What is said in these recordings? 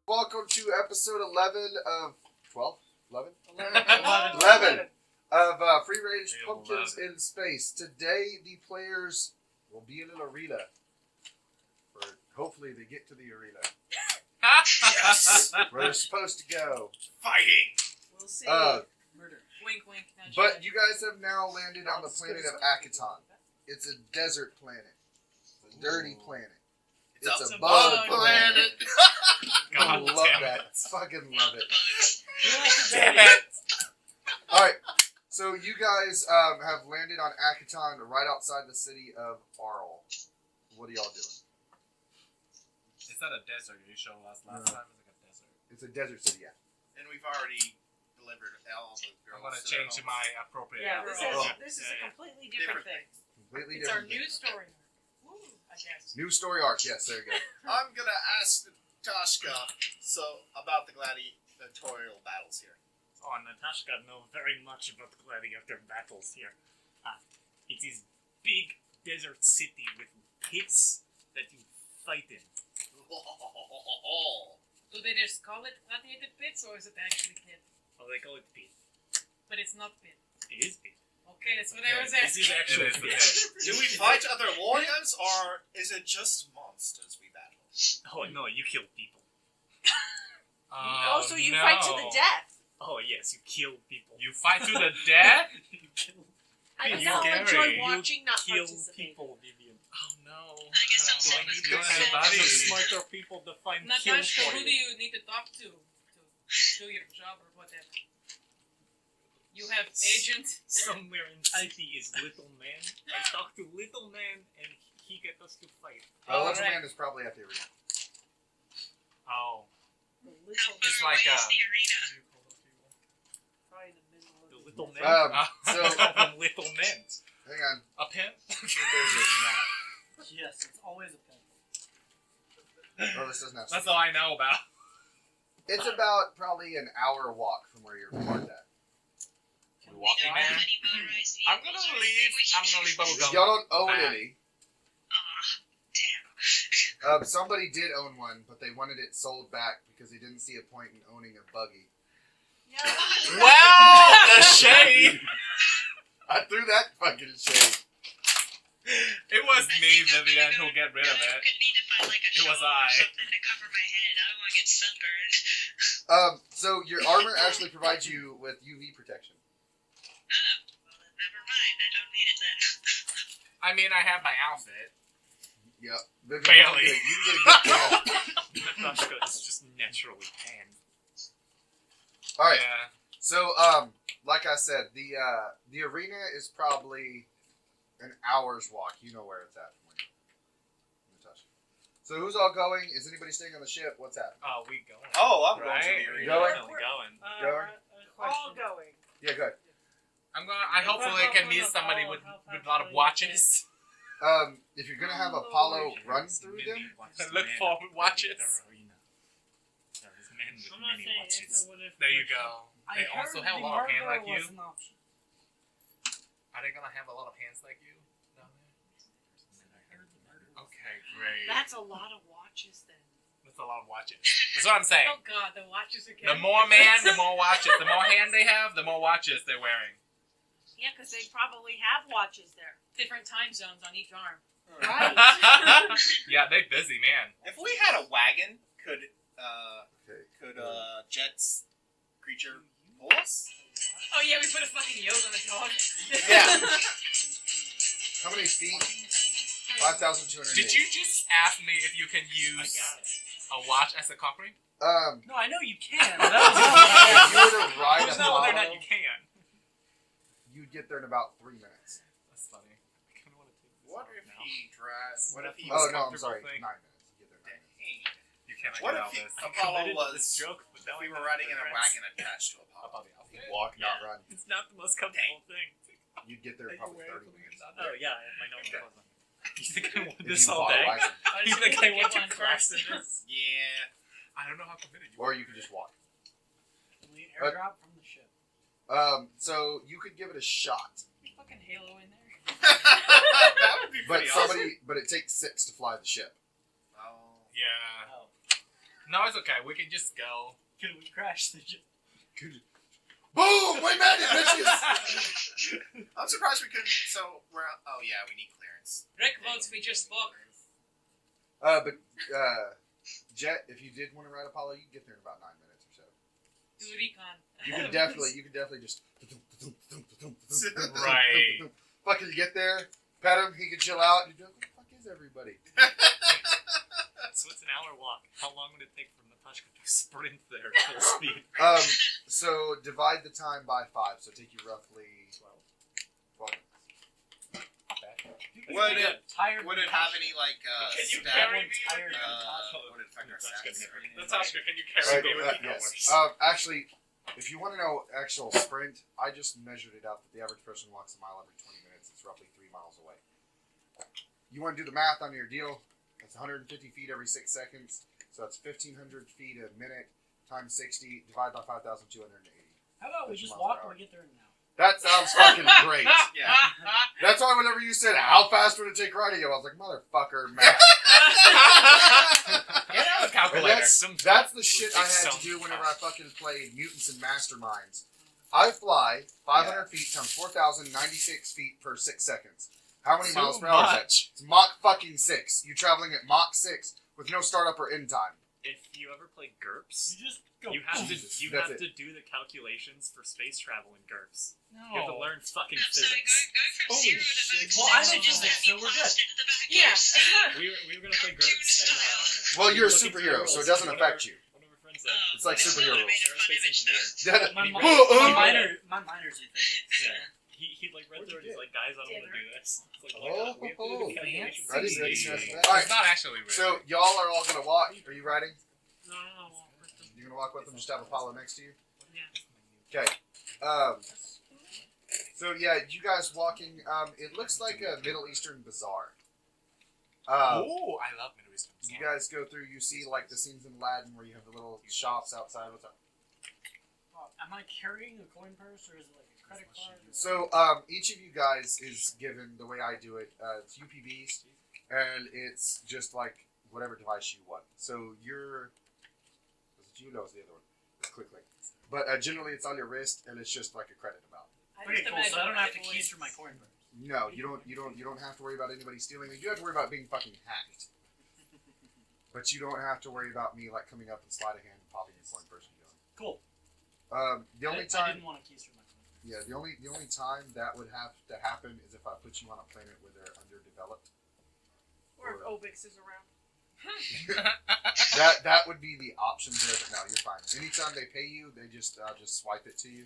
Welcome to episode 11 of 12? 11? 11 of Free Range Pumpkins in Space. Today, the players will be in an arena. Or hopefully they get to the arena. Yes! Where they're supposed to go. Fighting! We'll see. Murder. Wink, wink. But you guys have now landed on the planet of Akaton. It's a desert planet. It's a dirty planet. It's a bug planet. I love that. Fucking love it. Damn it! Alright, so you guys have landed on Akaton right outside the city of Arl. What are y'all doing? It's not a desert. You showed us last time. It's like a desert. It's a desert city, yeah. And we've already delivered all the girls. I'm gonna change my appropriate. Yeah, Oh. this is a completely different thing. Completely It's our different. new story. Woo, I guess. New story arc, yes, there you go. I'm gonna ask Natashka about the gladiatorial battles here. Oh, Natashka knows very much about gladiator battles here. It is big desert city with pits that you fight in. Do they just call it gladiator pits, or is it actually pit? Oh, they call it pit. But it's not pit. It is pit. Okay, that's what I was This asking. is actually It is pit. Do we fight other warriors, or is it just monsters we battle? Oh no, you kill people. Oh, so you fight to the death. Oh yes, you kill people. You fight to the death? You kill I You now scary. enjoy You watching, not kill participating. people, Vivian. Oh no. I guess I'm Do I saying need it's to good kill sense. anybody? Some smarter people define kill Natashka, for who do you. you need to talk to do your job or whatever? You have agent. Somewhere in city is Little Man. I talk to Little Man and he get us to fight. Little Alright. Man is probably at the arena. Oh. How It's far like away is the arena? Probably in the middle of The Little Man. So, From Little Men. hang on. A pin? There's a map. Yes, it's always a pen. Oh, this doesn't have That's all I know about. It's about probably an hour walk from where you're parked at. The walking We don't man. have any motorized I'm vehicles gonna or leave. anything we should I'm gonna leave bubblegum. Y'all don't own back. any. Damn. Somebody did own one, but they wanted it sold back because they didn't see a point in owning a buggy. Yeah. Wow! The shade! I threw that fucking shade. It was me, Vivian, who get rid of I'm it. gonna need to find like a It was shawl or I. something to cover my head. I don't want to get sunburned. So your armor actually provides you with UV protection. Well, then never mind. I don't need it then. I mean, I have my outfit. Yep. Vivian, Barely. You can get a good tan. Natashka is just naturally tan. All right. Yeah. So, like I said, the arena is probably an hour's walk. You know where it's at. Natasha. So who's all going? Is anybody staying on the ship? What's happening? Oh, we going. Oh, I'm going to Right. the arena. Going? Definitely going. Going? All going. Yeah, good. I hopefully can meet somebody with a lot of watches. If you're gonna have Apollo run through them, Look forward watches. There is men with I'm not many saying watches. it's a what if. There you go. They also have a lot of hands like you. Are they gonna have a lot of hands like you down there? Okay, great. That's a lot of watches then. That's a lot of watches. That's what I'm saying. Oh god, the watches again. The more man, the more watches. The more hand they have, the more watches they're wearing. Yeah, because they probably have watches there. Different time zones on each arm. Right. Yeah, they busy, man. If we had a wagon, could okay. Jet's creature pull us? Oh yeah, we put a fucking yoke on the dog. Yeah. How many feet? 5,200. Did you just ask me if you can I use got it. a watch as a cock ring? No, I know you can. if you were to ride There's no whether or not Apollo, you can. you'd get there in about 3 minutes. That's funny. I kind of want to take this What off if now. he drives? What if he? Oh no, I'm comfortable sorry. thing. 9 minutes. You get there in 9 minutes. You cannot What get if out he- this. Apollo Committed to was- this joke, but If now we I were know riding in a regrets. wagon attached to Apollo. About the outfit. Walk, not run. It's not the most comfortable thing. You'd get there in probably 30 minutes. Oh yeah, my nose wasn't. You think I want If this you all bought a day? wagon. You think I want to Get one crash first. this? Yeah. I don't know how committed you Or are. you could just walk. Airdrop from the ship. So you could give it a shot, Fucking Halo in there. That would be but pretty awesome. but it takes 6 to fly the ship. Oh. Yeah. No, it's okay. We can just go. Could we crash the ship? Boom! We made it, bitches! I'm surprised we couldn't. So we're. Oh yeah, we need clearance. Rick votes we just walk. Jet, if you did want to ride Apollo, you can get there in about 9 minutes or so. Do recon. You can definitely just Right. fucking get there, pet him, he can chill out. You go, where the fuck is everybody? So it's an hour walk. How long would it take for Natashka to sprint there full speed? So divide the time by 5, so take you roughly 12 minutes. Would it Tired have any like Can you stat? carry me? Tired Would it affect our stats? Natasha, can you carry me? Right, yes. Actually, if you want to know actual sprint, I just measured it out that the average person walks a mile every 20 minutes. It's roughly 3 miles away. You want to do the math on your deal? That's 150 feet every 6 seconds. So that's 1,500 feet a minute times 60 divided by 5,280. How about we That's just miles walk per hour. and we get there now? That sounds fucking great. Yeah. That's why whenever you said, how fast would it take riding you? I was like, motherfucker, math. Get out a calculator. That's the shit I had to do whenever I fucking played Mutants and Masterminds. I fly 500 feet times 4,096 feet per 6 seconds. How many miles per hour is that? It's Mach fucking 6. You're traveling at Mach 6 with no startup or end time. If you ever play GURPS, You just go. you have Jesus, to that's it. do the calculations for space travel in GURPS. No. You have to learn fucking So physics. go from Holy 0 to shit. max Well, I know 6 and just physics, get so we're good. blasted to the back. Yeah. We were gonna play GURPS and Well, you're a looking superhero, through so it rules, doesn't one of affect our- you. One of our friends said, It's like It's superhero not made rules. a fun image, though. My minor's in physics. Yeah. He like read through it. He's like, guys, I don't want to do this. It's like, why not? We have to do the calculations. Ready, ready, ready. It's Alright, not actually real. so y'all are all gonna walk. Are you riding? No. You're gonna walk with them, just have Apollo next to you? Yeah. Okay. So yeah, you guys walking, it looks like a Middle Eastern bazaar. Ooh, I love Middle Eastern. You guys go through, you see like the scenes in Aladdin where you have the little shops outside. What's up? Am I carrying a coin purse or is it like a credit card? So each of you guys is given, the way I do it, it's UPBs, and it's just like whatever device you want. So you're, was it you? No, it's the other one. It's click. But generally it's on your wrist, and it's just like a credit amount. Okay, cool. So I don't have to keister my coin purse. No, you don't have to worry about anybody stealing it. You have to worry about being fucking hacked. But you don't have to worry about me like coming up and slide a hand and popping your coin purse and going. Cool. The only I time, didn't want to keister my coin. yeah, the only time that would have to happen is if I put you on a planet where they're underdeveloped. Or if Obix is around. That would be the option there, but no, you're fine. Anytime they pay you, they just I'll just swipe it to you,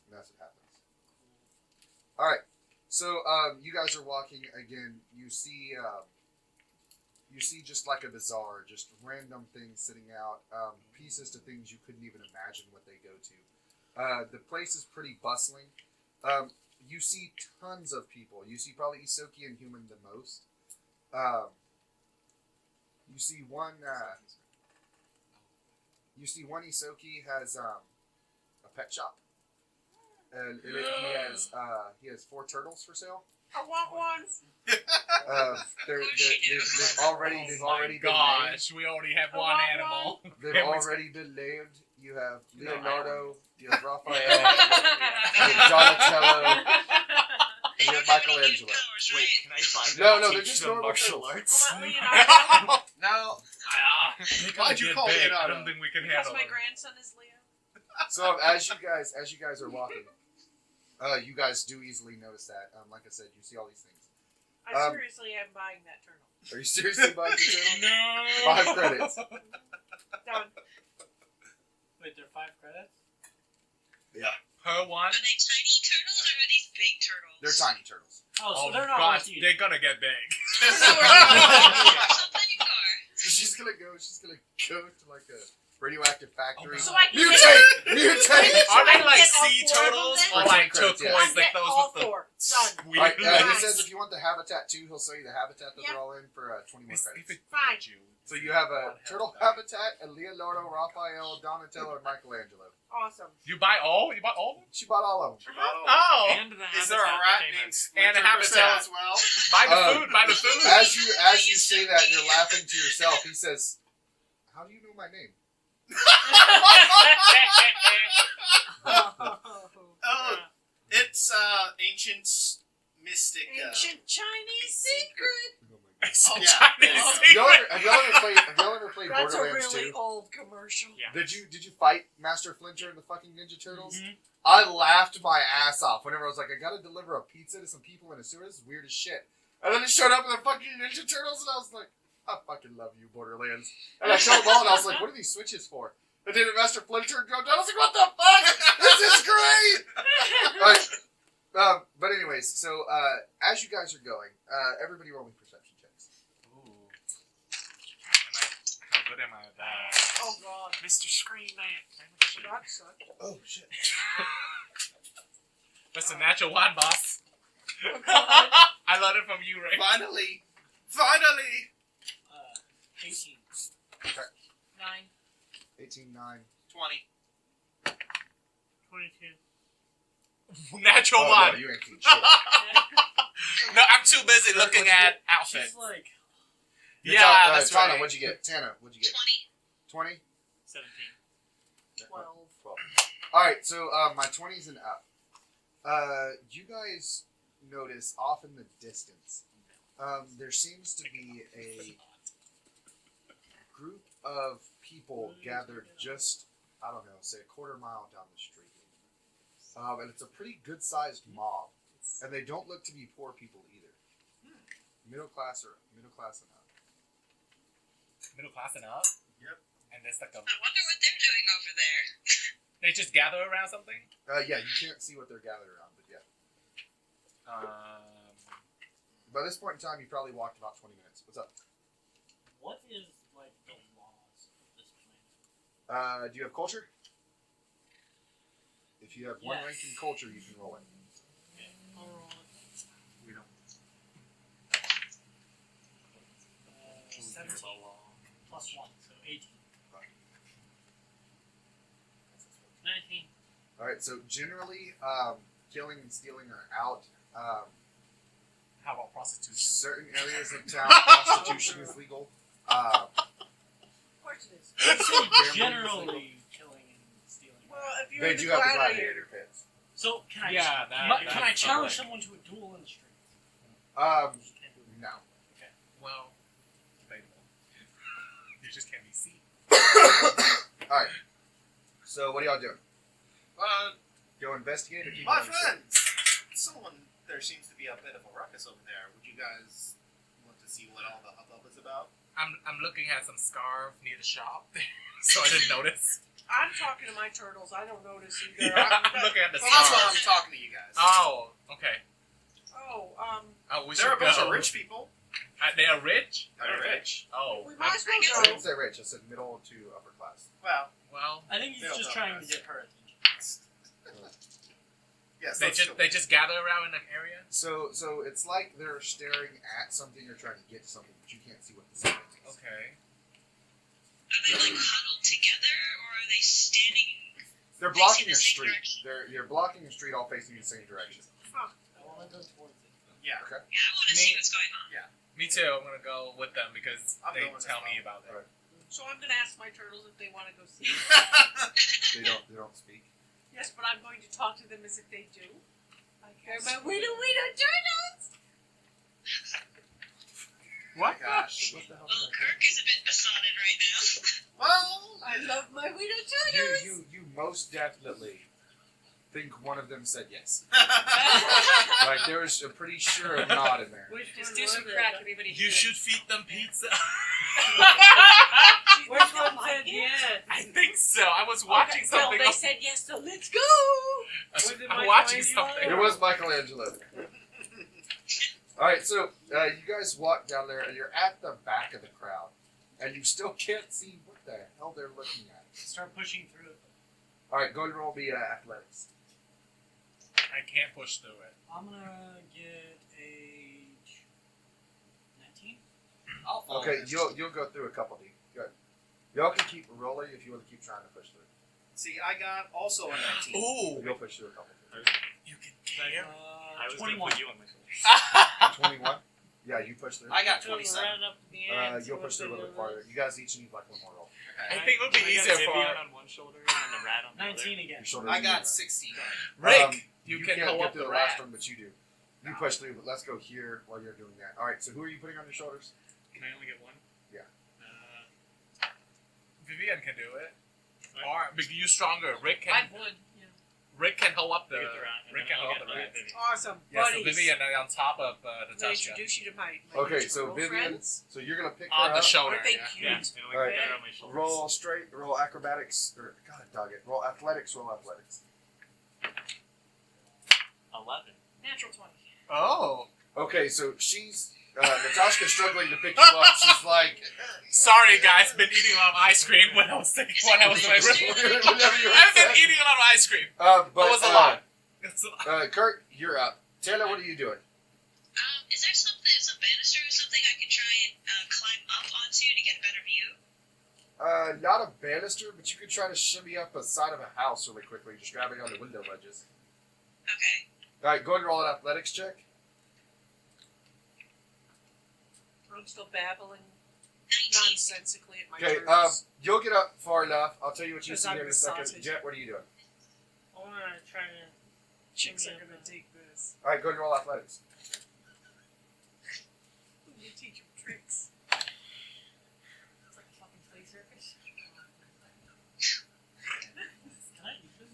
and that's what happens. All right, so you guys are walking again. You see just like a bazaar, just random things sitting out, pieces to things you couldn't even imagine what they go to. The place is pretty bustling. You see tons of people. You see probably Isoki and Human the most. You see one. You see one Isoki has a pet shop, and he has 4 turtles for sale. I want one. They've already been named. Gosh, we already have I one want animal. They've already been named. You have Leonardo, you have Raphael, you have Donatello, and you have Michelangelo. Wait, can I buy them No, and they're teach just them normal martial turtles. arts? Well, Leonardo, Now, Why'd you call big? Leonardo? I don't think we can because handle my it. grandson is Leo. So as you guys are walking, you guys do easily notice that. Like I said, you see all these things. I seriously am buying that turtle. Are you seriously buying the turtle? No. 5 credits. Done. Wait, they're 5 credits? Per one. Are they tiny turtles or are these big turtles? They're tiny turtles. Oh, so Oh they're not gosh, worth you. they're gonna get big. Something or... She's gonna go to like a radioactive factory. So I can Mutate! Are I they like get all sea 4 of them turtles then? or like turquoise, Yeah. I like get those all with the 4. Done. sweet? Right, he Nice. says if you want the habitat too, he'll sell you the habitat that they're all in for 20 more credits. Fine. So you have a turtle habitat, a Leonardo, Raphael, Donatello, and Michelangelo. Awesome. You buy all? You bought all of them? She bought all of them. Oh! And the is there a habitat rat became named And a Splinter for sale habitat. as well? Buy the food, buy the food. As you say that, you're laughing to yourself. He says, How do you know my name? Oh, it's ancient mystic. Ancient Chinese secret. Oh my God. Yeah. Have y'all ever played That's a Borderlands really 2? old commercial. Yeah. Did you fight Master Flincher and the fucking Ninja Turtles? Mhm. I laughed my ass off whenever I was like, I gotta deliver a pizza to some people in a sewer. This is weird as shit. And then it showed up in the fucking Ninja Turtles, and I was like, I fucking love you, Borderlands. And I showed them all, and I was like, what are these switches for? And then Master Flincher dropped down. I was like, what the fuck? This is great! But anyways, so as you guys are going, everybody roll me perception checks. Ooh. How good am I at that? Oh god. Mr. Screen Man. That sucked. Oh shit! That's a natural one, boss. Oh god. I learned it from you, Ray. Finally. 18. 9. 18, 9. 20. 22. Natural Oh, one. no, you ain't seen shit. No, I'm too busy looking at outfits. She's like Yeah, that's Tana, right. what'd you get? Tana, what'd you get? 20. 20? 17. 12. Alright, so my 20s and up. You guys notice off in the distance, there seems to be a group of people gathered just, I don't know, say a quarter mile down the street. And it's a pretty good-sized mob. And they don't look to be poor people either. Middle class and up. Middle class and up? Yep. And there's like a... I wonder what they're doing over there. They just gather around something? Yeah, you can't see what they're gathered around, but yeah. By this point in time, you probably walked about 20 minutes. What's up? what is like the laws of this planet? Do you have culture? If you have one Yes. rank in culture, you can roll it. We don't. 17 plus 1, so 18. 19. Alright, so generally, killing and stealing are out. How about prostitution? Certain areas of town, prostitution is legal. Of course it is. Generally killing and stealing. Well, if you're They in the do have the gladiator. gladiator pits. So can I? Yeah, can I challenge someone to a duel in the street? Just can't do it. No. Well, debatable. You just can't be seen. Alright. So, what are y'all doing? Uh, Go investigate or keep my going straight? friends, someone there seems to be a bit of a ruckus over there. Would you guys want to see what all the hubbub is about? I'm looking at some scarf near the shop, so I didn't notice. I'm talking to my turtles. I don't notice either. I'm looking at the Well, that's why scarf. I'm talking to you guys. Oh, okay. Oh, We They're a should bunch go. of rich people. They are rich? They're rich. Oh. we might as I well didn't go. say rich, I said middle to upper class. Well, Well, I think he's They'll just know trying to us. get her attention. yes. they let's just go. they just gather around in an area. So it's like they're staring at something or trying to get to something, but you can't see what the something is. Okay. Are they like huddled together, or are they standing? They're blocking Facing a the same street. direction. You're blocking a street all facing the same direction. Huh. I want to go towards it. Yeah. Yeah, I want to see what's going on. Me too. I'm gonna go with them because I'm they going as tell well. me about it. Alright. So I'm gonna ask my turtles if they want to go see it. They don't speak. Yes, but I'm going to talk to them as if they do. They're my Weedle turtles. What? Gosh. What the hell? Well, Kirk is a bit besotted right now. Well, I love my Weedle turtles. You most definitely think one of them said yes. well, Like there was a pretty sure nod in there. Which Just one do was some it? crack, everybody. You should feed them pizza. Which one said yes? Oh, I think so. I was watching Well, something. they said yes, so let's go. Was it I'm watching Michelangelo? something. It was Michelangelo. Alright, so you guys walk down there and you're at the back of the crowd. And you still can't see what the hell they're looking at. Start pushing through it. Alright, go and roll me athletics. I can't push through it. I'm gonna get a 19. I'll Oh, Okay, you'll go through a couple deep. Good. Y'all can keep rolling if you want to keep trying to push through. see, I got also a 19. Ooh. You'll push through a couple. You can care. I was 21. gonna put you on my shoulder. 21. Yeah, you push through. I got So we're 27. running up to the end. You'll push through a little bit farther. You guys each need like one more roll. I Okay. think it would be I got easier Vivian for on one shoulder and then the rat on the 19 other. again. Your shoulders I got are 16. Rick. You can can't pull get up through the the last rat. one, but you do. You push through, but let's go here while you're doing that. All right. So who are you putting on your shoulders? Can I only get one? Yeah. Vivian can do it. Or because you stronger. Rick I can. would. Yeah. Rick can hold up the. You get the rat, and Rick then can I'll hold get up the rat. Vivian. Awesome. Yeah, so Buddies. Vivian on top of I'm gonna Natashka. introduce you to my Okay. future So Vivian. girlfriends. So you're gonna pick On her the up. shoulder. Aren't they Yeah. cute? Yeah, and only Alright. get that on my shoulders. Roll straight. Roll acrobatics. Or God, dog it. Roll athletics. Roll athletics. 11. Natural 20. Oh. Okay. So she's Natashka's struggling to pick you up. She's like, Sorry, guys. Been eating a lot of ice cream when I was thinking. When I was like, Whenever you were I've been upset. eating a lot of ice cream. But That was a lot. It's a lot. Kirk, you're up. Taylor, what are you doing? Is there some banister or something I can try and climb up onto to get a better view? Not a banister, but you could try to shimmy up a side of a house really quickly, just grabbing on the window ledges. Okay. All right, go ahead and roll an athletics check. I'm still babbling 19. nonsensically at my Okay, turns. you'll get up far enough. I'll tell you what you Because see I'm here in a the second. sausage. Jet, what are you doing? I want to try to. Chicks are shimmy up gonna the- dig this. All right, go ahead and roll athletics. You teach them tricks. It's like a fucking flea circus. Can I eat this?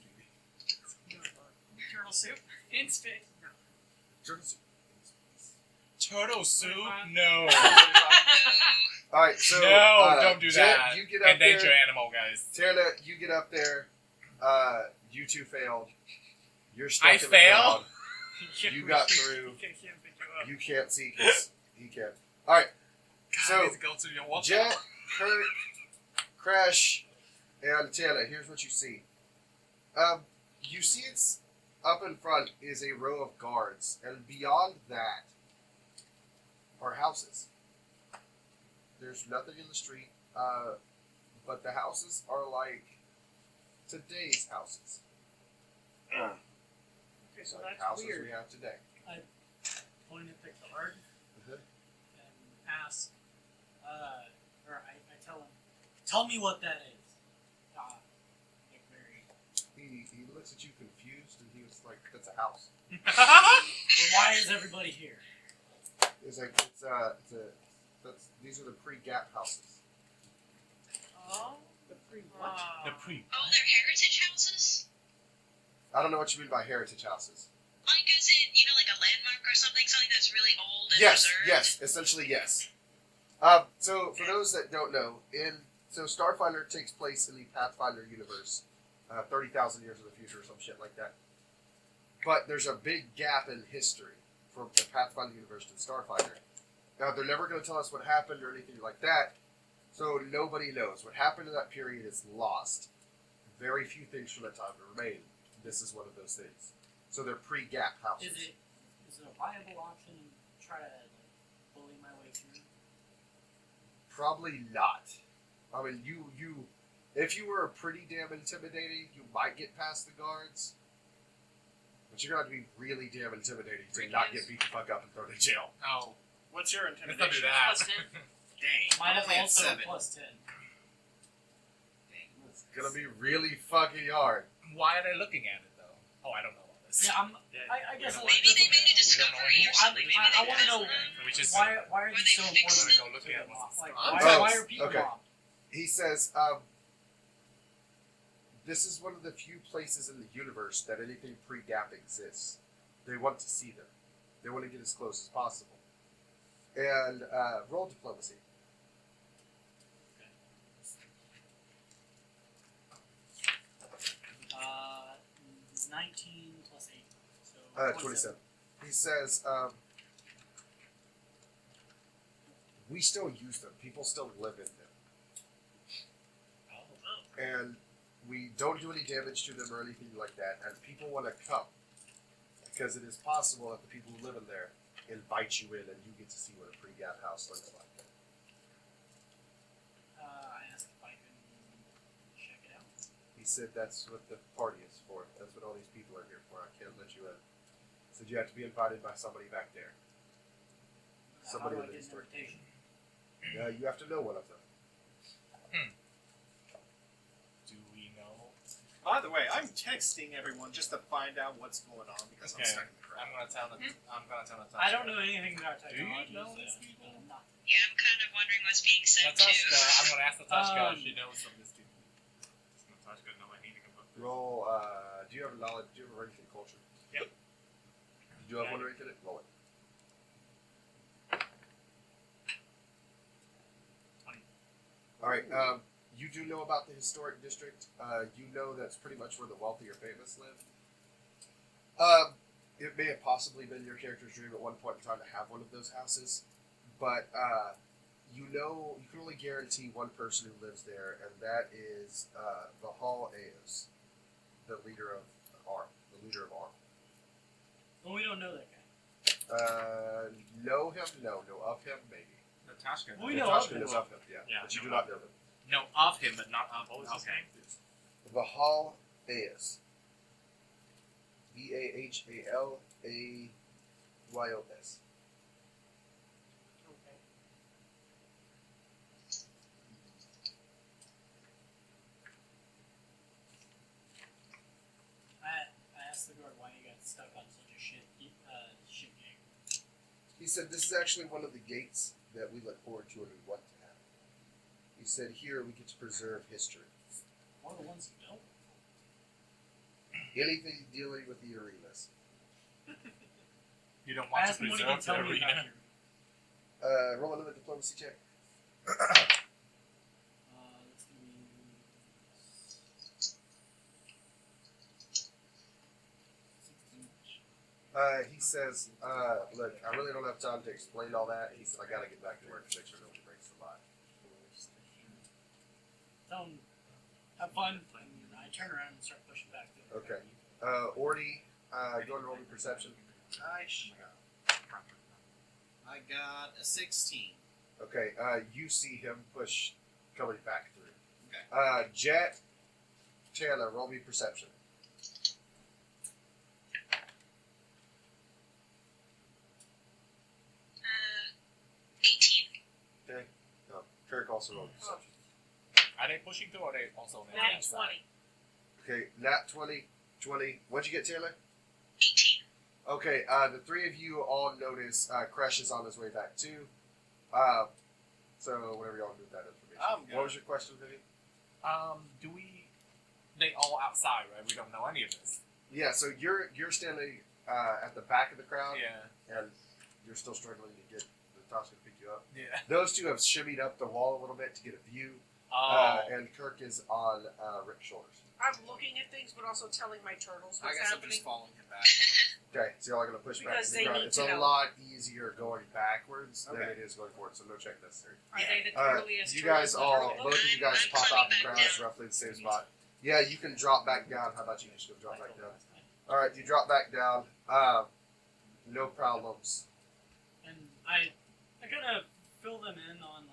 Turtle soup. In spit. Turtle soup? No. All right, so No, don't do Jet, that. you get up Endanger there. animal, guys. Taylor, you get up there. You two failed. You're stuck I in the fail? crowd. You got through. Can't pick you up. You can't see because he can. All right, God, So, I need to go to your walk. Jet, Kirk, Crash, and Tana. Here's what you see. You see it's up in front is a row of guards, and beyond that are houses. There's nothing in the street, but the houses are like today's houses, Okay, so like that's houses weird. we have today. Point at the card Mhm. and ask, or I tell him, tell me what that is. Like very. He looks at you confused, and he was like, "That's a house." Well, why is everybody here? It's like these are the pre-gap houses. Oh. The pre what? The pre. Oh, they're heritage houses? I don't know what you mean by heritage houses. Like as in, like a landmark or something that's really old and Yes, preserved? yes, essentially yes. So for those that don't know, so Starfinder takes place in the Pathfinder universe, 30,000 years in the future or some shit like that. But there's a big gap in history from the Pathfinder universe to the Starfinder. Now they're never going to tell us what happened or anything like that, so nobody knows. What happened in that period is lost. Very few things from that time remain. This is one of those things. So they're pre-gap houses. Is it a viable option to try to bully my way through? Probably not. I mean, if you were pretty damn intimidating, you might get past the guards. But you're going to have to be really damn intimidating to not get beat the fuck up and thrown in jail. Oh. What's your Let's not do intimidation? that. Plus 10. Dang. Mine I'm only at is also 7. plus 10. It's going to be really fucking hard. Why are they looking at it, though? Oh, I don't know all this. Yeah, I guess we don't Maybe they made a We don't know discovery anymore. or something. Maybe I they want to know found them. We just why are Were these so they important fixed? go look to at them? what's Like, I'm why toast. are people Okay. wrong? He says, this is one of the few places in the universe that anything pre-gap exists. They want to see them. They want to get as close as possible. And roll diplomacy. Uh, 19 plus 8. So 27. He says, we still use them. People still live in them. And we don't do any damage to them or anything like that. And people want to come. Because it is possible that the people who live in there invite you in and you get to see what a pre-gap house looks like. I asked if I can check it out. He said that's what the party is for. That's what all these people are here for. I can't let you in. He said you have to be invited by somebody back there. Somebody How do I with a get an historic. invitation? You have to know one of them. Do we know? By the way, I'm texting everyone just to find out what's going on because I'm Okay. stuck in the crowd. I'm gonna tell Natashka. I don't know anything about Do you technology. know so these people? I'm not- Yeah, I'm kind of wondering what's being said Natashka, too. I'm gonna ask Natashka if Um, she knows some of this people. Does Natashka know anything about this? Roll. Do you have knowledge? Do you have a rank in culture? Yep. Do you have one rank in it? Roll it. 20. All right. You do know about the historic district. You know that's pretty much where the wealthy or famous live. It may have possibly been your character's dream at one point in time to have one of those houses, but you know you can only guarantee one person who lives there, and that is the Hall Aeos, the leader of Arm. The leader of Arm. Well, we don't know that guy. Know him? No. Know of him? Maybe. Natashka. We know Natashka of him. knows of him, yeah. Yeah, But you know do not know him. No, of him, but not of. What was his okay. name? The Hall Aeos. VAHALAYOS. Okay. I asked the guard why he got stuck on such a shit gang. He said, "This is actually one of the gates that we look forward to and we want to have." He said, "Here we get to preserve history. One of the ones you don't. Anything dealing with the arenas." You don't I want to asked him what he can preserve tell the me about arena. your. Roll another diplomacy check. Let's do. He says, "Look, I really don't have time to explain all that." He said, "I got to get back to work to make sure nobody breaks the law." Tell him, have fun. And I turn around and start pushing back. Okay. Orty, go and roll me perception. I got a 16. Okay. You see him push coming back through. Okay. Jet, Tana, roll me perception. 18. Okay. Kirk also rolled perception. Are they pushing through or are they also on the Nat outside? 20. Okay. Nat 20, 20. What'd you get, Taylor? 18. Okay. The three of you all notice Crush is on his way back too. So whatever y'all do with that information. I'm good. What was your question, Vivian? Do we? They all outside, right? We don't know any of this. Yeah. So you're standing at the back of the crowd, Yeah. and you're still struggling to get Natashka to pick you up. Yeah. Those two have shimmied up the wall a little bit to get a view, Oh. and Kirk is on Rick's shoulders. I'm looking at things, but also telling my turtles I what's guess I'm happening. just following him back. Okay, so y'all are gonna push back Because to the they crowd. need It's to a know. lot easier going backwards than Okay. it is going forward, so no check necessary. Are they the All right, turtliest you guys turtles all, ever? both of you guys I'm pop coming out the back crowd. It's down. roughly the same spot. Yeah, you can drop back down. How about you just go drop back down? All right, you drop back down. No problems. And I kind of fill them in on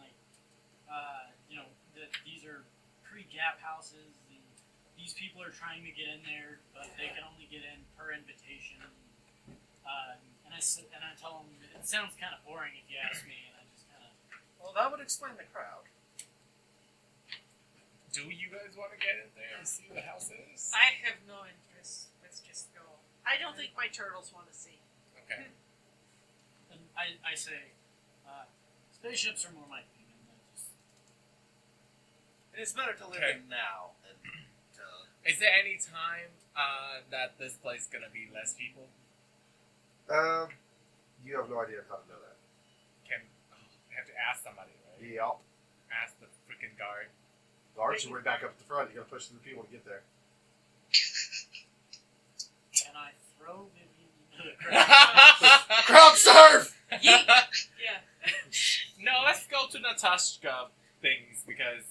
that these are pre-gap houses. And these people are trying to get in there, but they can only get in per invitation. And I tell them it sounds kind of boring if you ask me, and I just kind of. Well, that would explain the crowd. Do you guys want to get in there and see what the house is? I have no interest. Let's just go. I don't think my turtles want to see. Okay. And I say, spaceships are more my thing. And I just, It's better to live Okay. in now than to. Is there any time that this place gonna be less people? You have no idea how to know that. I have to ask somebody, right? Yeah. Ask the freaking guard. Guards are way back up at the front. You gotta push through the people to get there. and I throw Vivian into the crowd. Crowd surf! Yeah. No, let's go to Natashka things because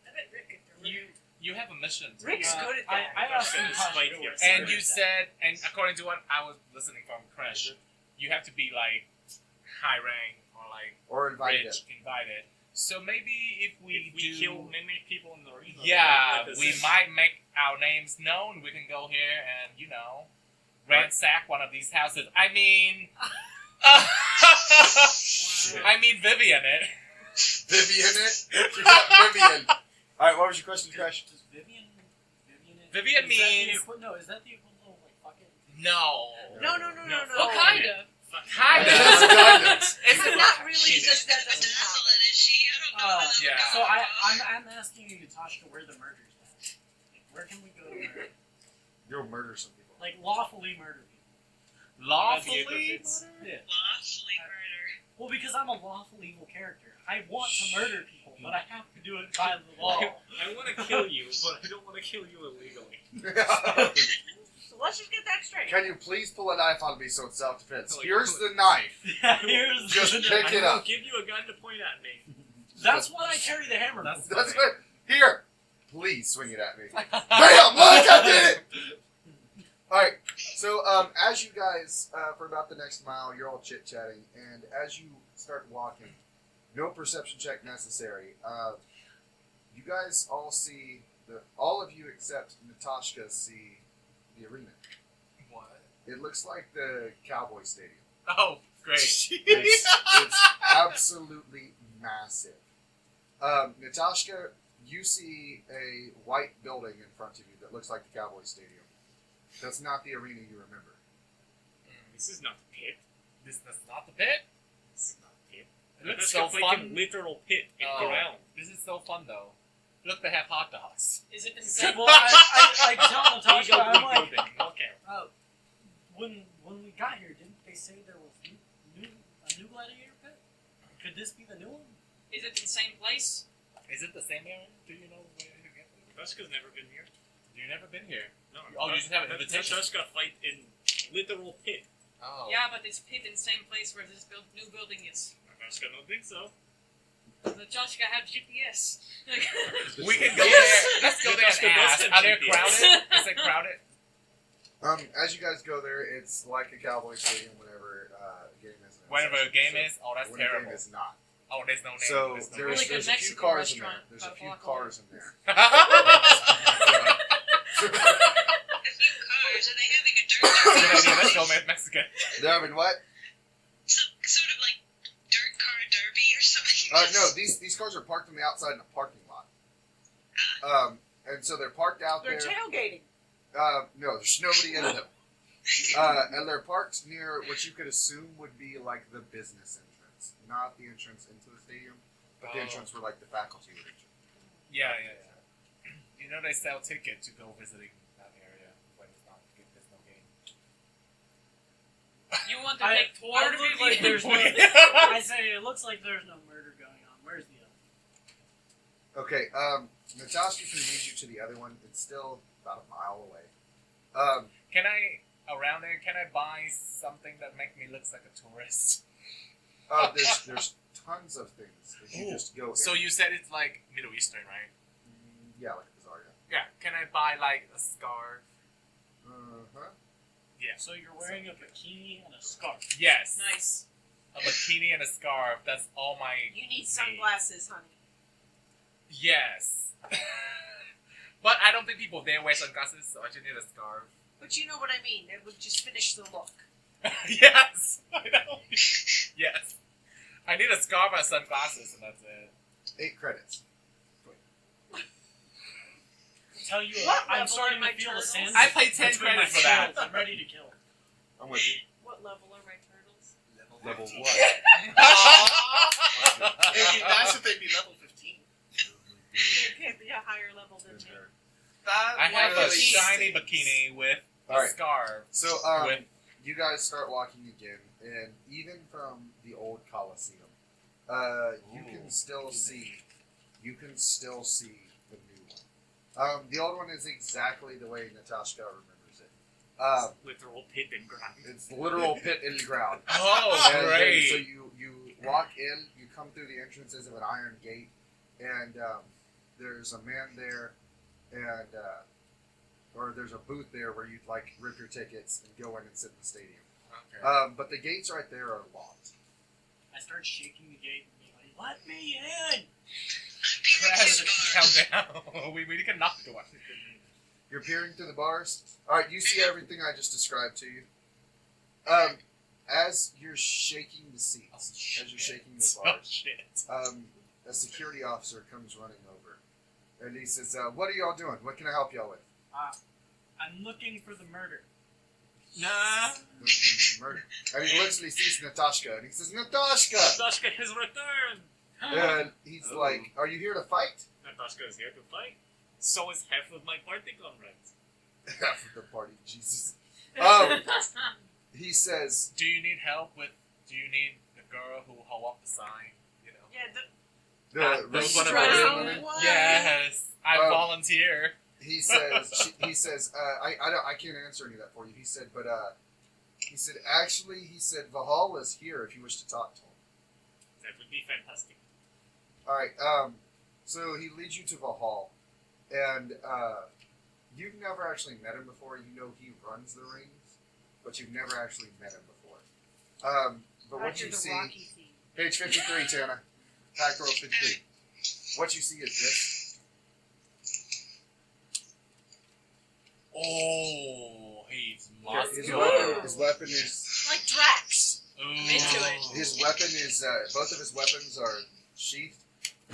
I bet Rick could do it. you have a mission. To Rick's do. good at I that. asked That's Natasha despite what your was And good you at that. said, and according to what I was listening from Crash, you have to be like high rank or like Or invited. rich, invited. So maybe if we If we do, kill many people in the arena, yeah, like this we is- might make our names known. We can go here and ransack one of these houses. I mean, shit. I mean Vivian it. Vivian it? You got Vivian. Alright, what was your question, Crash? Does Vivian Vivian is means- no, is that the equivalent of like fucking? No. No. Well, kind of. Kind It's of. kind of. But not really She because that That's doesn't happen. desolate, is she? I don't know. where yeah. that's So going. I'm asking you, Natashka, where the murder's at. Like, where can we go to murder? You'll murder some people. Like lawfully murder people. Lawfully? Yeah. Lawfully murder. Well, because I'm a lawful evil character. I want to murder people, but I have to do it by the law. I want to kill you, but I don't want to kill you illegally. So let's just get that straight. Can you please pull a knife on me so it's self-defense? Like, Here's the knife. Yeah, here's Just the pick it I will up. give you a gun to point at me. That's what I carry the hammer. That's for. That's what. Here. Please swing it at me. Bam! Look, I did it! Alright, so as you guys, for about the next mile, you're all chit-chatting, and as you start walking, no perception check necessary. You guys all see, all of you except Natashka see the arena. What? It looks like the Cowboy Stadium. Oh, great. It's absolutely massive. Natashka, you see a white building in front of you that looks like the Cowboy Stadium. That's not the arena you remember. This is not a pit. This is not the pit? This is not a pit. It looks Let's so go fight fun. a literal pit in Oh. ground. This is so fun though. Look, they have hot dogs. Is it the same? Well, I tell Natashka, Illegal I'm like, building. Okay. when we got here, didn't they say there was a new gladiator pit? Could this be the new one? Is it the same place? Is it the same area? Do you know where to get there? Natashka's never been here. You've never been here. No. Oh, you just have an invitation? Natashka fight in literal pit. Oh. Yeah, but it's pit in the same place where this new building is. Natashka don't think so. The Joshka have GPS. Like, We can go there. Let's go there Natashka and does ask. have Are they GPS. crowded? Is it crowded? As you guys go there, it's like a Cowboy Stadium whenever a game is. Whenever a game is? Oh, that's when a terrible. game is not. Oh, there's no name. So There's no there's, Really good there's a few Mexican cars in there. restaurant There's a about few block away. cars in there. A few cars. Are they having a dirt Good derby? idea. Let's go Mexican. They're having what? Some sort of like dirt car derby or something? No, these cars are parked on the outside in a parking lot. And so they're parked out They're there. tailgating. No, there's nobody in them. And they're parked near what you could assume would be like the business entrance, not the entrance into the stadium, but the Oh. entrance where like the faculty would enter. Yeah. You know they sell tickets to go visiting that area when it's not there's no game. you want to I take toward look like Vivian? there's no. I say it looks like there's no murder going on. Where's the other? Okay, Natashka can lead you to the other one. It's still about a mile away. Can I around there? Can I buy something that make me look like a tourist? There's tons of things if you Ooh. just go. So in. you said it's like Middle Eastern, right? Yeah, like a bazaar. Yeah. Can I buy like a scarf? Yeah. Uh-huh. Yeah. So you're wearing a bikini and a scarf. Yes. Nice. A bikini and a scarf. That's all my. You need sunglasses, honey. Yes. But I don't think people there wear sunglasses, so I just need a scarf. But you know what I mean. It would just finish the look. Yes, I know. Yes. I need a scarf and sunglasses, and that's it. 8 credits. Tell you, What I'm level starting are my to feel the turtles? sand. I paid 10 between my credits for that. skills. I'm ready to kill. I'm with you. What level are my turtles? Level Level what? It'd be nice if they'd be level 15. They can't be a higher level than me. I have a Really shiny stinks. bikini with a Alright. scarf. So, With- you guys start walking again, and even from the old Colosseum, you can still see the new one. The old one is exactly the way Natashka remembers it. Literal pit and ground. It's literal pit in the ground. Oh, And then, great. so you walk in, you come through the entrances of an iron gate, and there's a man there, and or there's a booth there where you'd like rip your tickets and go in and sit in the stadium. Okay. But the gates right there are locked. I start shaking the gate and be like, "Let me in!" Crash, count down. we can knock the door. You're peering through the bars. All right, you see everything I just described to you. As as you're shaking the seats, as you're shaking the Oh bars, shit. a security officer comes running over, and he says, "What are y'all doing? What can I help y'all with?" I'm looking for the murder. Nah. Murder. And he looks and he sees Natashka, and he says, "Natashka!" Natashka has returned! And he's like, "Are you here to fight?" Natashka is here to fight. So is half of my party comrades. Half of the party, Jesus. He says, Do you need help with? Do you need the girl who hold up the sign? You know. Yeah, "The Those Russian one of Drown. woman." What? Yes, I Um, volunteer. He says, I can't answer any of that for you. He said, actually, he said, Vahal is here if you wish to talk to him. That would be fantastic. All right. So he leads you to Vahal, and you've never actually met him before. You know he runs the rings, but you've never actually met him before. But what Roger you the see, Rocky theme. page 53, Tana, Pack Roll 53. What you see is this. Oh, he's His muscular. weapon is Like Drax. Ooh. into it. his weapon is both of his weapons are sheathed,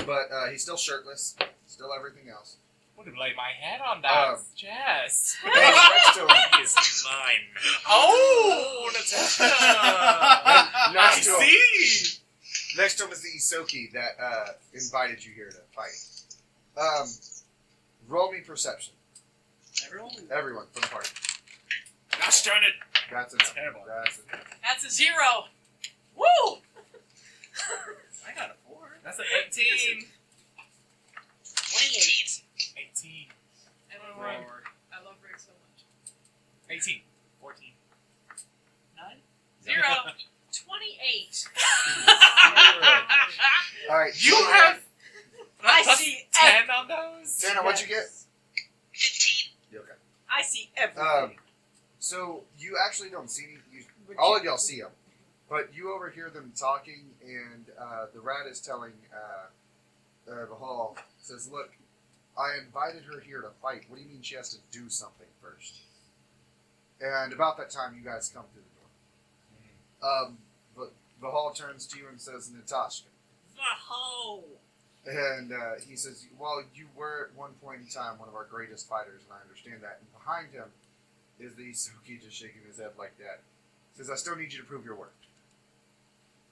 but he's still shirtless, still everything else. Would have laid my head on that Um, chest. Next to him, He is mine. Oh, Natasha! I next to him, see. next to him is the Isoki that invited you here to fight. Roll me perception, Everyone? everyone from the party. Gosh darn it! That's enough. Terrible. That's enough. That's a 0. Woo! I got a 4. That's an 18. 28. 18. I love Rick so much. 18. 14. 9? 0. 28. All right, You so, have I plus see 10 on those? Tana, what'd you get? 15. You okay? I see everything. So you actually don't see any. All of y'all see them, but you overhear them talking, and the rat is telling Vahal, says, "Look, I invited her here to fight. What do you mean she has to do something first?" And about that time, you guys come through the door. But Vahal turns to you and says, "Natashka." Vahal! And he says, "Well, you were at one point in time one of our greatest fighters, and I understand that." And behind him is the Isuki just shaking his head like that. Says, "I still need you to prove your worth.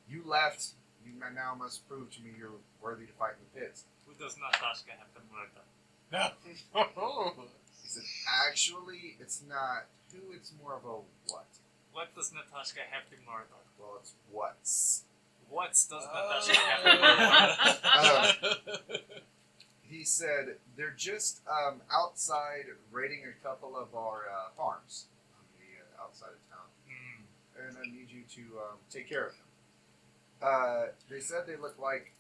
You left. You now must prove to me you're worthy to fight in the pits." Who does Natashka have to murder? No. He said, "Actually, it's not who. It's more of a what. What does Natashka have to murder? Well, it's what's." What does Natashka have to murder? He said, "They're just outside raiding a couple of our farms on the outside of town. And I need you to take care of them." They said they look like,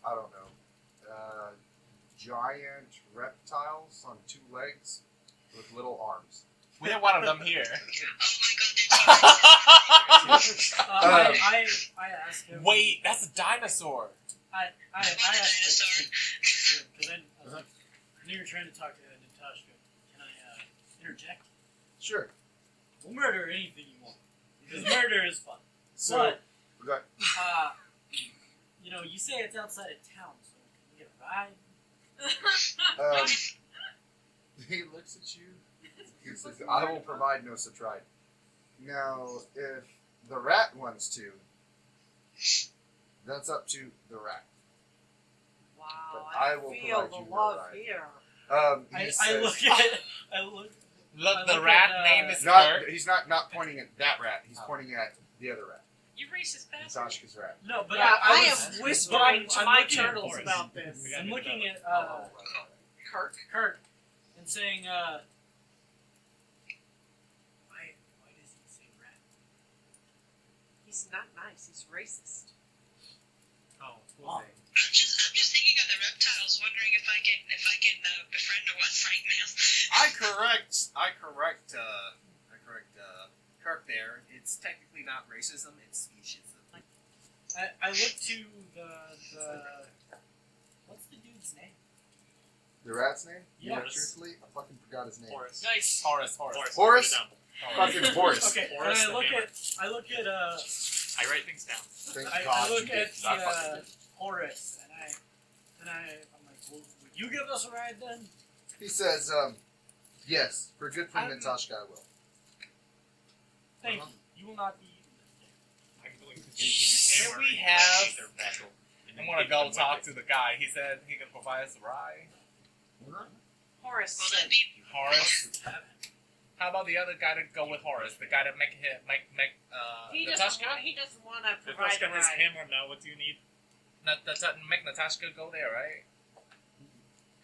I don't know, giant reptiles on 2 legs with little arms. We have one of them here. Oh my god, they're I asked him. Wait, that's a dinosaur. I What a asked dinosaur. him. Because I was like, I knew you were trying to talk to Natashka. Can I interject? Sure. We'll murder anything you want. Because murder is fun. So, But, go ahead. you know, you say it's outside of town, so can we get a ride? He looks at you. He says, "I will provide no such ride." Now, if the rat wants to, that's up to the rat. Wow, But I I will feel provide the you no love ride. here. He I says, look at I look Look, I the look rat at, name is not, Kirk. he's not pointing at that rat. He's pointing at the other rat. You racist bastard. Natashka's rat. no, but Yeah, I was- am whispering to I'm my looking at turtles Boris. about this. We gotta I'm do looking that. at Kirk. Kirk and saying, why does he say rat? He's not nice. He's racist. Oh, Oh. I'm just thinking of the reptiles, wondering if I can befriend one right now. I correct Kirk there. It's technically not racism, it's speciesism. I look to the what's the dude's name? The rat's name? Yeah. Truthfully, I fucking forgot his name. Horace. Nice. Horace. Horace? Write it down. Fucking horse. Okay, and Horus I the look hammer. at I write things down. Thank I God look you did. at I fucking did. Horace, and I'm like, well, would you give us a ride then? He says, yes, for good friend Natashka, I will. Thank you. You will not be. I'm going to Can we have- I'm gonna go talk to the guy. He said he can provide us a ride. Horace. Will that be Horace. How about the other guy to go with Horace? The guy that make He doesn't Natashka? want. He doesn't want to The provide first got a his ride. hammer now. What do you need? Make Natashka go there, right?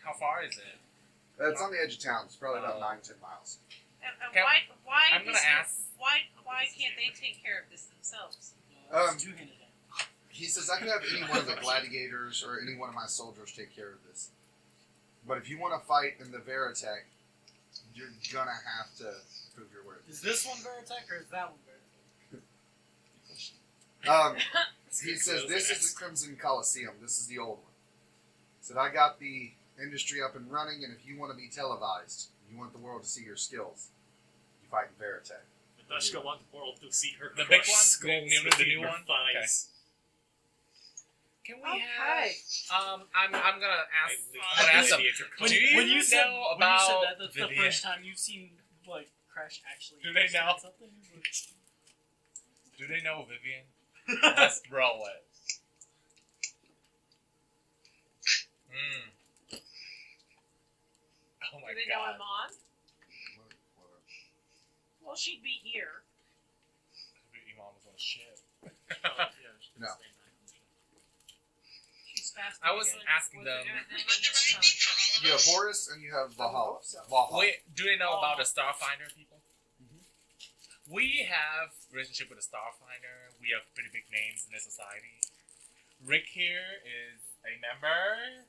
How far is it? It's on the edge of town. It's probably about 9-10 miles. And Can- why? I'm gonna does- ask- Why can't they take care of this themselves? Um, Two-handed hammer. He says, I can have any one of the gladiators or any one of my soldiers take care of this. But if you want to fight in the Veritech, you're gonna have to prove your worth. Is this one Veritech or is that one Veritech? He says, this is the Crimson Coliseum. This is the old one. He said, I got the industry up and running, and if you want to be televised, you want the world to see your skills, you fight in Veritech. Natashka wants the world to see her. The big crush one? skulls The between new her one? thighs. Can we Okay. I'm gonna ask. I I'm gonna ask them. gladiator Do you when you said, know when about you said that, that's the Vivian? first time you've seen like Crash actually. Do they know? Something? Do they know Vivian? Let's roll it. Oh my Do they know god. Emon? Well, she'd be here. Emon was on a ship. No. She's fast. I was asking them. would the ride be for all You of have us? Horus and you have Valhalla. so. Valhalla. Wait, do they know about the Starfinder people? We have relationship with the Starfinder. We have pretty big names in the society. Rick here is a member.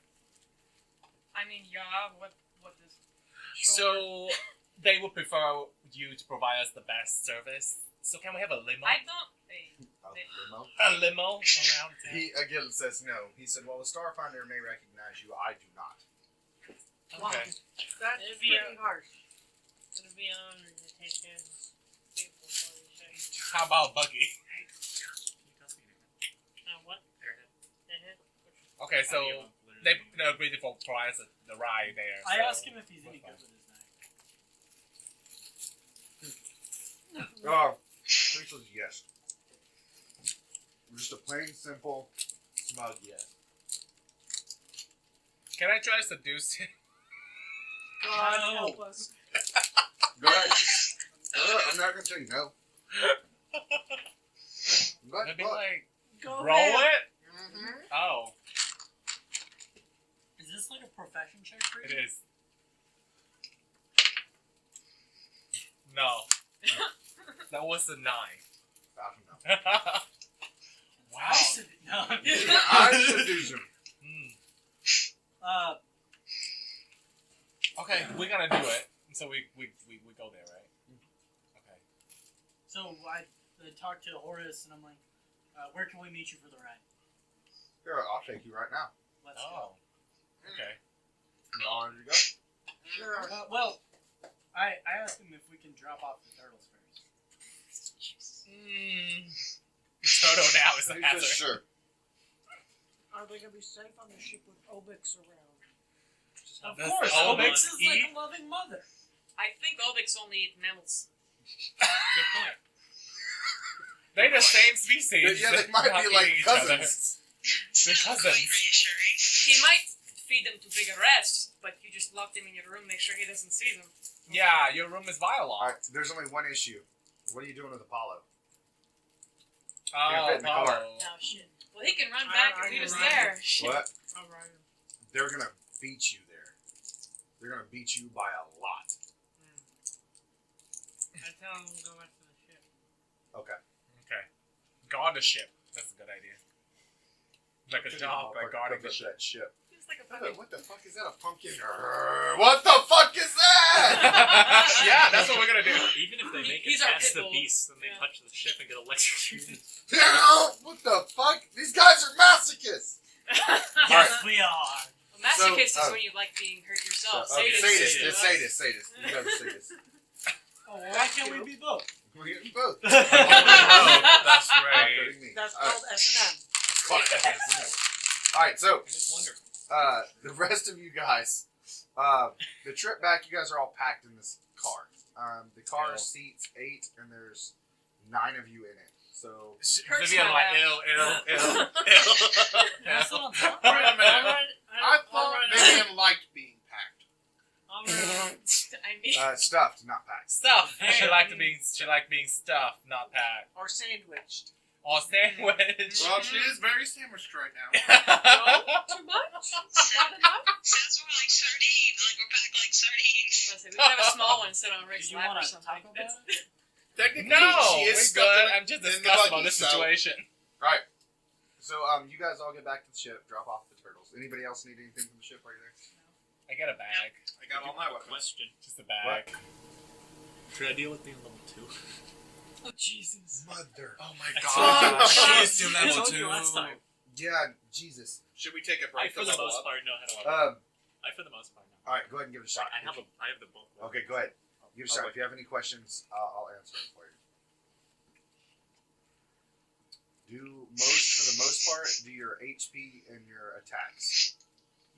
I mean, yeah. What is? So they would prefer you to provide us the best service. So can we have a limo? I don't. Limo. A limo around town. He again says no. He said, well, the Starfinder may recognize you. I do not. Okay. That's It'd be pretty harsh. It'll be on Natashka's people for you. How about Buggy? What? Okay, so they agreed to provide us the ride there. I so asked him if he's any good with his knife. Oh, he says yes. Just a plain, simple, smug yes. Can I try to seduce him? God No. help us. Go ahead. I'm not going to tell you no. But, I'd be like, Go roll ahead. it? Mm-hmm. Oh, Is this like a profession check for it you? is. No. That was a 9. I don't know. I Wow. said no. I seduce him. Mm. Okay, we're gonna do it. So we go there, right? Okay. So I talked to Horace and I'm like, where can we meet you for the ride? Here, I'll take you right now. Let's Oh. Okay. You all ready to go? Sure. go. Well, I asked him if we can drop off the turtles first. The turtle now is a He hazard. says sure. Are they gonna be safe on the ship with Obix around? Of Does course, Obix Obix is like eat? a loving mother. I think Obix only eat mammals. Good point. They're the same species. Yeah, they might not be like eating each other. cousins. They're Sounds cousins. quite reassuring. He might feed them to bigger rats, but you just lock him in your room, make sure he doesn't see them. Yeah, your room is violent. Alright, there's only one issue. What are you doing with Apollo? Oh, Can't fit in the car. Apollo. Oh shit. Well, he can run back if he was there. Shit. What? Alright. They're gonna beat you there. They're gonna beat you by a lot. I tell him to go back to the ship. Okay. Okay. Guard the ship. That's a good idea. Like a dog, like guarding the ship. That ship. It's like a fucking. What the fuck is that? A pumpkin? What the fuck is that? Yeah, that's what we're gonna do. Even if they make He's it our past pit the bull. beast, then they Yeah. touch the ship and get electrocuted. What the fuck? These guys are masochists. Yes, we are. A masochist So, is when you like being hurt yourself. Sadist. Sadist. It's sadist. You gotta sadist. Oh, Why can't we be both? We're getting both. Oh, that's right. Including me. That's All called S&M. right, so I just wonder. the rest of you guys, the trip back, you guys are all packed in this car. The car seats 8, and there's 9 of you in it. So Kirk's Vivian not like out. ill. That's what I'm talking Wait a minute. I thought Alright. Vivian liked being packed. I mean, stuffed, not packed. Stuff. Hey. She liked being stuffed, not packed. Or sandwiched. Or sandwich. Well, she is very sandwiched right now. too much? Not enough? Sounds more like sardines, like we're packed like sardines. I say, we could have a small one sit on Rick's Did you lap want or to something. talk about it? Technically, No, she is we're stuck good. in- I'm just in the disgusted about buggy, this so- situation. Right. So you guys all get back to the ship, drop off the turtles. Anybody else need anything from the ship while you're there? I got a bag. I got all my weapons. Question. Just a bag. Should I deal with being level 2? Oh, Jesus. Mother. Oh my I god. told She you. is still I level told you 2. last time. Yeah, Jesus. Should we take a I, break for to the level most up? part, know how to level. Uh, I, for the most part, know. All right, go ahead and give it a shot. I have the book. Okay, go ahead. Give it a shot. Okay. If you have any questions, I'll answer them for you. For the most part, do your HP and your attacks.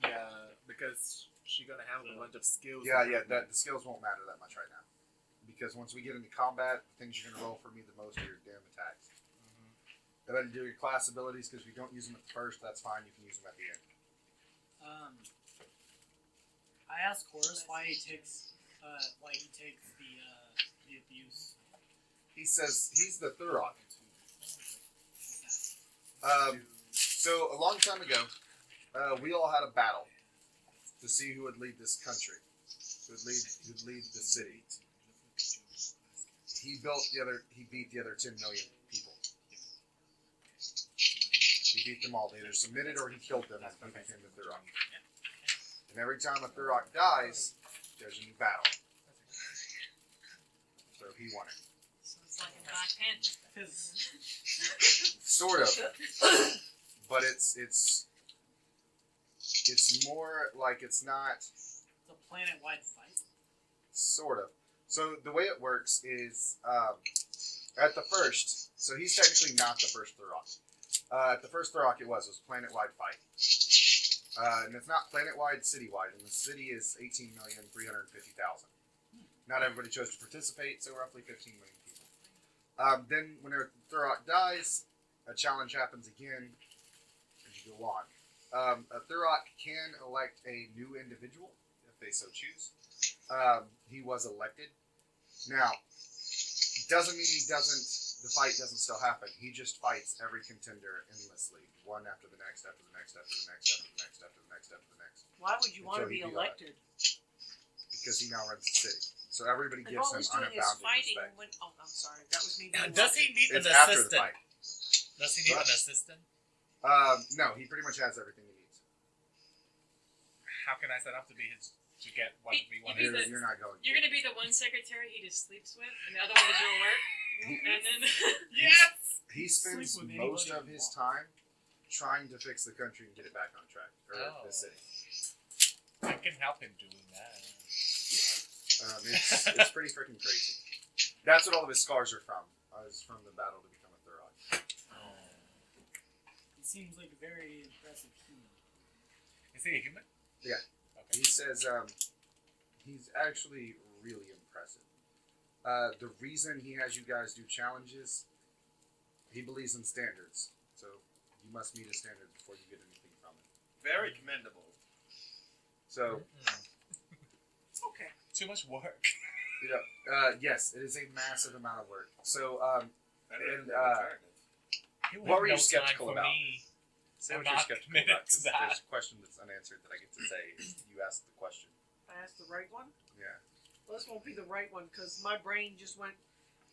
Yeah, because she's gonna have a bunch of skills. Yeah, the skills won't matter that much right now. Because once we get into combat, the things you're going to roll for me the most are your damn attacks. Go ahead and do your class abilities, because if you don't use them at the first, that's fine. You can use them at the end. I asked Horace why he takes the abuse. He says he's the Thurok. So a long time ago, we all had a battle to see who would lead this country, who'd lead the city. He beat the other 10 million people. He beat them all. They either submitted or he killed them and he became the Thurok. And every time a Thurok dies, there's a new battle. So he won it. So it's like a Black Panther. Sort of. But it's more like it's not It's a planet-wide fight. sort of. So the way it works is at the first, so he's technically not the first Thurok. At the first Thurok it was a planet-wide fight. And it's not planet-wide, city-wide, and the city is 18,350,000. Not everybody chose to participate, so roughly 15 million people. Then when a Thurok dies, a challenge happens again as you go on. A Thurok can elect a new individual if they so choose. He was elected. Now, doesn't mean the fight doesn't still happen. He just fights every contender endlessly, one after the next, after the next, after the next, after the next, after the next, after the next. Why would you want to Until be he beat elected? Because he now runs the city. So everybody If gives all him he's doing is unbounded fighting respect. when... Oh, I'm sorry. That was me being Does he need an It's after the assistant? fight. Does he need What? an assistant? No, he pretty much has everything he needs. How can I set up to get what we want to He's do? a- You're not going. You're gonna be the one secretary he just sleeps with, and the other one does your work, and then Yes! He spends Sleep with most anybody of you his want. time trying to fix the country and get it back on track, or Oh. the city. I can help him doing that. It's pretty freaking crazy. That's what all of his scars are from. Is from the battle to become a Thurok. He seems like a very impressive human. Is he a human? Yeah. Okay. He says he's actually really impressive. The reason he has you guys do challenges, he believes in standards. So you must meet a standard before you get anything from it. Very commendable. So Okay. Too much work. yes, it is a massive amount of work. So Better And, than the alternative. He would What have were you no skeptical time for about? me. say I'm what you're not skeptical committed about, to 'cause that. there's a question that's unanswered that I get to say. You asked the question. I asked the right one? Yeah. Well, this won't be the right one because my brain just went...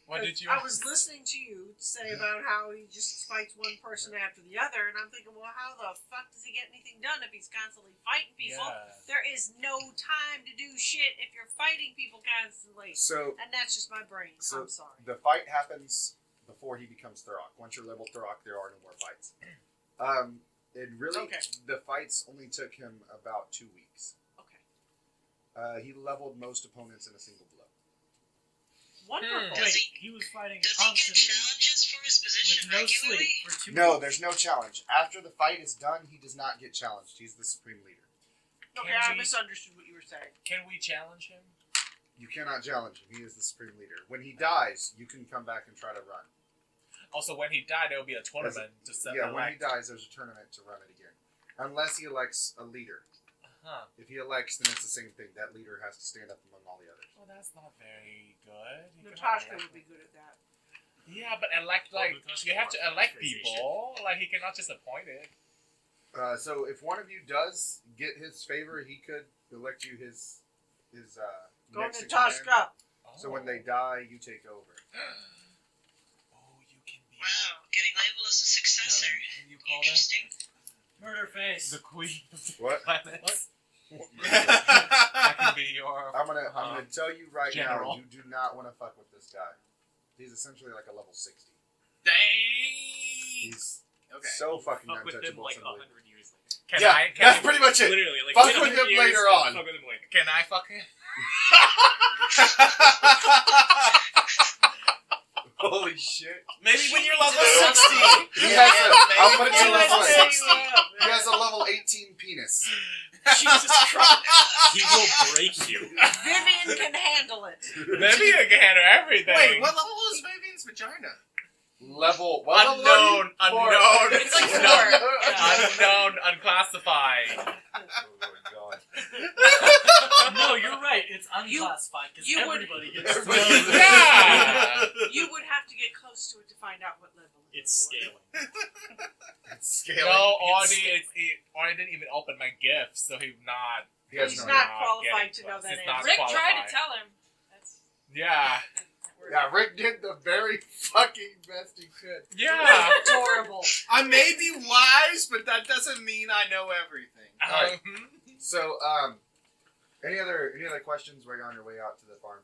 What did you I was listening to you say about how he just fights one person after the other, and I'm thinking, well, how the fuck does he get anything done if he's constantly fighting people? Yeah. There is no time to do shit if you're fighting people constantly. So And that's just my brain. So- I'm sorry. the fight happens before he becomes Thurok. Once you're level Thurok, there are no more fights. It really, Okay. the fights only took him about 2 weeks. Okay. He leveled most opponents in a single blow. Wonderful. Does Wait, he was fighting Does he get constantly challenges for his position with no regularly? sleep for 2 No, weeks. there's no challenge. After the fight is done, he does not get challenged. He's the supreme leader. Okay, Can I we- misunderstood what you were saying. Can we challenge him? You cannot challenge him. He is the supreme leader. When he dies, you can come back and try to run. Also, when he died, there will be a tournament to set Yeah, when he elect. dies, there's a tournament to run it again. Unless he elects a leader. Huh. If he elects, then it's the same thing. That leader has to stand up among all the others. Well, that's not very good. You cannot Natashka elect would be good at that. Yeah, but elect, Well, like, Natashka you have to wants elect authorization. people. Like, he cannot just appoint it. So if one of you does get his favor, he could elect you his Go next in command. Natashka. So when they die, you take over. Oh, you can be. Wow, getting labeled as a successor. What do you call that? Interesting. Murder face. The queen of the What? planets. That can be your. I'm gonna tell you right General. now, you do not want to fuck with this guy. He's essentially like a level 60. Dang. He's Okay. so fucking Fuck with him untouchable. like simply. 100 years later. Can Yeah, I? Can that's I, pretty much it. Literally, like Fuck 100 with him years, later and on. Fuck with him later. Can I fuck him? Holy shit. Maybe when you're level Jesus. 60. He has a, I'll put it to you Maybe this level way. 60. He has a level 18 penis. Jesus Christ. He will break you. Vivian can handle it. Maybe you can handle everything. Wait, what level is Vivian's vagina? Level what level are you? Unknown, Four. unknown, It's like 4. unknown, unclassified. Oh my god. No, you're right. It's You- unclassified because you would- everybody gets to Everybody- know. Yeah. You would have to get close to it to find out what level it It's is. scaling. It's scaling. No, Artie didn't even open my gift, so he's not. He has He's no not idea. qualified getting to know close. that He's not answer. Rick tried qualified. to tell him. That's Yeah. Yeah, Rick did the very fucking best he could. Yeah. Adorable. I may be wise, but that doesn't mean I know everything. Alright. Um, So, any other questions while you're on your way out to the farm?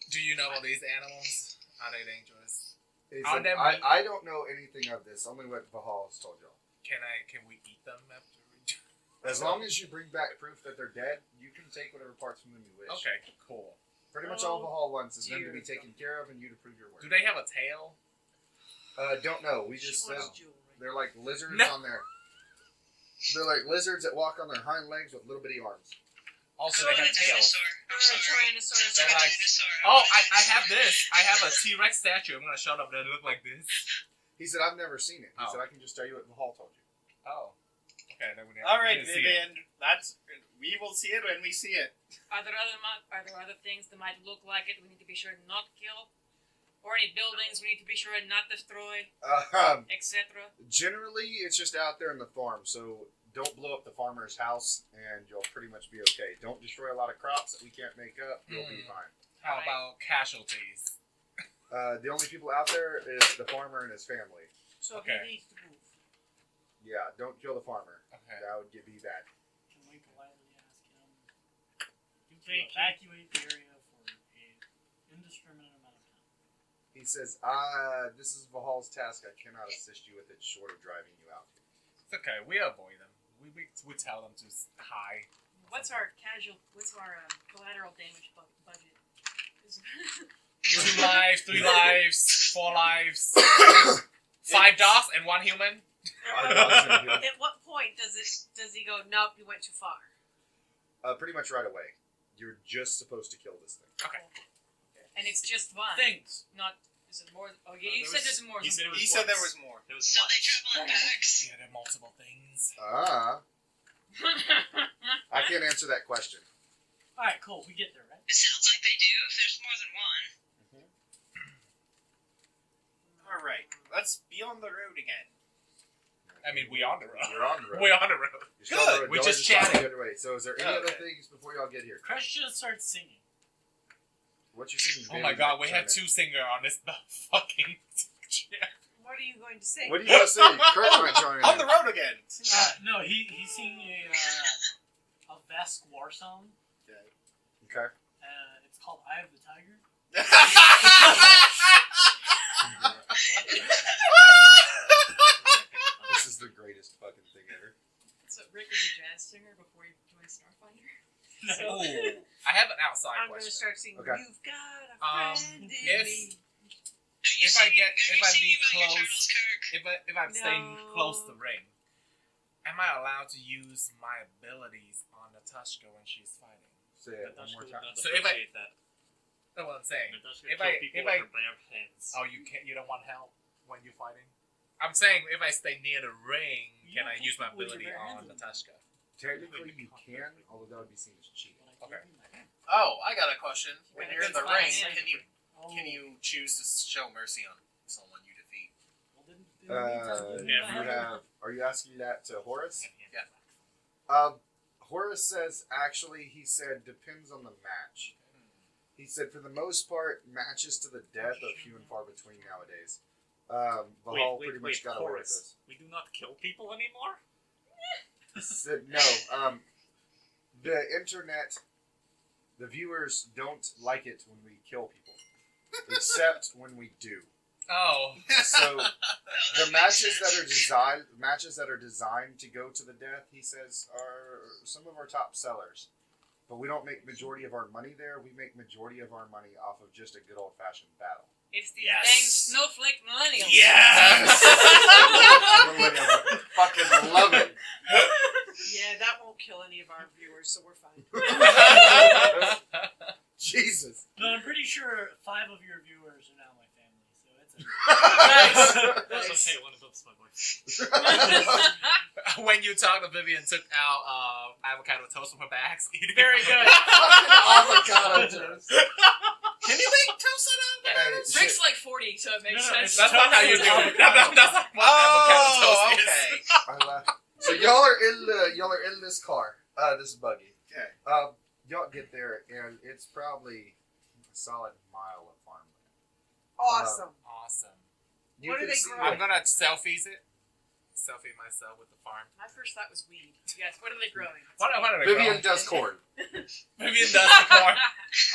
do you know all these animals? Are they dangerous? He Are said, them- I don't know anything of this. Only what Bahal has told y'all. Can we eat them after we As long as you bring back proof that they're dead, you can take whatever parts from them you wish. Okay, cool. Pretty much all Oh, Bahal wants is them to dear be taken care of and you to prove your Do worth. they have a tail? Don't know. We She just said wants jewelry. they're like lizards No. on their. They're like lizards that walk on their hind legs with little bitty arms. Also, How they about have a tails. dinosaur? I'm Or a sorry. tyrannosaurus Sounds like a They're like- dinosaur. Oh, want a I have dinosaur. this. I have a T-Rex statue. I'm gonna show it up. They look like this. He said, "I've never seen it." He Oh. said, "I can just tell you what Bahal told you." Oh. Okay, then we All right, didn't see it. Vivian. We will see it when we see it. Are there other things that might look like it? We need to be sure not to kill, or any buildings we need to be sure not destroy, etc. Generally, it's just out there in the farm, so don't blow up the farmer's house, and you'll pretty much be okay. Don't destroy a lot of crops that we can't make up. You'll be fine. How about casualties? The only people out there is the farmer and his family. So Okay. he needs to move. Yeah, don't kill the farmer. Okay. That would be bad. Can we politely ask him to evacuate the area for an indiscriminate amount of time? He says, this is Vahal's task. I cannot assist you with it short of driving you out. It's okay. We avoid them. We tell them to hide. What's our collateral damage budget? Is- 2 lives, 3 lives, 4 lives, 5 dogs and 1 human. At what point does he go, nope, you went too far? Pretty much right away. You're just supposed to kill this thing. Okay. And it's just one. Things. Not. Is it more? Oh, yeah. You there said was- there's more. he said it was He said there once. was more. There was So they once. travel in packs. Yeah, there are multiple things. I can't answer that question. Alright, cool. We get there, right? It sounds like they do if there's more than one. All right, let's be on the road again. I mean, we on the road. You're on the road. We're on the road. You're still on the road. We Y'all just talking chatted. the other way. So is there any other Okay. things before y'all get here? Crush just starts singing. What you singing? Oh my god, we had 2 singers on this fucking chair. What are you going to sing? What do you got to say? Kirk might join in. On the road again. No, he's singing a Vesk war song. Okay. It's called "Eye of the Tiger." This is the greatest fucking thing ever. So Rick was a jazz singer before he joined Starfinder. Ooh, I have an outside I'm going to question. start singing, Okay. "You've got a friend in if- me." If I be Turtles, close, Kirk? if I'm staying No. close to the ring, am I allowed to use my abilities on Natashka when she's fighting? Say it one Natashka more would time. not So if I- appreciate that. That's what I'm saying. Natashka If kill I- people if with I- her bare hands. Oh, you don't want help when you're fighting? I'm saying if I stay near the ring, You can don't I kill use my people with your ability bare on hands. Natashka? Technically, you can, although that would be seen as cheating. Okay. Oh, I got a question. When gotta you're in go the find ring, him. can you choose to show mercy on someone you defeat? You have. Are you asking that to Horace? Yeah. Horace says actually, he said depends on the match. He said for the most part, matches to the death are few and far between nowadays. Bahal pretty much got away with this. We do not kill people anymore? Said no. The internet, the viewers don't like it when we kill people, except when we do. Oh. So the matches that are designed to go to the death, he says, are some of our top sellers. But we don't make majority of our money there. We make majority of our money off of just a good old fashioned battle. It's the Yes. dang snowflake millennials. Yes! Millennials fucking love it. Yeah, that won't kill any of our viewers, so we're fine. Jesus. No, I'm pretty sure 5 of your viewers are now my family, so it's That's okay, one of them's my wife. When you talk to Vivian, took out avocado toast from her bags. Very good. Avocado toast. Can you make toast out of that? Hey, Rick's shit. like 40, so it makes No, sense. That's not how you do it. That's not what avocado toast is. okay. I laugh. So y'all are in this car, this buggy. Okay. Y'all get there, and it's probably a solid mile of farmland. Awesome. Awesome. You What do can they see grow? I'm gonna selfies it. Selfie myself with the farm. My first thought was weed. Yes, what are they growing? What are they Vivian growing? does corn. Vivian does the corn.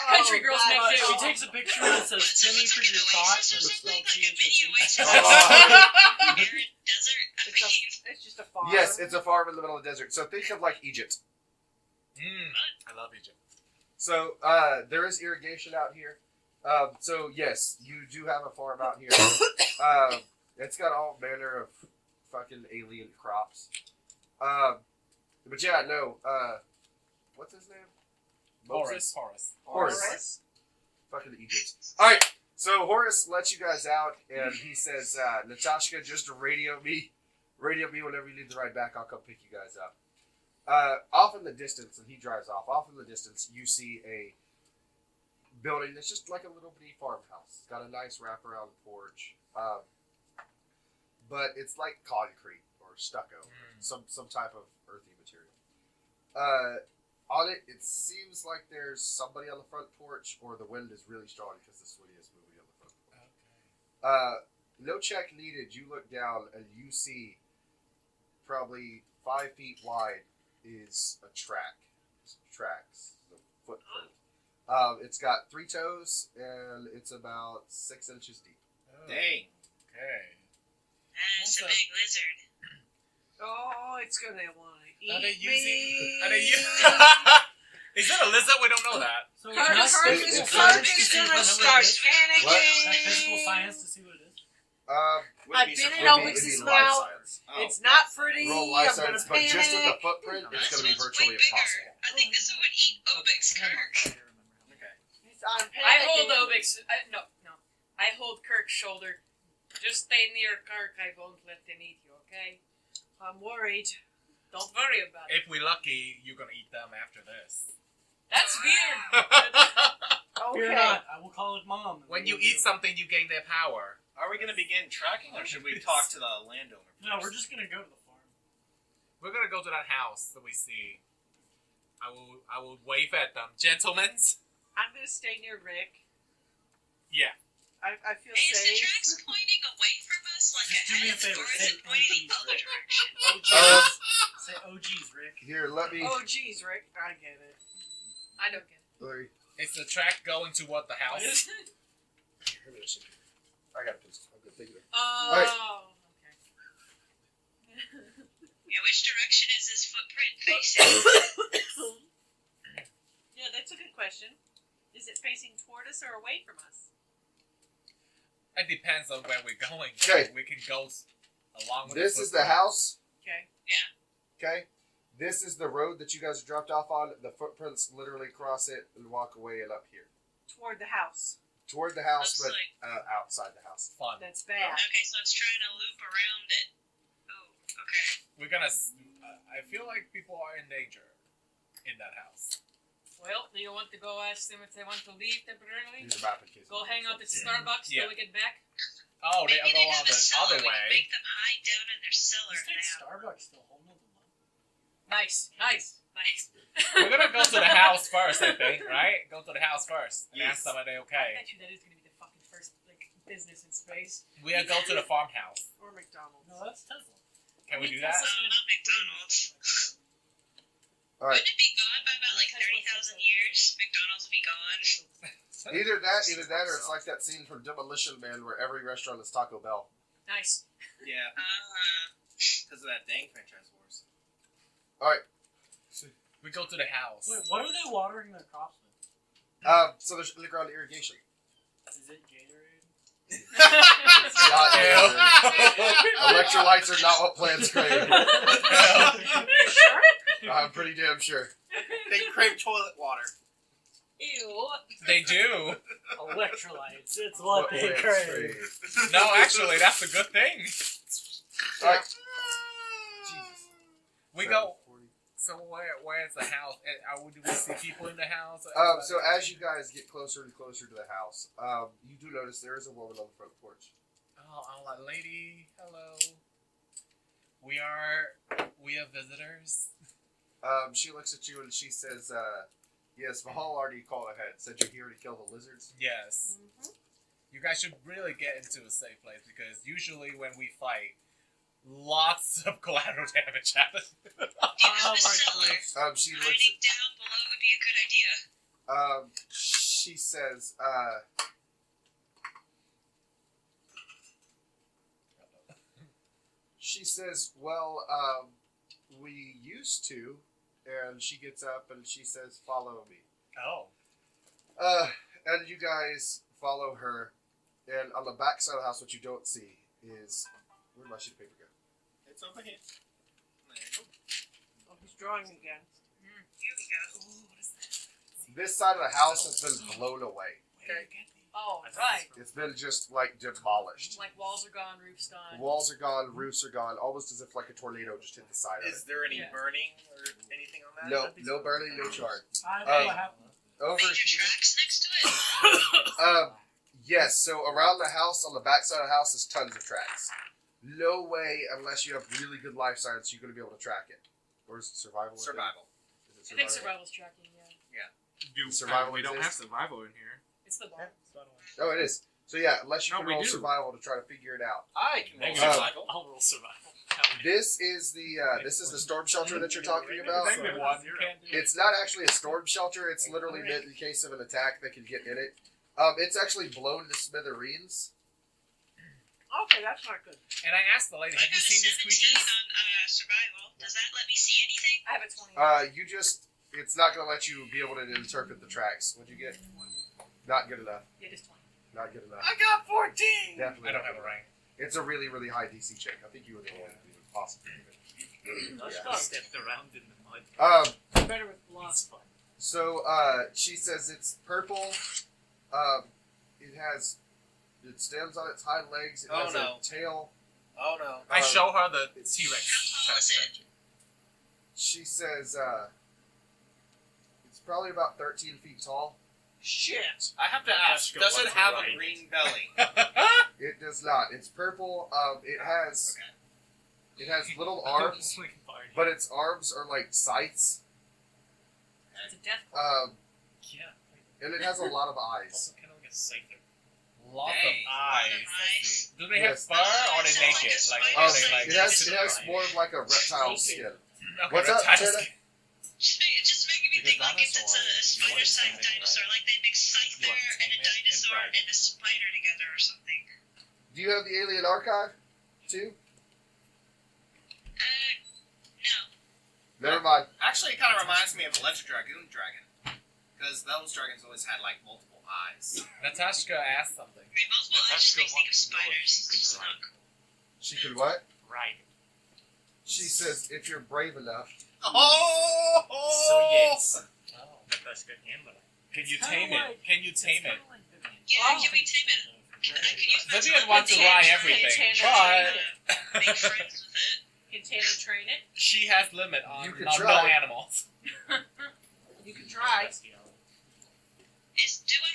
Country girls make God. do. She takes a picture and says, So "Penny it's for like your an thought." oasis or but it's something? spelled Like a mini T-H-E-C. oasis? Barren desert? I mean, It's just a farm. Yes, it's a farm in the middle of the desert. So think of like Egypt. I love Egypt. So there is irrigation out here. So yes, you do have a farm out here. It's got all manner of fucking alien crops. But yeah, no. What's his name? Horace. Horace. Fucking Egypt. All right. So Horace lets you guys out, and he says, "Natashka, just radio me whenever you need to ride back. I'll come pick you guys up." Off in the distance, and he drives off. Off in the distance, you see a building that's just like a little bitty farmhouse. It's got a nice wraparound porch, but it's like concrete or stucco, some type of earthy material. On it, it seems like there's somebody on the front porch, or the wind is really strong because the swing is moving on the front porch. No check needed. You look down and you see probably 5 feet wide is a track. Some tracks, the footprint. It's got 3 toes and it's about 6 inches deep. Dang. Okay. it's a big lizard. Oh, it's gonna want to eat Are they me. using? Are they Is it a lizard? We don't know that. So Kirk can I is spend it's- physical Kirk science to is see gonna what start it is? panicking. Can I physical science to see what it is? I've been in It'd be Obix's life mouth. science. It's not pretty. Roll life I'm gonna science, but just with the panic. footprint, it's This going to be one's virtually way bigger. impossible. I think this one would eat Obix, Kirk. Okay. I'm I hold panicking. Obix. No. I hold Kirk's shoulder. Just stay near Kirk. I won't let them eat you, okay? I'm worried. Don't worry about it. If we're lucky, you're gonna eat them after this. That's weird. Fear Okay. not, I will call it mom. When you eat something, you gain their power. Are we going to begin tracking, or should we talk to the landowner first? No, we're just gonna go to the farm. We're gonna go to that house that we see. I will wave at them, gentlemen. I'm gonna stay near Rick. Yeah. I feel Is the safe. tracks pointing away from us like Just do me a ahead, favor, or is say it pointing the OGs, other Rick. direction? Say, oh geez, Rick. Here, let me. Oh, geez, Rick. I get it. I don't get it. Larry, It's the track going to what, the house? here, let me see. I got a pencil. I'm good. Thank you. Oh, okay. Yeah, which direction is this footprint facing? Yeah, that's a good question. Is it facing toward us or away from us? It depends on where we're going. Okay. We can go along with This is the house. Okay. Okay. This is the road that you guys are dropped off on. The footprints literally cross it and walk away and up here. Toward the house. Toward the house, Looks but like- outside the house. Fun. That's bad. Okay, so it's trying to loop around it. Oh, okay. We're gonna. I feel like people are in danger in that house. Well, do you want to go ask them if they want to leave temporarily? Use a map in case. Go hang out at Starbucks Yeah. till we get back? Oh, they Maybe go they on have a the cellar. other We can way. make them hide down in their cellar Just take now. Starbucks to a whole nother level. Nice. We're gonna go to the house first, I think, right? Go to the house first and Yes. ask them are they I okay. bet you that is going to be the fucking first business in space. We'll go to the farmhouse. Or McDonald's. No, that's Tesla. Can we do that? Not McDonald's. All right. Wouldn't it be gone by about like 30,000 years? McDonald's will be gone. Either that, or it's like that scene from Demolition Man where every restaurant is Taco Bell. Nice. Yeah, because of that dang franchise wars. All right. We go to the house. Wait, what are they watering their crops with? So there's underground irrigation. Is it Gatorade? Not Electrolytes are not what plants crave. I'm pretty damn sure. They crave toilet water. Ew. They do. Electrolytes. It's what they plants crave. No, actually, that's a good thing. All right. We go. So where's the house? Do we see people in the house? So as you guys get closer and closer to the house, you do notice there is a woman on the front porch. Oh, I'm like, lady, hello. We are visitors. She looks at you and she says, yes, Mahal already called ahead. Said you're here to kill the lizards. Yes. You guys should really get into a safe place because usually when we fight, lots of collateral damage happens. You know, the cellar. She looks. Hiding down below would be a good idea. She says, well, we used to, and she gets up and she says, follow me. Oh. And you guys follow her, and on the back side of the house, what you don't see is, where'd my sheet of paper go? It's over here. There you go. Oh, he's drawing again. Here we go. This side of the house has been blown away. Oh, right. It's been just like demolished. Like walls are gone, roof's gone. Walls are gone, roofs are gone, almost as if like a tornado just hit the side of Is it. there any Yeah. burning or anything on that? No burning, no charge. I know what happened. Over Major here. tracks next to it. Yes, so around the house, on the back side of the house, is tons of tracks. No way, unless you have really good life science, you're going to be able to track it. Or is it survival? Survival. Is it I think survival's tracking, yeah. Survival we don't have exists? survival in here. It's the bomb. Oh, it is. So yeah, unless you No, can we roll do. survival to try to figure it out. I can roll Maybe survival. I'll roll survival. This is the storm shelter that you're talking about. Negative one. You can't do it. It's not actually a storm shelter. It's literally meant in case of an attack that can get in it. It's actually blown to smithereens. Okay, that's not good. And I asked the lady, I have you got a seen these 17 creatures? on survival. Does that let me see anything? I have a 20. It's not going to let you be able to interpret the tracks. What'd you get? Not good enough. Yeah, just 20. Not good enough. I got 14! Definitely I don't not have a good enough. rank. It's a really, really high DC check. I think you were the one who would possibly do it. I stepped around in the mud. Better with blood. It's fun. So she says it's purple. It stands on its hind legs. It Oh, has no. a tail. Oh no. I show her the it's- T-Rex. How tall is it? She says it's probably about 13 feet tall. Shit. I have to ask, Natashka does it was have right. a green belly? It does not. It's purple. It has little arms, but its arms are like scythes. It's a death claw. Yeah. And it has a lot of eyes. Also kind of like a scyther. Lots Dang. of eyes. Eyes. Do they have Yes. fur or are they Sounds like naked? a Like, spider. are they like? It has more of like a reptile Naked. skin. Okay, What's up, reptiles. Tana? It's just making me Because think like if it's a dinosaurs, you want spider-sized something, dinosaur, right? like they mix You Scyther want and a tame it and dinosaur ride it. and a spider together or something. Do you have the alien archive too? No. Never mind. Actually, it kind of reminds me of the Electric Dragoon Dragon. Because those dragons always had like multiple eyes. Natashka asked something. Right, multiple eyes just makes me think of Natashka wants spiders. to know if It's you not can cool. She could what? Right. She says, if you're brave enough. Oh! So yes. Oh. Natashka can ride. Can you It's tame kinda it? Can you tame it? Yeah, can we tame it? I could use my Vivian telepathy wants to to ride try everything, and but make friends with it. Can Tana train it? she has limit on You could no try. animals. You can try. Do I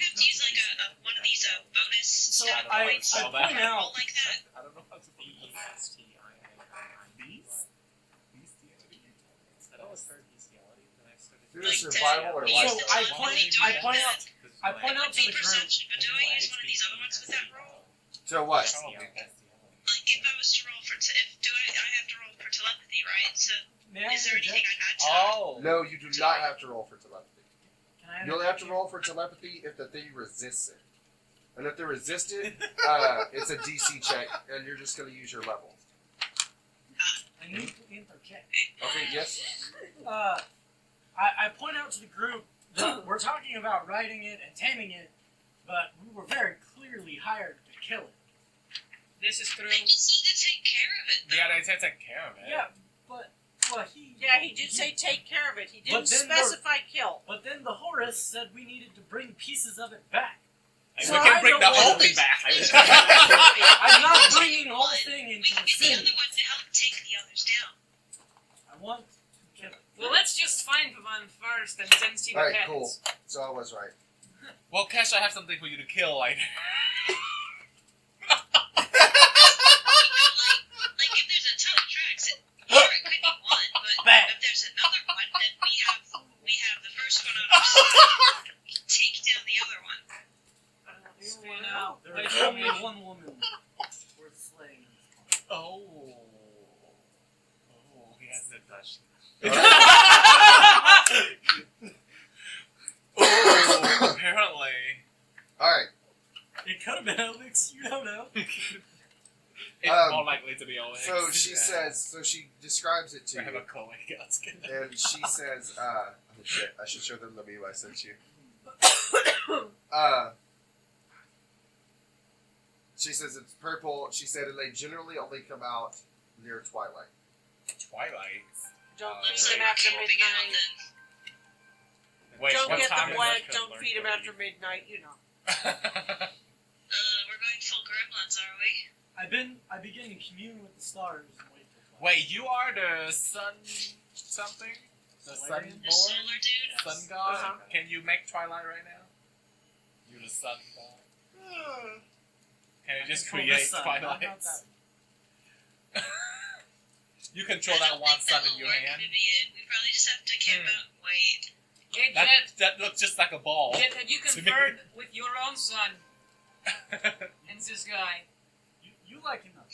have to use like a one of these bonus So stat I points spell to that. point out. roll like that? I don't know how to Beast? I always heard bestiality, then I started. Do a survival or Use lifestyle. the I telepathy point- to I do point that. out- I point It out would to be the group. perception, but do I use one of these other ones with that roll? So what? Like if I was to roll for I have to roll for telepathy, right? So May I is there anything interject? I'd add to that? Oh. No, you do not have to roll for telepathy. Can I You only have interject to here? roll for telepathy if the thing resists it. And if they resist it, it's a DC check, and you're just going to use your level. I need to interject. Okay, yes? I point out to the group that we're talking about riding it and taming it, but we were very clearly hired to kill it. This is true. They just need to take care of it, though. Yeah, they take care of it. Yeah, but well, he did say take care of it. He didn't But then specify kill. But then the Horus said we needed to bring pieces of it back. And So we can I bring don't the whole want- thing back. I'm not bringing the whole thing We into can the get the other city. one to help take the others down. I want to kill it. Well, let's just find one first and then see what Alright, happens. cool. So I was right. Well, Cash, I have something for you to kill later. Like if there's a ton of tracks, it could be one, but Bang. if there's another one, then we have the first one on our side. Take down the other one. You know, There I is told only you. one woman worth slaying. Oh. Oh, he has the touch. Oh, apparently. Alright. It could have been Obix, you don't know. It's Um, more likely to be Obix. So she describes it to I have you. a Cohen skin. And she says, oh shit, I should show them the meme I sent you. She says it's purple. She said, and they generally only come out near twilight. Twilight. Don't Looks feed like them after we're camping out midnight. then. Wait, Don't what get time the is blood. it? Don't feed them after midnight. You know. We're going full gremlins, are we? I begin to commune with the stars and wait till twilight. Wait, you are the sun something? The Solarian? The sunborn? solar dude? Sun god? Uh-huh. Can you make Twilight right now? You the sun god. Can you just Control create the sun, not Twilights? that. You control I that don't one think sun that'll in your work, hand. Vivian. We probably just have to camp out and wait. Hey, That, Jet, that looks just like a ball. Jet, have you to me. conferred with your own son and this guy? You like enough.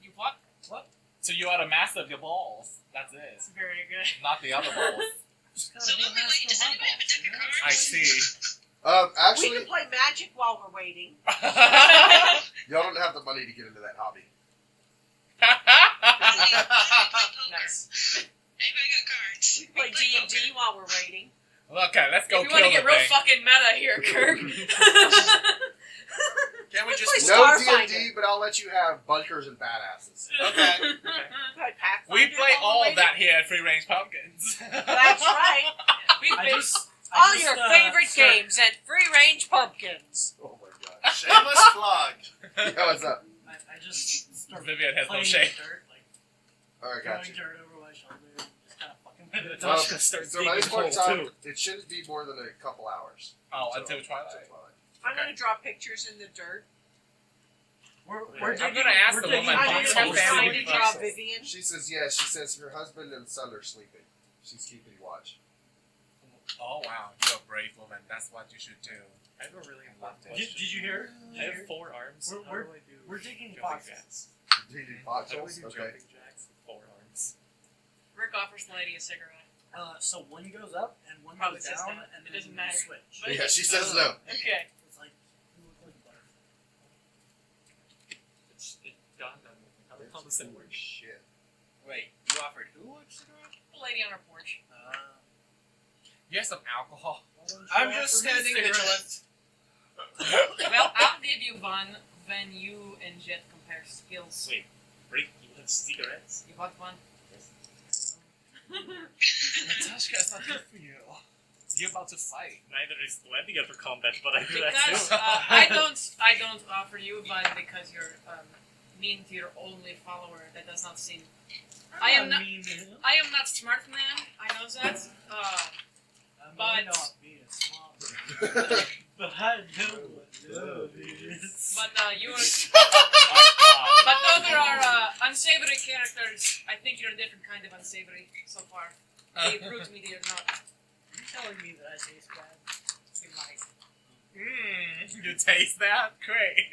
You what? So you are the master of your balls. That's it. That's very good. Not the other balls. Just gotta So be a while we master wait, does of my anyone have a balls, deck of you know? cards? I see. We Actually, can play magic while we're waiting. y'all don't have the money to get into that hobby. Nice. Anybody got cards? We can play D&D while we're waiting. Okay, let's go If you kill want to get the real thing. fucking meta here, Kirk. Can't we Let's just play No Starfinder. D&D, but I'll let you have bunkers and badasses. Okay. Play Pathfinder We play while all we're waiting. that here at Free Range Pumpkins. That's right. We've I been just All your favorite start- games at Free Range Pumpkins. Oh my god. shameless plug. Yeah, what's up? I just start Vivian has no playing shame. the dirt, like Alright, throwing gotcha. dirt over my shoulder, and just kind of fucking with it. Well, Natashka starts so by this digging point in hole, time, too. it shouldn't be more than a couple hours. Oh, until Twilight. I'm going to draw pictures in the dirt. We're I'm digging, gonna ask we're the digging woman, I'm do going you to have be family trying to draw photos? Vivian. She says yes. She says her husband and son are sleeping. She's keeping watch. Oh wow, you're a brave woman. That's what you should do. I have a really important Did question. you hear? I have 4 arms. We're- How do I do we're digging jumping boxes. jacks? Do you do How do I foxholes? do Okay. jumping jacks with 4 arms? Rick offers the lady a cigarette. So one goes up and one Probably goes says down, that. and It then doesn't you matter. switch. But- Yeah, she says no. Okay. It's like you look like a butterfly. It dawned on me. How the hell does that work? Shit. Wait, you offered who a cigarette? The lady on her porch. You have some alcohol. I'm just standing vigilant. Well, I'll give you one when you and Jet compare skills. Wait, Rick, you have cigarettes? You want one? Natashka, it's not good for you. You're about to fight. Neither is gladiator combat, but I do that Because too. I don't offer you one because you're mean to your only follower. That does not seem. I am not smart man. I know that. I may But- not be a smart but I know what love is. But you are. My God. But though there are unsavory characters, I think you're a different kind of unsavory so far. They prove to me that you're not. Are you telling me that I taste bad? You might. You taste that? Great.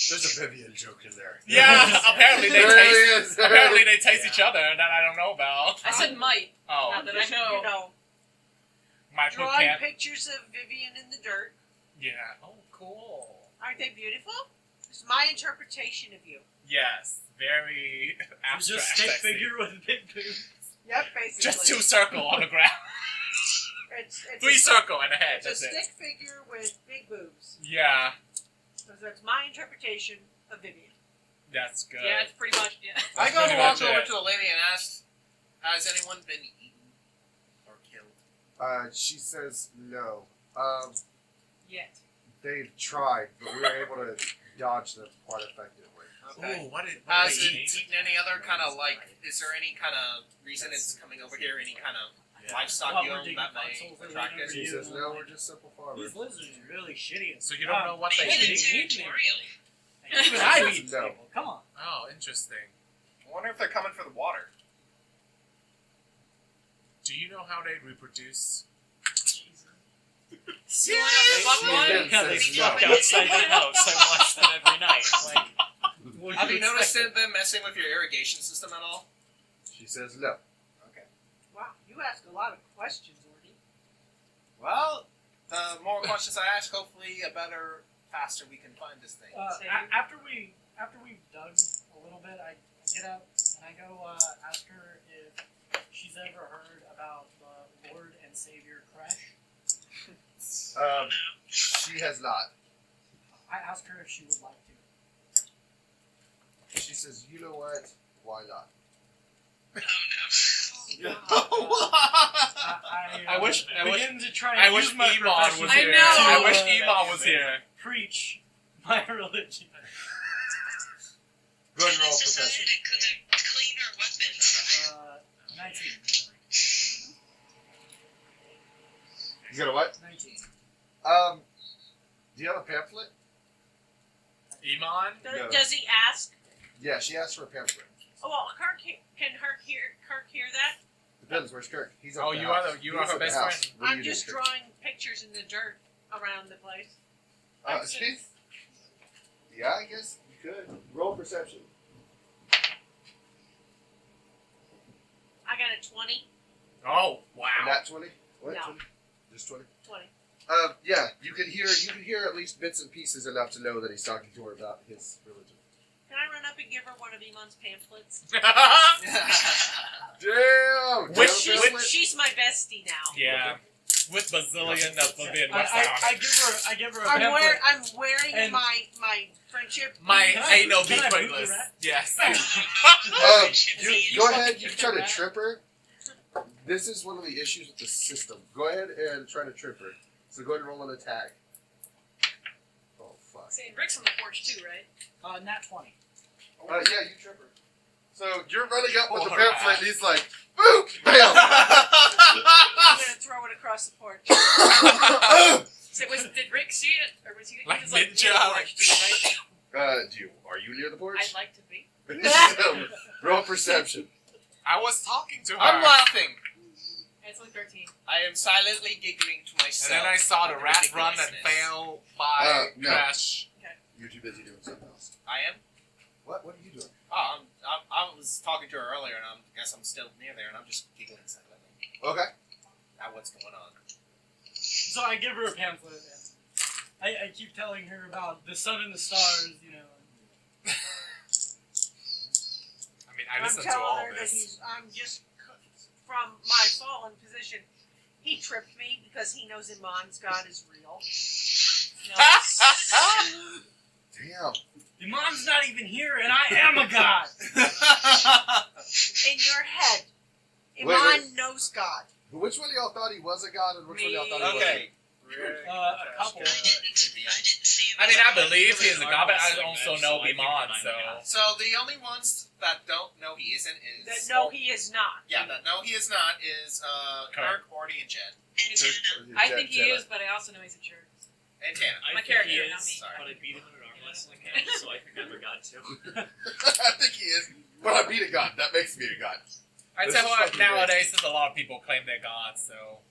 There's a Vivian joke in there. Yeah, apparently they There taste. is. Apparently they taste each other that I don't know about. I said might. Oh, Not that I know. You know, my foot drawing can't. pictures of Vivian in the dirt. Yeah. Oh, cool. Aren't they beautiful? It's my interpretation of you. Yes, very It's abstract. just stick sexy. figure with big boobs. Yep, basically. Just 2 circle on the ground. It's 3 circle and a head. It's a That's it. stick figure with big boobs. Yeah, So that's my interpretation of Vivian. that's good. Yeah, it's pretty much. Yeah. I That's go pretty to walk much over it. to the lady and ask, "Has anyone been eaten or killed?" She says no. Yet. They've tried, but we were able to dodge them quite effectively. Okay. Ooh, what did Has they it eat? eaten any other kind of like? Is there any kind of reason it's coming over here? Any kind of livestock Well, you we're own digging that may foxholes and attract whatever it? She you says know, no, like, we're just simple farmers. These lizards are really shitty. So you don't know what they Even eat? territorial. Even I've eaten No. people. Come on. Oh, interesting. I wonder if they're coming for the water. Do you know how they reproduce? You wanna fuck She one? did. Yeah, they Says fuck no. outside the house. I watch them every night. Like, Have you noticed them messing with your irrigation system at all? She says no. Okay. Wow, you ask a lot of questions, Orky. Well, the more questions I ask, hopefully, faster we can find this thing. After we've dug a little bit, I get up and I go ask her if she's ever heard about the Lord and Savior Crash. She has not. I ask her if she would like to. She says, you know what? Why not? I wish- begin to try I and wish use my Emon profession was I here. know. I wish to, Emon was here. preach my religion. Go ahead and roll It's decided profession. to clean our weapons. 19. You got a what? 19. Do you have a pamphlet? Emon? No. Does he ask? Yeah, she asked for a pamphlet. Oh, well, Kirk, can Kirk hear that? Depends, where's Kirk? He's up Oh, the you house. are the- you He's are her at the best house. friend. What do I'm you just do? drawing pictures in the dirt around the place. Yeah, I guess you could. Roll perception. I got a 20. Oh, wow. Nat 20? What? No. 20? Just 20? 20. Yeah, you can hear at least bits and pieces enough to know that he's talking to her about his religion. Can I run up and give her one of Emon's pamphlets? Damn! Which- Damn which- pamphlet. She's my bestie now. Yeah. With Bazillion of Vivian I give her a I'm, pamphlet. I'm wearing And- my friendship. My Can I- ain't no can big I move playlist. the rat? Yes. Go ahead, you try to trip her. This is one of the issues with the system. Go ahead and try to trip her. So go ahead and roll an attack. Oh, fuck. Say, Rick's on the porch too, right? Nat 20. Yeah, you trip her. So you're running up with the Alright. pamphlet and he's like, boop! Bam! I'm gonna throw it across the porch. So did Rick see it, or was he Like was ninja, near the porch too, right? Are you near the porch? I'd like to be. Roll perception. I was talking to her. I'm laughing. It's only 13. I am silently giggling to And myself. then I saw the at rat run and ridiculousness. fail by No. Crash. You're too busy doing something else. I am? What? What are you doing? Oh, I was talking to her earlier, and I guess I'm still near there, and I'm just giggling silently Okay. at what's going on. So I give her a pamphlet. And I keep telling her about the sun and the stars, you know. I mean, I I'm listened to telling all her that this. I'm just from my fallen position. He tripped me because he knows Emon's God is real. Damn. Emon's not even here, and I am a god. In your head, Wait. Emon knows God. Which one of y'all thought he was a god, and which one of y'all thought he wasn't? Okay. A couple. I didn't see him. I mean, I believe he is a god, but I also know Emon, so. So the only ones that don't know he isn't is That no, he is not. yeah, that no he is not is Kirk, Orty, and Jen. And Tana. I think he is, but I also know he's a jerk. And Tana. My think character, he not is, me. but I beat him in an arm wrestling match, so I think I'm a god too. I think he is, but I beat a god. That makes me a god. I This tell is you what, fucking nowadays, since a lot of people claim they're gods, so.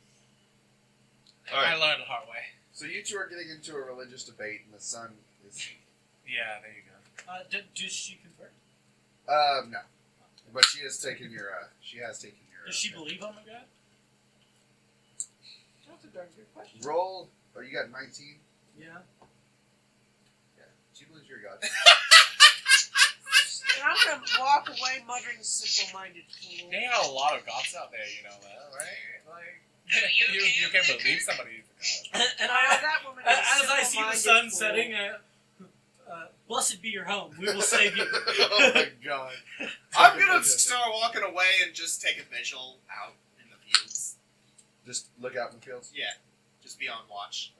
All right. I learned the hard way. So you two are getting into a religious debate, and the sun is. Yeah, there you go. Does she convert? No, but she has taken your. She has taken your. Does she believe I'm a god? That's a darn good question. Roll. Oh, you got 19. Yeah. Yeah, she believes you're a god. And I'm gonna walk away muttering simple-minded fool. There are a lot of gods out there, you know that, right? Like, you okay you over can there, believe Kirk? somebody is a god. And That woman is as I see the simple-minded sun fool. setting, blessed be your home. We will save you. Oh my god. I'm gonna start walking away and just take a visual out in the fields. Just look out in the fields. Yeah, just be on watch.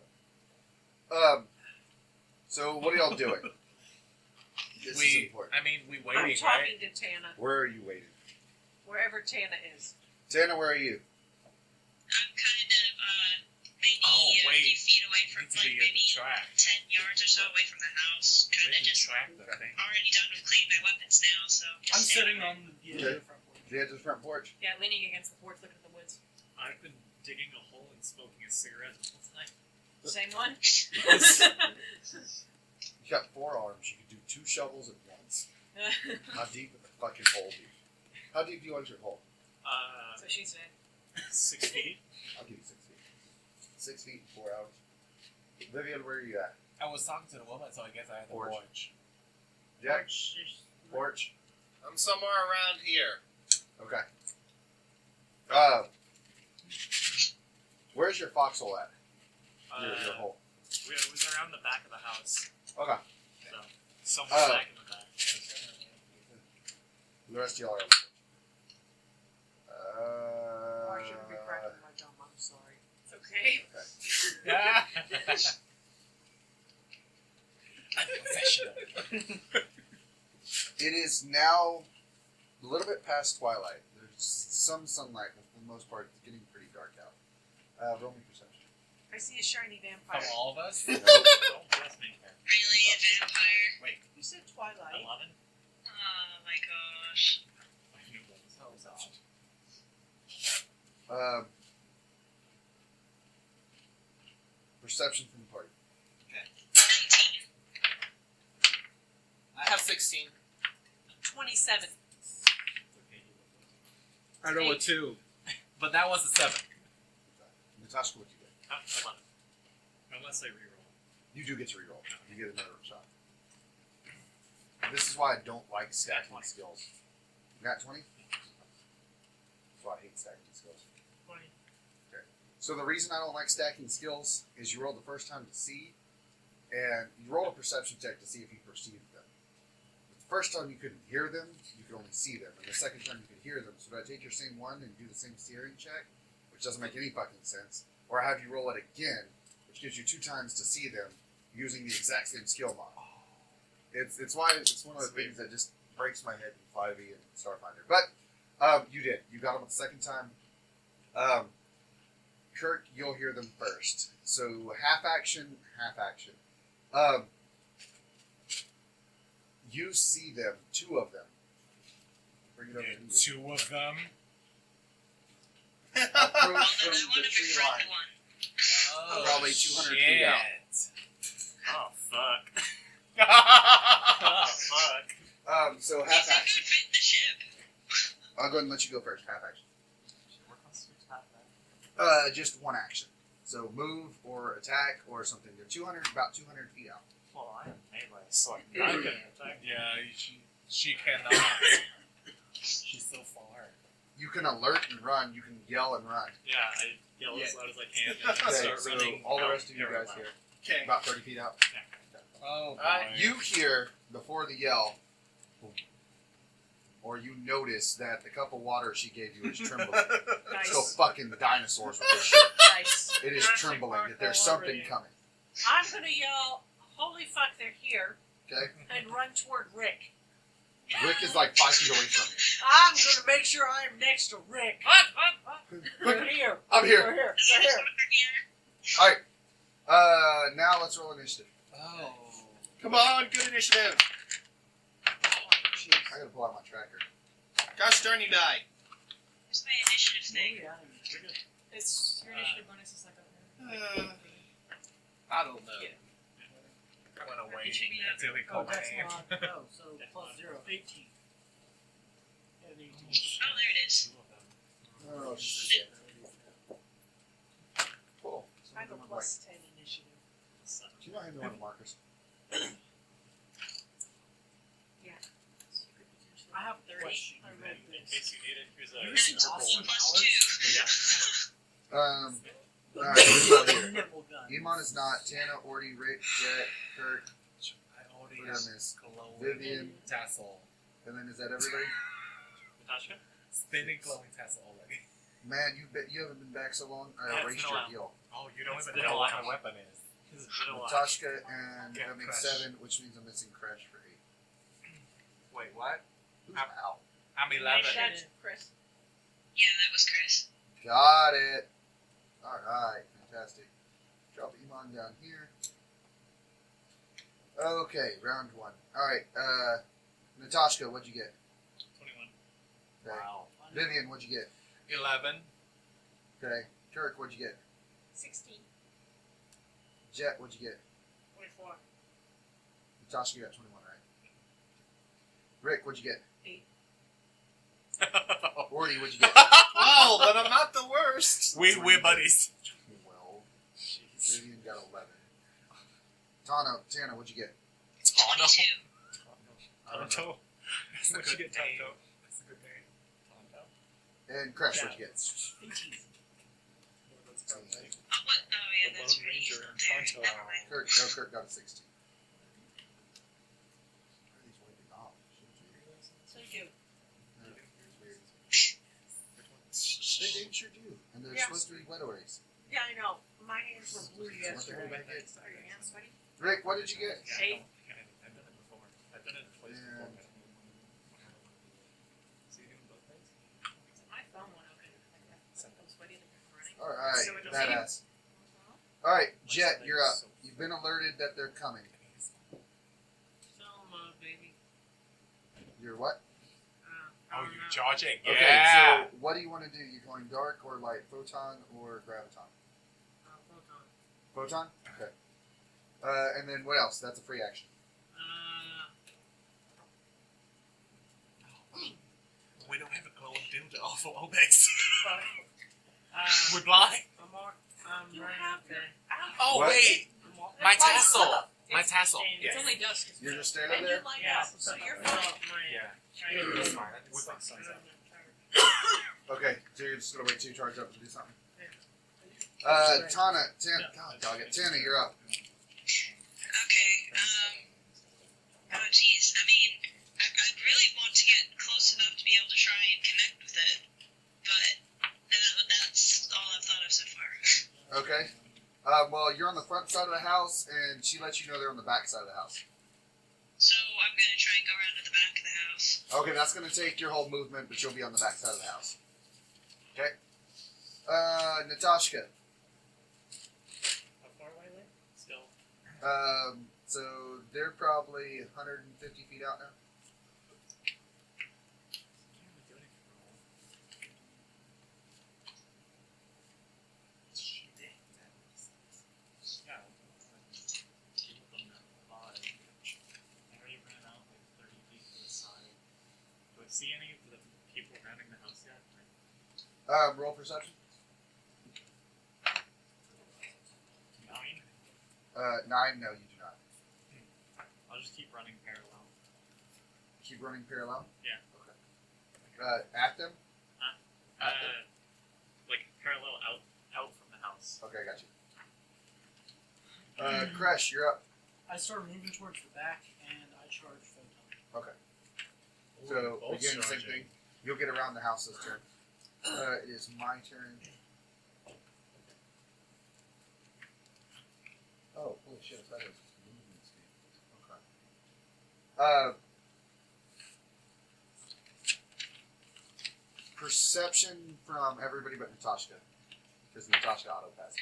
So what are y'all doing? This is We, important. I mean, we I'm waiting, talking right? to Tana, Where are you waiting? wherever Tana is. Tana, where are you? I'm kind of maybe Oh, a wait. few feet away from, Need to like be at maybe the track. 10 yards or so away from the house. Kind We of can just track the thing. already done with cleaning my weapons now, so just I'm sitting on the edge of the front porch. The edge of the front porch. Yeah, leaning against the porch, looking at the woods. I've been digging a hole and smoking a cigarette the whole time. Same one? You got 4 arms. You can do 2 shovels at once. How deep is the fucking hole, dude? How deep do you want your hole? so she said. 6 feet. I'll give you 6 feet. 6 feet and 4 hours. Vivian, where are you at? I was talking to the woman, so I guess I had the Porch. porch. Jack? Porch? I'm somewhere around here. Okay. Where's your foxhole at? Your hole. It was around the back of the house. Okay. So, somewhere back in the back. The rest of y'all are on Oh, I shouldn't be cracking my gum. I'm sorry. It's okay. Yeah. Professional. It is now a little bit past twilight. There's some sunlight, but for the most part, it's getting pretty dark out. Roll me perception. I see a shiny From vampire. all of us? Nope. Don't bless me. really a vampire. You said Twilight. 11? Oh my gosh. Perception from the party. 19. I have 16. 27. I know a 2. But that was a 7. Natashka, what you get? 11. Unless I reroll. You do get to reroll. You get another shot. This is why I don't like stacking skills. You got 20? That's why I hate stacking skills. 20. Okay. So the reason I don't like stacking skills is you roll the first time to see, and you roll a perception check to see if you perceive them. The first time you couldn't hear them, you could only see them, and the second time you could hear them. So do I take your same one and do the same steering check, which doesn't make any fucking sense, or have you roll it again, which gives you 2 times to see them using the exact same skill model. It's why it's one of the things that just breaks my head in 5e and Starfinder. But you did. You got them the second time. Kirk, you'll hear them first. So half action, half action. You see them, 2 of them. Bring it over to you. 2 of them? Approach And I from want the to tree befriend line. one. Oh, Probably 200 feet out. shit. Oh, fuck. Oh, Oh, fuck. So He's half a action. good fit in the ship. I'll go ahead and let you go first. Half action. What constitutes half that? Just 1 action. So move or attack or something. They're about 200 feet out. Well, I am melee, so I'm not gonna attack. yeah, she cannot. She's so far. You can alert and run. You can yell and run. Yeah, yell Yeah. as loud as I can, and then Okay, start so running. all the out rest of you guys everywhere. here, Okay. about 30 feet out. Oh, boy. You hear before the yell, or you notice that the cup of water she gave you is trembling. Let's go Nice. fucking dinosaurs with this shit. Nice. It is trembling. That there's something coming. I'm gonna yell, "Holy fuck, they're here!" Okay? and run toward Rick. Rick is like 5 feet away from I'm gonna make sure I'm next to Rick. you. They're here. I'm They're here. here. They're here. Alright. Now let's roll initiative. Oh. Come on, good initiative. I gotta pull out my tracker. Gosh darn you die. Where's my initiative thing? Yeah, we're good. It's your initiative bonus is like a. I don't know. Yeah. I went away It should be- until he Oh, called my that's name. not. Oh, so plus 0, 18. And 18. Oh, there it is. Oh, shit. Cool. I have a plus 10 initiative. Do you know how to one of the markers? I have 30. Question. I read In this. case you need it, here's a You ever seen purple Austin one. Powers? Alright, let's go here. Nibble gun. Emon is not. Tana, Orty, Rick, Jet, Kirk, I already What have I miss? glowing Vivian, tassel. and then is that everybody? Natashka? Spinning glowing tassel already. Man, you haven't been back so long. I Yeah, it's erased been a your while. deal. Oh, you don't It's even been a know what my while. weapon is. It's been a while. Natashka and Yeah, that makes Crash. 7, which means I'm missing Crash for 8. Wait, what? Who's I'm- Al? I'm 11. That's Chris. Yeah, that was Chris. Got it. Alright, fantastic. Drop Emon down here. Okay, round 1. Alright, Natashka, what'd you get? 21. Okay. Wow. Vivian, what'd you get? 11. Okay. Kirk, what'd you get? 16. Jet, what'd you get? 24. Natashka, you got 21, right? Rick, what'd you get? Orty, what'd you get? Well, then I'm not the worst. We're buddies. 12. Vivian got 11. Tana, what'd you get? 22. I don't know. Tonto. That's a What'd good you get, name. Tonto? That's a good name. Tonto. And Crash, what'd you get? 18. Oh, what? Oh, yeah, The that's Lone right. He's Ranger not and there. Tonto. Never mind. Kirk got a 16. Why are these wiping off? So you. They sure do. And they're Yeah. supposed to be wet ories. Yeah, I know. My hands were blue So what the hell yesterday. did I get? Are your hands sweaty? Rick, what did you get? 8. I've done it before. I've done it twice Yeah. before. So you doing both things? My phone went okay. I'm sweaty like I'm running. Alright, So it doesn't- badass. Alright, Jet, you're up. You've been alerted that they're coming. Selma, baby. You're what? Oh, you charging? Okay, Yeah. so what do you want to do? You going dark or light? Photon or graviton? Photon. Photon? Okay. And then what else? That's a free action. We don't have a glowing dildo for Obix. We're I'm blind. You running have up there. Oh, What? wait. My tassel. My tassel. It's Yeah. only dusk. You're just standing And there? you light Yeah. up, so you're fine. Yeah. Yeah. That's fine. We're fine. Okay, so you're just gonna wait till you charge up to do something. Yeah. Tana, God dog it. Tana, you're up. Okay, oh geez. I mean, I'd really want to get close enough to be able to try and connect with it, but that's all I've thought of so far. Okay. Well, you're on the front side of the house, and she lets you know they're on the back side of the house. So I'm gonna try and go around to the back of the house. Okay, that's gonna take your whole movement, but you'll be on the back side of the house. Okay. Natashka. How far away, Lynn? Still. So they're probably 150 feet out now. Yeah. Give them that vibe. I already ran out like 30 feet to the side. Do I see any of the people surrounding the house yet? Roll perception. 9? 9. No, you do not. I'll just keep running parallel. Keep running parallel. Yeah. Okay. At them. Like parallel out Crash, you're up. I start moving towards the back, and I charge Photon. So Both again, same charging. thing. You'll get around the house this turn. It is my turn. Oh, holy shit! That is movement speed. Okay. Perception from everybody but Natashka, because Natashka auto passes.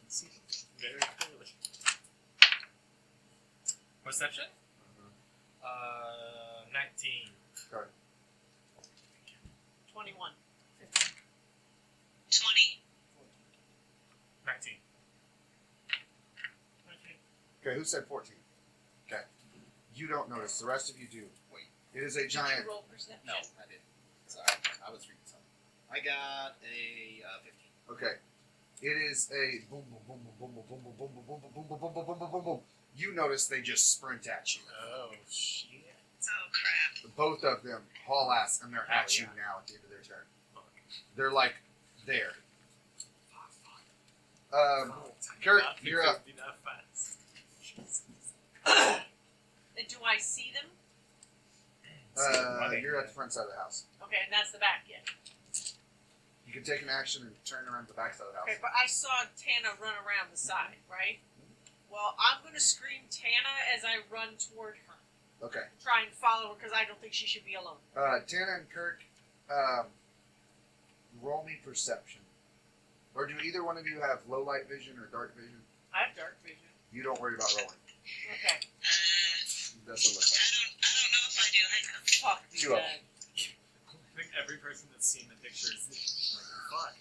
See very clearly. Perception? 19. Okay. 21. 20. 19. Okay, who said 14? Okay. You don't notice. The rest of you do. Wait. It is a Did giant. you roll perception? No, I didn't. Sorry, I was reading something. I got a 15. Okay. It is a boom, boom, boom, boom, boom, boom, boom, boom, boom, boom, boom, boom, boom, boom, boom, boom, boom, boom. You notice they just sprint at you. Oh, shit. Oh, crap. Both of them haul ass, and they're at you now at the end of their turn. They're like there. Kirk, you're up. And do I see them? You're at the front side of the house. Okay, and that's the back, yeah. You can take an action and turn around the back side of the house. Okay, but I saw Tana run around the side, right? Well, I'm going to scream Tana as I run toward her. Okay. Try and follow her because I don't think she should be alone. Tana and Kirk, roll me perception. Or do either one of you have low light vision or dark vision? I have dark vision. You don't worry about rolling. Okay. That's what it looks like. I don't know if I do. Hang on. Fuck me, Two of Dad. I think every person that's seen the picture is like, fuck.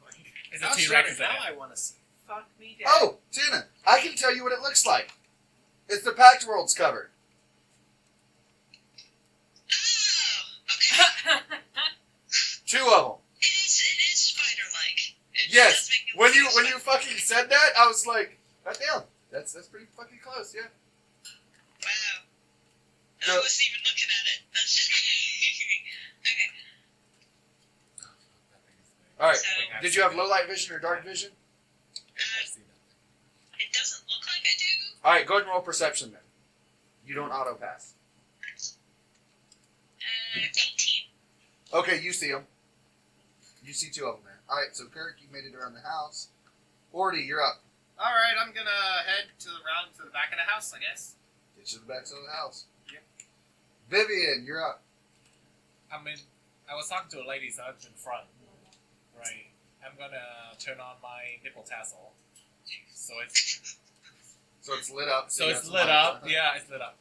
Like, It's Now a T-Rex now there. I want to see. Fuck me, Dad. Oh, Tana, I can tell you what it looks like. It's the Pact Worlds cover. Oh, okay. Two of them. It is spider-like. It Yes. does make it When look you like when you fucking said that, I was like, God damn, that's pretty fucking close, yeah. Wow. So- I wasn't even looking at it. That's just okay. All right. So, Did you have low light vision or dark vision? it doesn't look like I do. All right, go ahead and roll perception then. You don't auto pass. 18. Okay, you see them. You see two of them there. All right, so Kirk, you made it around the house. Orty, you're up. All right, I'm gonna head round to the back of the house, I guess. Get you to the back side of the house. Yep. Vivian, you're up. I mean, I was talking to a lady so in front. Right. I'm gonna turn on my nipple tassel. So it's So it's lit up. so you it's got some lit light. up. Uh-huh. Yeah, it's lit up.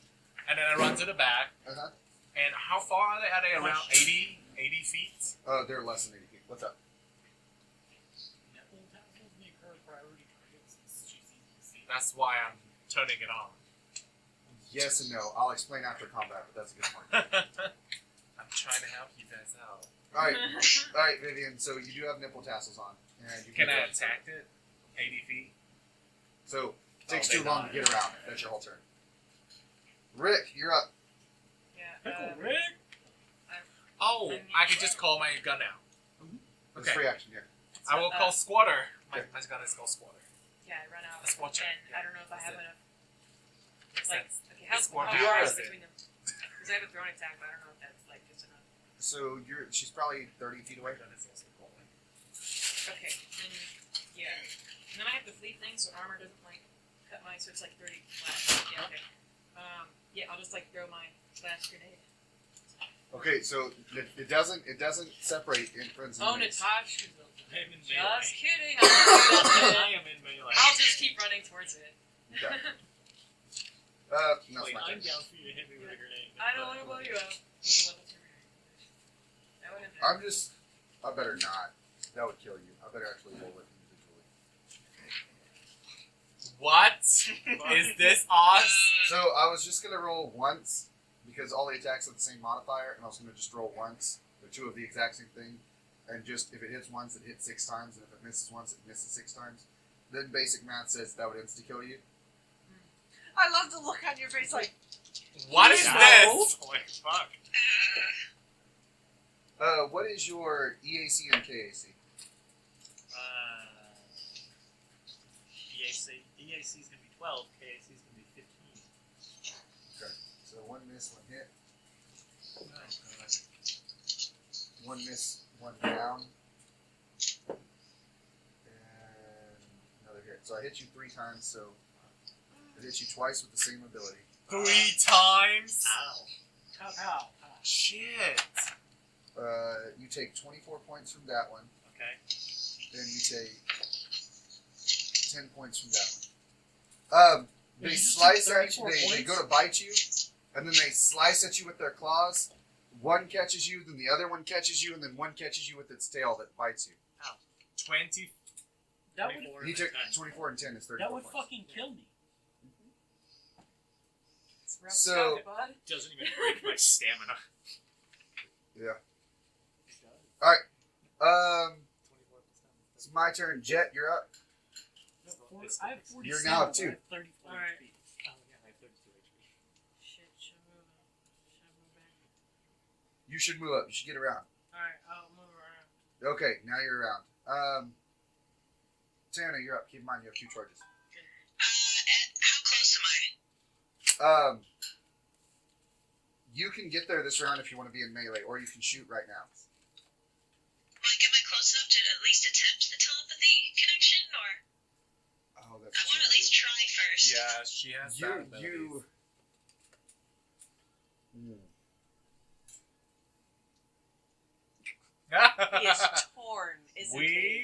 And then I run to the back. Uh-huh. And how far are they? Are they around 80 feet? They're less than 80 feet. What's up? Nipple tassels make her a priority target since she's easy to see. That's why I'm turning it on. Yes and no. I'll explain after combat, but that's a good point. I'm trying to help you guys out. All right, Vivian. So you do have nipple tassels on, and you Can go I outside. attack it? 80 feet? So it takes Oh, too they long not. to get around. That's your whole turn. Rick, you're up. Yeah. Pickle Rick? Oh, I can just call my gun out. It's Okay. free action here. I will call Squatter. My gun is called Squatter. Yeah, I run out. Let's watch it. And I don't know if I have enough. What's Like, that? okay, how's It's more how do you far have is it? between them? Because I have a throwing attack, but I don't know if that's like just enough. So she's probably 30 feet away. My gun is also calling. Okay, then yeah. And then I have the fleet thing, so armor doesn't like cut my, so it's like 30 flat. Yeah, okay. Yeah, I'll just like throw my last grenade. Okay, so it doesn't separate in friends and Oh, enemies. Natashka. I am in Just melee. kidding. I'll I am in melee. just keep running towards it. Okay. No, it's Wait, my I'm turn. down for you to hit me with a grenade. I don't want to blow you up. With a level 2 grenade. That would have I'm just. I better not. That would kill you. I better actually roll it individually. What? Is this us? So I was just gonna roll once because all the attacks have the same modifier, and I was gonna just roll once. The two of the exact same thing, and just if it hits once, it hits 6 times, and if it misses once, it misses 6 times. Then basic math says that would insta kill you. I love the look on your face like, What is No. this? Like, fuck. What is your EAC and KAC? EAC AC is gonna be 12. KAC is gonna be 15. Okay. So 1 miss, 1 hit. Oh, God. 1 miss, 1 down. And another hit. So I hit you 3 times, so I hit you twice with the same ability. 3 times? Ow. Ow. Shit. You take 24 points from that one. Okay. Then you take 10 points from that one. They You just slice took at you. 34 They go points? to bite you, and then they slice at you with their claws. One catches you, then the other one catches you, and then one catches you with its tail that bites you. 20. That would 24 He and took 10. 24 and 10 is 34 that would points. fucking kill me. It's rough So- stuff, bud. Doesn't even break my stamina. Yeah. It does. Alright. 24%. It's my turn. Jet, you're up. I have 47. You're now but I two. have 34 Alright. HP. Oh yeah, I have 32 HP. Shit, should I move back? You should move up. You should get around. Alright, I'll move around. Okay, now you're around. Tana, you're up. Keep in mind you have 2 charges. How close am I? You can get there this round if you want to be in melee, or you can shoot right now. Like, am I close enough to at least attempt the telepathy connection, or Oh, that's I want to at least try first? Yeah, she has that ability. He is torn, isn't he?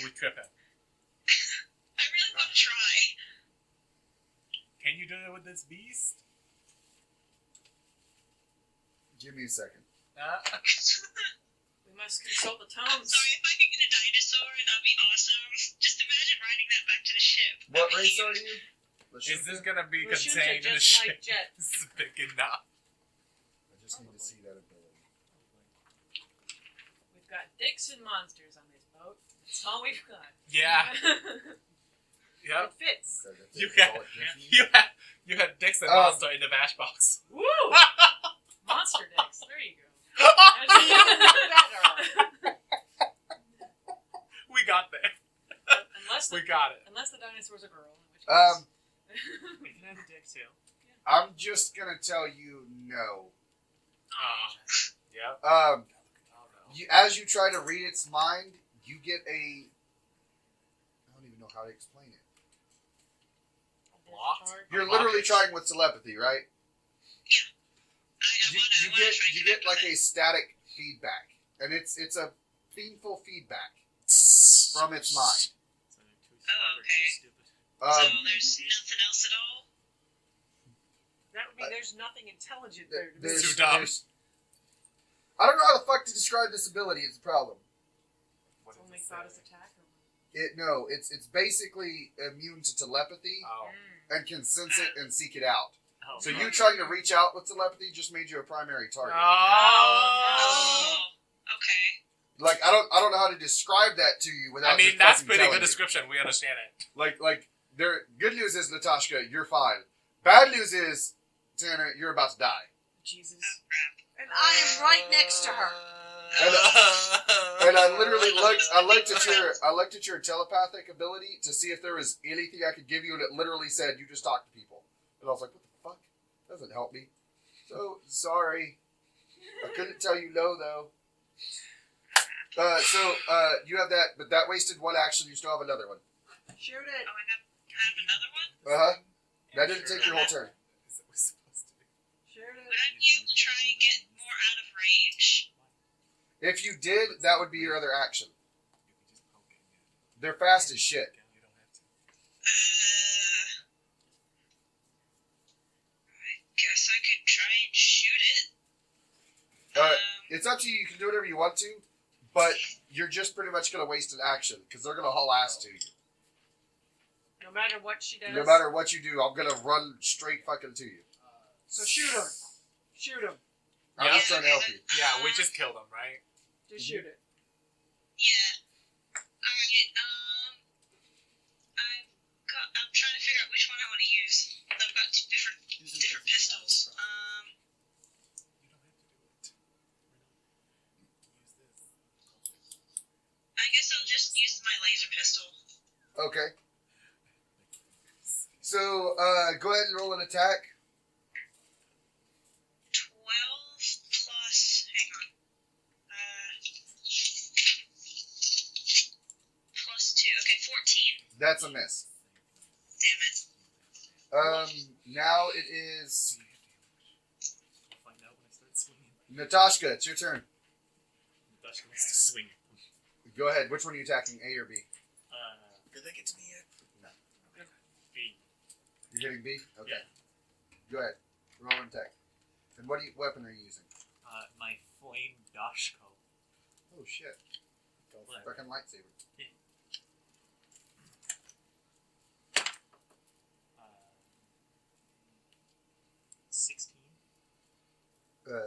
We trip him. I really want to try. Can you do it with this beast? Give me a second. We must consult the I'm tones. sorry, if I could get a dinosaur, that'd be awesome. Just imagine riding that back to the ship. What That'd be race are huge. you? Is this gonna be Lashunta, contained in the just ship? like Jet. This is big enough. I just need to see that ability. We've got dicks and monsters on this boat. That's all we've got. Yeah. It Yep. fits. Okay, that's You it. can- That's all it gives you. You had Dix and Um, Monster in the bash box. Woo! Monster dicks. There you go. Better. We got there. Unless We the, got it. unless the dinosaur's a girl. In which We can have a dick too. I'm just gonna tell you no. Yep. Um, Oh, no. as you try to read its mind, you get a. I don't even know how to explain it. Blocked? You're literally trying with telepathy, right? I You, want to you try get and you connect get like with a it. static feedback, and it's a painful feedback from its mind. So they're too Oh, smart or okay. too stupid. So there's nothing else at all? That would be there's nothing intelligent There- there. To there's, Too dumb. there's- I don't know how the fuck to describe this ability. It's a problem. What It's did only it thought say? as attack. Or... It's basically immune to telepathy Oh. and can sense it and seek it out. Oh, So fuck. you trying to reach out with telepathy just made you a primary target. Oh, okay. Like I don't know how to describe that to you without. I mean, just that's fucking pretty telling good you. description. We understand it. Like there. Good news is Natashka, you're fine. Bad news is Tana, you're about to die. Jesus. Oh, crap. And I am right next to her. And I literally looked. I looked at your telepathic ability to see if there was anything I could give you, and it literally said you just talk to people. And I was like, what the fuck? Doesn't help me. So sorry. I couldn't tell you no though. You have that, but that wasted one action. You still have another one. Shoot Oh, it. I have another one? That didn't take your whole turn. Is it we're supposed to do? Shoot Would it. I be able to try and get more out of range? If you did, that would be your other action. You can just poke it. They're fast as shit. You don't have to. I guess I could try and shoot it. It's up to you. You can do whatever you want to, but you're just pretty much going to waste an action because they're going to haul ass to you. No matter what she does. No matter what you do, I'm going to run straight fucking to you. So shoot him. Shoot him. I'm just trying to help you. Yeah, we just killed him, right? Just shoot it. Yeah. Alright, I'm trying to figure out which one I want to use. I've got two different pistols. You don't have to do it. Use this. I guess I'll just use my laser pistol. Okay. So, go ahead and roll an attack. 12 plus. Hang on. Plus 2. Okay, 14. That's a miss. Damn it. Now it is I'll find out when I start swinging. Natashka. It's your turn. Natashka wants to swing. Go ahead. Which one are you attacking, A or B? Did they get to me yet? B. You're hitting B? Okay. Yeah. Go ahead. Roll an attack. And what weapon are you using? My flame dashko. Oh, shit. Whatever. Fucking lightsaber. 16.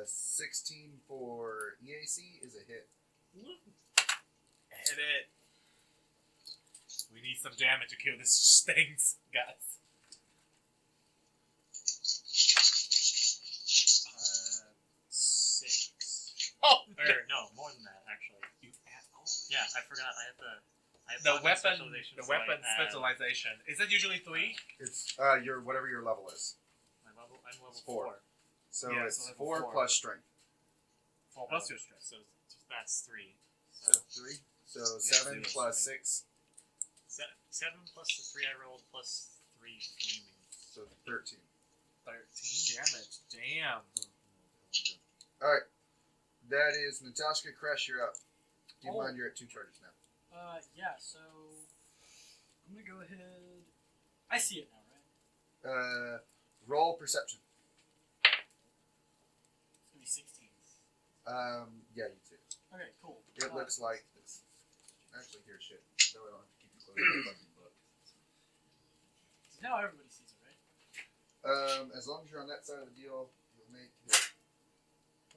16 for EAC is a hit. Hit it. We need some damage to kill this things, guys. 6. Oh, Or no, more than that actually. Yeah, I forgot. I have the weapon specialization. the so I weapon add specialization. Is it usually 3? It's your whatever your level is. I'm level It's 4. 4. So Yeah, it's so level 4 4. plus strength. 4 plus your strength. So that's 3. So So 3. So 7 plus 6. 7 plus the 3 I rolled plus 3 flaming. So 13. 13 damage. Damn. Alright. That is Natashka. Crash, you're up. Do you Oh. mind? You're at 2 charges now. Yeah, so I'm gonna go ahead. I see it now, right? Roll perception. It's gonna be 16. Yeah, you too. Okay, cool. It looks like this. Actually, here's shit. So I don't have to keep you close to the fucking book. Now everybody sees it, right? As long as you're on that side of the deal, you'll make your...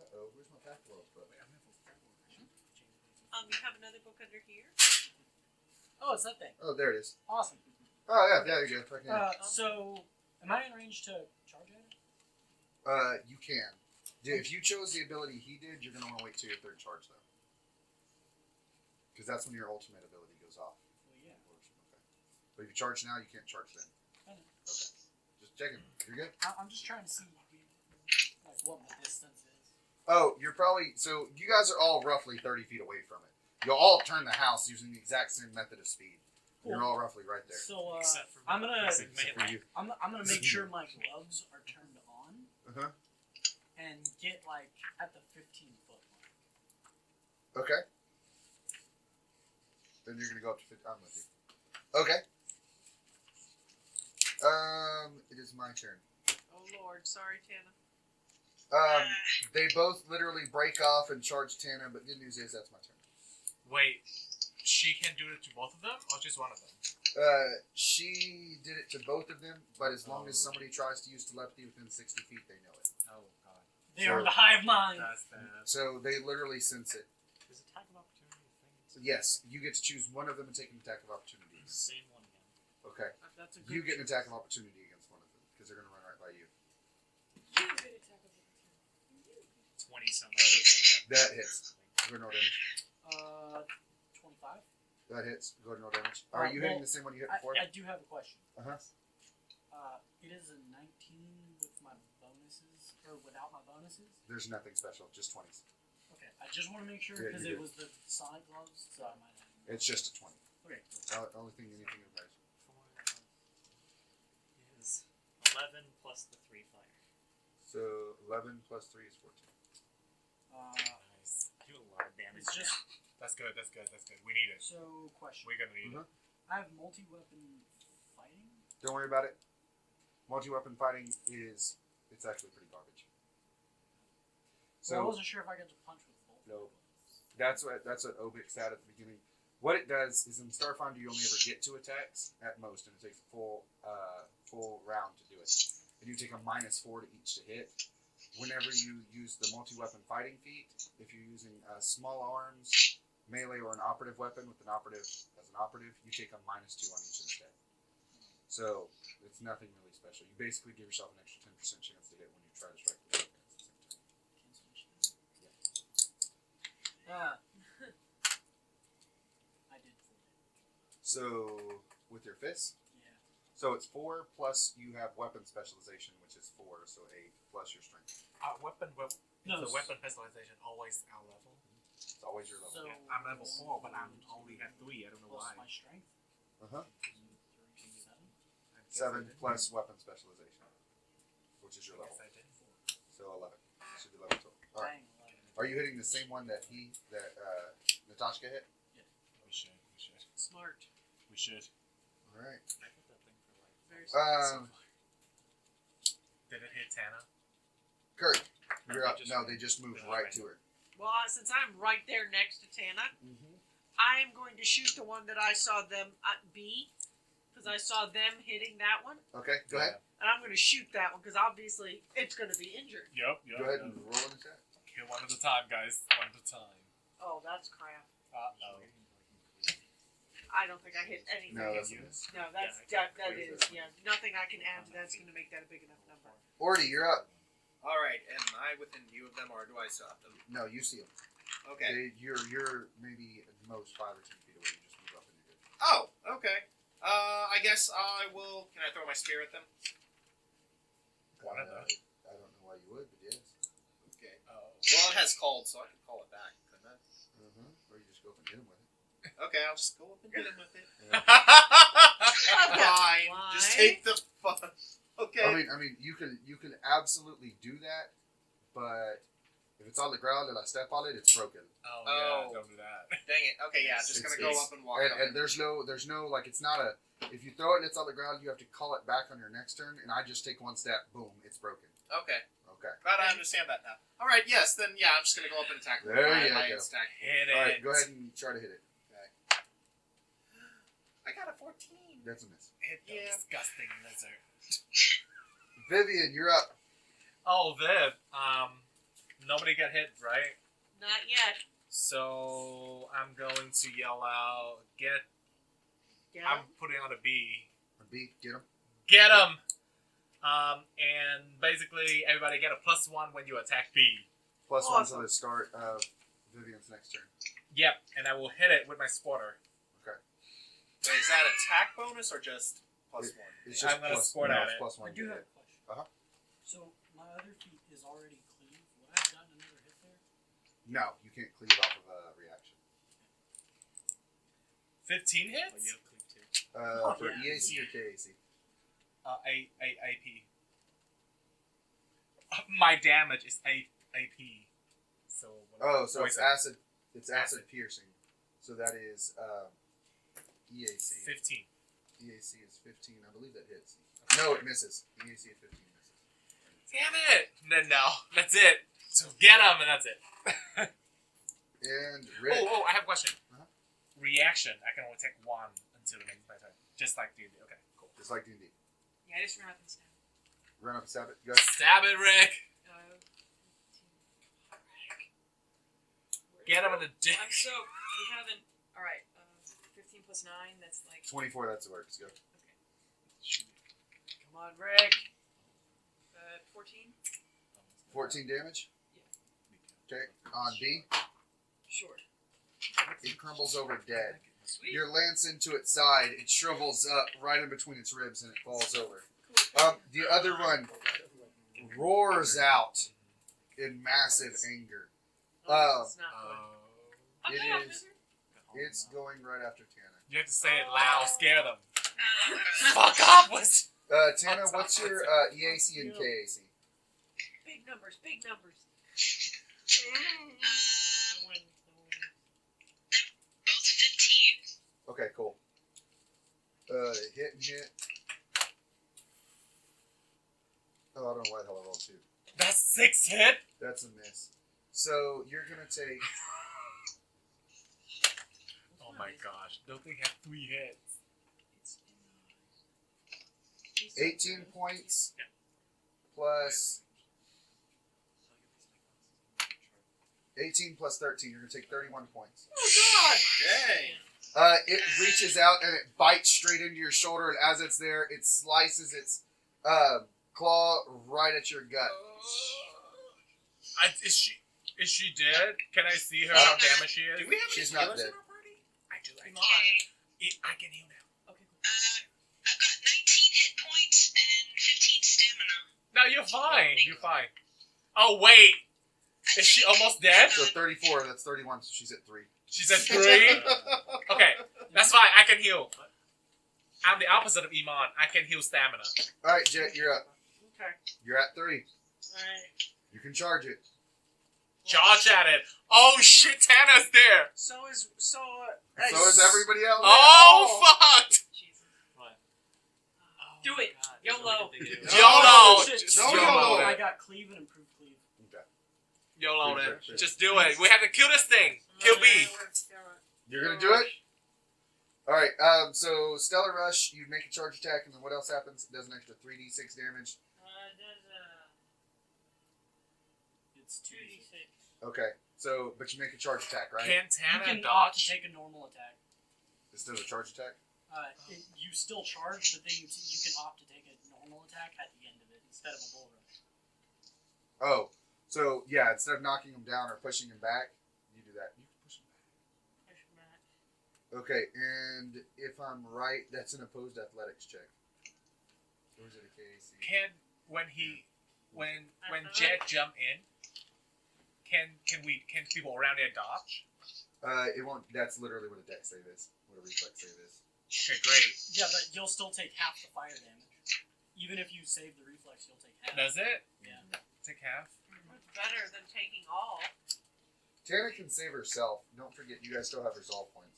Uh-oh, where's my pack roll? You have another book under here. Oh, it's that thing. Oh, there it is. Awesome. Oh, yeah, there you go. Fucking So, am I in range to charge at it? you can. If you chose the ability he did, you're going to want to wait till your 3rd charge, though. Because that's when your ultimate ability goes off. Well, yeah. Okay. But if you charge now, you can't charge then. I know. Okay. Just checking. You're good? I'm just trying to see like what my distance is. Oh, you're probably... So, you guys are all roughly 30 feet away from it. You'll all turn the house using the exact same method of speed. You're all roughly right there. So, Except for I'm gonna except for you. I'm gonna make sure my gloves are turned on Uh-huh. and get like at the 15-foot mark. Okay. Then you're going to go up to 50. I'm with you. Okay. It is my turn. Oh Lord, sorry, Tana. They both literally break off and charge Tana, but good news is that's my turn. Wait, she can do it to both of them or just one of them? She did it to both of them, but as long as somebody tries to use telepathy within 60 feet, they know it. Oh, God. They are the hive mind. That's bad. So they literally sense it. Is attack of opportunity a thing? So yes, you get to choose one of them and take an attack of opportunity. Same one again. Okay. That's a good You get an attack of opportunity against one of them, because they're going to run right by you. 20 some. That hits. Go ahead and roll damage. 25. That hits. Go ahead and roll damage. Are you hitting the same one you hit before? I do have a question. Uh-huh. It is a 19 with my bonuses, or without my bonuses? There's nothing special, just 20s. Okay, I just want to make sure Yeah, because you it do. was the sonic gloves, so I might have. It's just a 20. Okay, Only thing anything applies. Is 11 plus the 3 fire. So 11 plus 3 is 14. Nice. I do a lot of damage. It's just That's good, that's good, that's good. We need it. so question. We're gonna need it. I have multi-weapon fighting. Don't worry about it. Multi-weapon fighting it's actually pretty garbage. So I So wasn't sure if I got to punch with both. No. that's what Obix had at the beginning. What it does is in Starfinder you only ever get 2 attacks at most, and it takes a full round to do it. And you take a -4 to each to hit. Whenever you use the multi-weapon fighting feat, if you're using small arms, melee, or an operative weapon with an operative as an operative, you take a -2 on each instead. So it's nothing really special. You basically give yourself an extra 10% chance to hit when you try to strike the weapon at the same time. I did 4 damage. So with your fist, Yeah. So it's 4 plus you have weapon specialization, which is 4, so 8 plus your strength. No, the weapon specialization always our level? It's always your level. So Yeah, I'm level 4, but I'm only at 3. I don't know plus why. my strength. Uh-huh. 7. 7 plus weapon specialization, which is your level. Yes, I did. So 11. Should be level 12. All right. Dang, 11. Are you hitting the same one that Natashka hit? We should. Smart. We should. All right. I put that thing for like. Very smart. Did it hit Tana? Kirk, No, you're they up. just No, moved. they just moved They're right not to her. Well, since I'm right there next to Tana, I'm going to shoot the one that I saw them be, because I saw them hitting that one, Okay, go ahead. and I'm going to shoot that one because obviously it's going to be injured. Yep. Go ahead and roll an attack. Kill one at a time, guys. One at a time. Oh, that's crap. Uh-oh. I don't think I hit anything. No, that's a miss. No, that's Yeah, that is nothing I can add to that's going to make that a big enough number. Orty, you're up. All right, am I within view of them, or do I stop them? No, you see them. Okay. You're maybe at most 5 or 10 feet away. You just move up and you're good. Oh, okay. I guess I will. Can I throw my spear at them? One of them. I don't know why you would, but yes. Okay. Oh. Well, it has called, so I can call it back, couldn't I? Or you just go up and hit him with it. Okay, I'll just go up and hit him with it. Yeah. Fine. Why? Just take the fun. Okay. I mean, you can absolutely do that, but if it's on the ground and I step on it, it's broken. Oh, Oh. yeah. Don't do that. Dang it. Okay, yeah, just It's- gonna go it's- up and walk up. And there's no like it's not a. If you throw it and it's on the ground, you have to call it back on your next turn. And I just take one step, boom, it's broken. Okay. Okay. Glad I understand that now. All right. Yes. Then yeah, I'm just gonna go up and attack. with There my you lion's go. stack. Hit All it. right, go ahead and try to hit it. I got a 14. That's a miss. Hit the Yeah. disgusting lizard. Vivian, you're up. Oh, Viv. Nobody got hit, right? Not yet. So I'm going to yell out, Yeah. I'm putting on a B. B, get him. Get him! And basically everybody get a +1 when you attack B. +1 Awesome. to the start of Vivian's next turn. Yep, and I will hit it with my spotter. Wait, is that attack bonus or just +1? It's just I'm gonna plus, squirt no, at it's it. +1. I do have a question. Uh-huh. So my other feat is already clean. Would I have gotten another hit there? No, you can't cleave off of a reaction. 15 Oh, hits? you have cleave too. For yeah. EAC or KAC? AP. My damage is AP. So Oh, so it's poison. acid. It's acid piercing. So that is EAC. 15. EAC is 15. I believe that hits. No, it misses. EAC is 15 misses. Damn it! No, that's it. So get him, and that's it. And Rick. Oh, I have a question. Uh-huh. Reaction. I can only take 1 until the end of my turn. Just like D&D. Okay, cool. Just like D&D. Yeah, I just run up and stab. Run up and stab it. Go ahead. Stab it, Rick! Get him in the dick. I'm so we haven't. All right, 15 plus 9. That's like 24, that's the works. Go. Come on, Rick. 14. 14 damage. Okay, on B. Sure. It crumbles over dead. Sweet. Your lance into its side, it shrivels up right in between its ribs and it falls over. Cool. The other one roars out in massive anger. It's not good. I'm it not is- wizard. It's going right after Tana. You have to say it loud, scare them. Uh, Fuck off! What's... Tana, what's your EAC and KAC? Big numbers, big numbers. both 15. Okay, cool. Hit and hit. Oh, I don't know why the hell I rolled 2. That's 6 hit? That's a miss. So you're gonna take Oh my gosh. Don't think have 3 hits. It's in 18 points plus 18 plus 13. You're gonna take 31 points. Oh God! Dang. It reaches out and it bites straight into your shoulder, and as it's there, it slices its claw right at your gut. Is she dead? Can I see her how damaged she is? Do we have She's any not healers dead. in our party? I do. Okay. I can heal now. Okay, cool. I've got 19 No, you're fine. You're fine. Oh wait, is she almost dead? So 34, that's 31, so she's at 3. She's at 3. Okay, that's fine. I can heal. I'm the opposite of Emon. I can heal stamina. Alright, Jet, you're up. Okay. You're at 3. Alright. You can charge it. Charge at it. Oh shit, Tana's there. So is everybody else. Oh fuck. Jesus. What? Do it. YOLO. YOLO. shit, Just no YOLO. I got cleave and improved cleave. YOLO it. Just do it. We have to kill this thing. Kill B. You're gonna do it? Alright, so Stellar Rush, you make a charge attack, and then what else happens? It does an extra 3d6 damage. It's 2d6. Okay, so, but you make a charge attack, right? Can You Tana can opt to dodge? take a normal attack. It's still a charge attack? You still charge, but then you can opt to take a normal attack at the end of it instead of a bull rush. Oh, so, yeah, instead of knocking him down or pushing him back, you do that. You can push him back. Okay, and if I'm right, that's an opposed athletics check. Or is it a KAC? Can when Jet jump in? Can people around there dodge? It won't. That's literally what a dex save is. What a reflex save is. Okay, great. Yeah, but you'll still take half the fire damage. Even if you save the reflex, you'll take half. Does it? Yeah. Take half. It's better than taking all. Tana can save herself. Don't forget, you guys still have resolve points.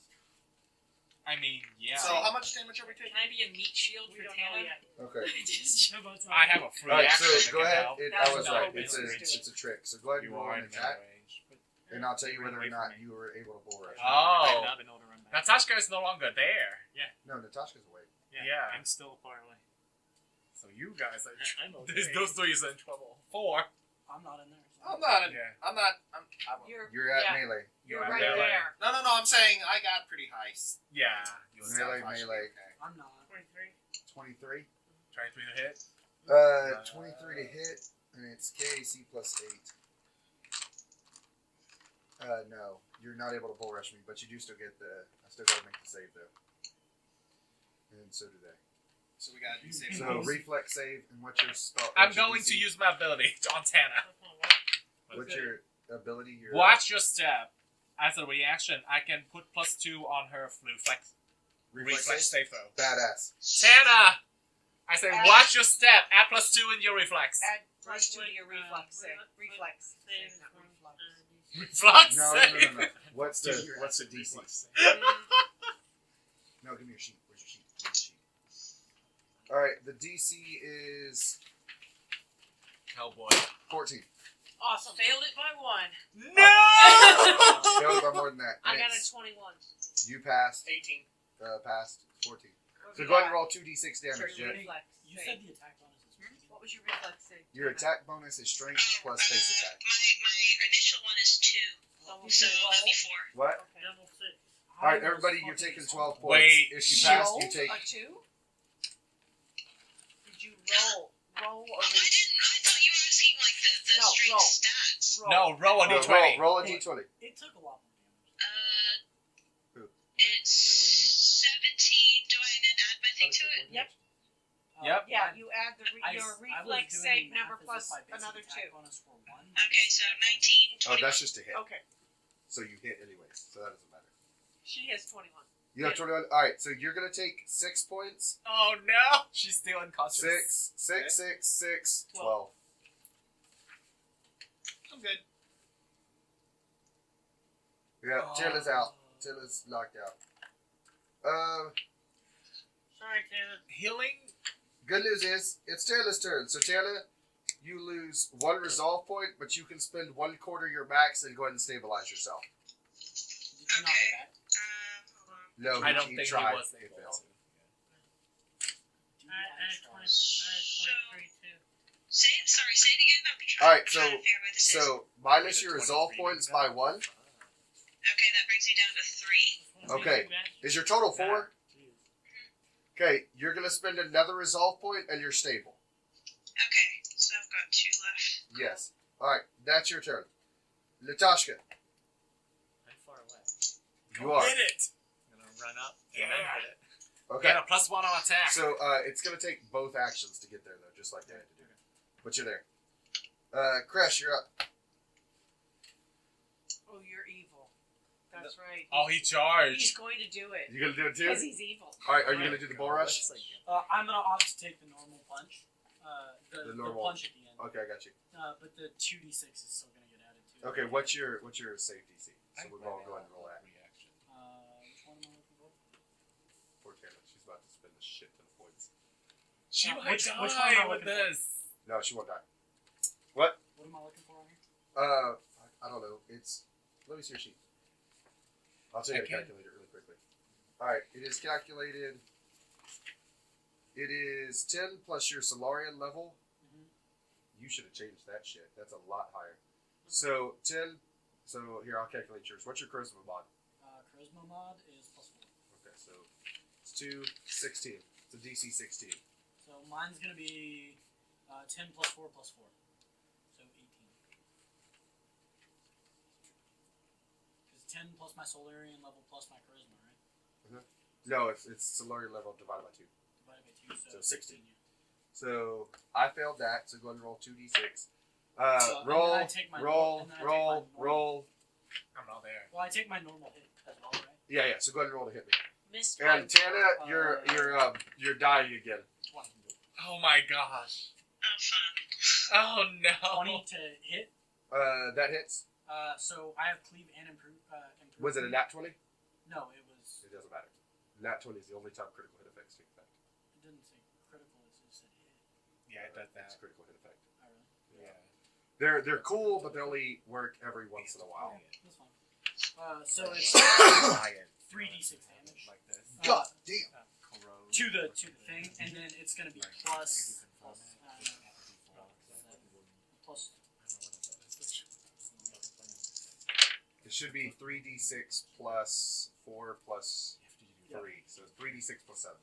I mean, yeah. So how much damage are we taking? Can I be a meat shield for Tana? Okay. Just jump on top. I have a free Alright, action. so go that can ahead. help. I was No, right. it's It's a trick. So go ahead and You roll are an in attack, range. and I'll tell you whether or not you were able to bull rush. Oh. I've not been able to run back. Natashka is no longer there. No, Natashka's away. Yeah. I'm still far away. So you guys are. I'm okay. Those three is in trouble. 4. I'm not in there. So. I'm not. Yeah. I'm not. I'm You're at melee. You're You're right melee. there. no. I'm saying I got pretty high. Yeah. You was Melee, Stealth, I should be melee. okay. I'm not. 23. 23 to hit. 23 to hit, and it's KAC plus 8. No, you're not able to bull rush me, but you do still get the. I still gotta make the save though. And so do they. So we gotta do save. So reflex save, and what's your spell? I'm what's your going DC? to use my ability on Tana. What's your ability? Your Watch your step. As a reaction, I can put +2 on her reflex save throw. Badass. Tana! I say, watch your step. Add +2 in your reflex. Add plus 2 to your reflex save. Reflex. Not reflex. Reflex No. save. What's the DC? No, give me your sheet. Where's your sheet? Give me your sheet. All right, the DC is Hellboy. 14. Awesome. Failed it by 1. No! Failed by more than that. I And got a it's- 21. You passed. 18. Passed. 14. What So was go ahead and your roll 2d6 damage, Your Jet. reflex You save. said the attack bonus is 50. What was your reflex save? Your attack bonus is strength plus face attack. My initial one is 2, so that'll be 4. What? Okay. All right, everybody, you're taking 12 points. Wait, If you pass, Roll you take. a 2? Did you roll Oh, or I thought you were asking like the No, straight roll. stats. roll? No, roll a No, d20. roll a d20. It took a lot more damage. Uh, Who? it's 17. Do I then add my thing to it? Yep. Yep. Yeah, you add your I was reflex doing save the math number as if plus my basic another attack 2. bonus were 1. Okay, so 19, Oh, 21. that's just a hit. Okay. So you hit anyways. So that doesn't matter. She has 21. You have 21. All right, so you're gonna take 6 points. Oh no! She's still unconscious. 6, 12. I'm good. Yeah, Taylor's out. Taylor's locked out. Sorry, Taylor. Healing? Good news is it's Taylor's turn. So Taylor, you lose 1 resolve point, but you can spend 1/4 your max and go ahead and stabilize yourself. Did you not hit back? Hold on. No, I don't he think tried. he was It able failed. to. Do you try? Say it again. I'm All right, trying to figure out what this is. So minus Wait, your a resolve 23 points guy? by 1. Okay, that brings me down to 3. Okay. Is your total 4? Okay, you're gonna spend another resolve point and you're stable. Okay, so I've got 2 left. Yes. All right, that's your turn. Natashka, I'm far away. you are. Hit it! I'm gonna run up and then hit it. Okay. Get a +1 on attack. So it's gonna take both actions to get there though, just like they had to do. but you're there. Crash, you're up. Oh, you're evil. That's right. Oh, he He's charged. going to do it. You gonna do it too? Because he's evil. Alright, are you gonna do the bull rush? I'm gonna opt to take the normal punch. The normal. punch at the end. Okay, I got you. But the 2d6 is still gonna get added to. Okay, what's your safety DC? So we're gonna go ahead and roll that. Reaction. Which one am I looking for? Poor Tana, she's about to spend a shit ton of points. She Yeah, might which one am die I with looking for? this. No, she won't die. What am I looking for on here? I don't know. It's let me see your sheet. I'll tell you how to I can. calculate it really quickly. Alright, it is calculated. It is 10 plus your Solarian level. Mm-hmm. You should have changed that shit. That's a lot higher. So 10. So here, I'll calculate yours. What's your charisma mod? Charisma mod is +4. Okay, so it's 2, 16. It's a DC 16. So mine's gonna be 10 plus 4 plus 4. So 18. Because 10 plus my Solarian level plus my charisma, right? No, it's Solarian level divided by 2. Divided by 2, So so 16. 16. Yeah. So I failed that. So go ahead and roll 2d6. And Roll, then I take my roll, and then I take my roll, normal- roll. I'm not there. Well, I take my normal hit as well, right? Yeah. So go ahead and roll to hit me. Missed And by Tana, you're dying again. 20. Oh my gosh. Oh, fun. Oh no. 20 to hit. That hits. So I have cleave and improve. Was it a nat 20? No, it was. It doesn't matter. Nat 20 is the only time critical hit effects take effect. It didn't say critical. It just said hit. Yeah, it does It's that. critical hit effect. Oh, really? Yeah. They're cool, but they only work every once in a while. That's fine. So it's Giant. 3d6 damage Like this. God damn. Corrode. to the thing, and then it's gonna be plus It should be 3d6 plus 4 plus 3. So it's 3d6 plus 7.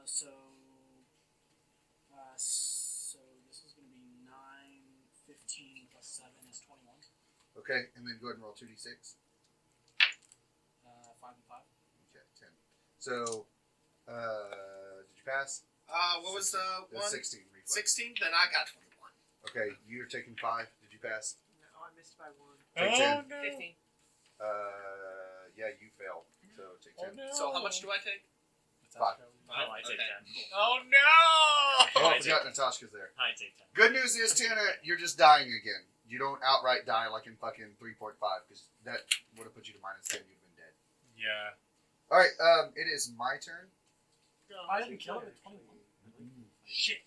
so this is gonna be 9, 15 plus 7 is 21. Okay, and then go ahead and roll 2d6. 5 and 5. Okay, 10. So, did you pass? What was the It was one? 16 reflex. 16? Then I got 21. Okay, you're taking 5. Did you pass? No, I missed by 1. Take 10. no. 15. Yeah, you failed. So take 10. Oh no. So how much do I take? 5. Oh, I take Okay. 10. Oh no. Oh, I I forgot Natashka's there. I take 10. Good news is, Tana, you're just dying again. You don't outright die like in fucking 3.5, because that would have put you to -10. You'd have been dead. Yeah. Alright, it is my turn. I didn't kill it at 21. Shit.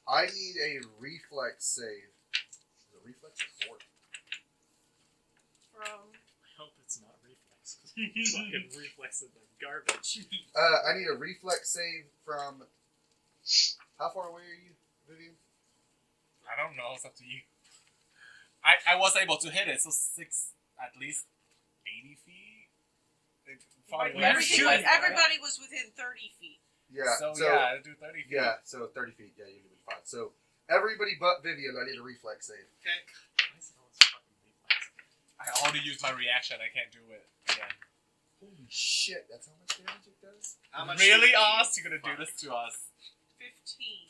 I need a reflex save. Is it reflex or fort? From I hope it's not reflex. Fucking reflex is garbage. I need a reflex save from. How far away are you, Vivian? I don't know. It's up to you. I was able to hit it, so at least 80 feet. Probably Well, less you're than shooting, that. everybody was within 30 feet. Yeah. So yeah, do 30 feet. Yeah. So 30 feet. Yeah, you'd be fine. So everybody but Vivian, I need a reflex save. Okay. Why is it always fucking reflex? I already used my reaction. I can't do it again. Holy shit! That's how much damage it does. How much Really, do you need? Oz? You're gonna do this to us? 15.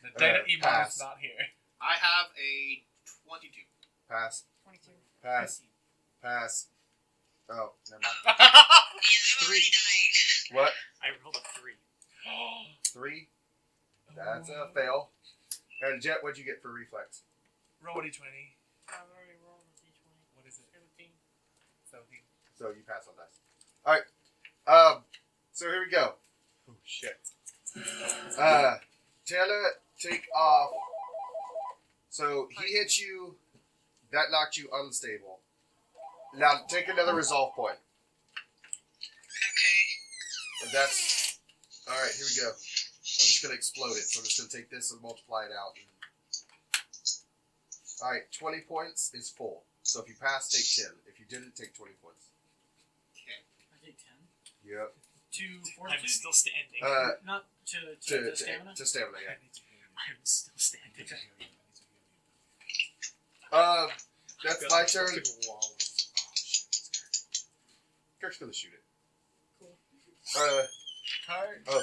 The data Emon pass. is not here. I have a 22. Pass. 22. Pass. Pass. Oh, never mind. Yeah, I'm already dying. What? I rolled a 3. 3. That's a fail. And Jet, what'd you get for reflex? Roll a d20. I've already rolled a d20. What is it? 17. 17. So you pass on dice. Alright. So here we go. Oh shit. Tana, take off. So he hit you. That knocked you unstable. Now take another resolve point. Okay. And that's alright, here we go. I'm just gonna explode it. So I'm just gonna take this and multiply it out. Alright, 20 points is full. So if you pass, take 10. If you didn't, take 20 points. Okay. I take 10. Yep. To I'm fortitude? still standing. Not to To stamina? to stamina, yeah. I'm still standing. That's Got my a turn. fucking wall. Kirk's gonna shoot it. Cool. Card. Oh,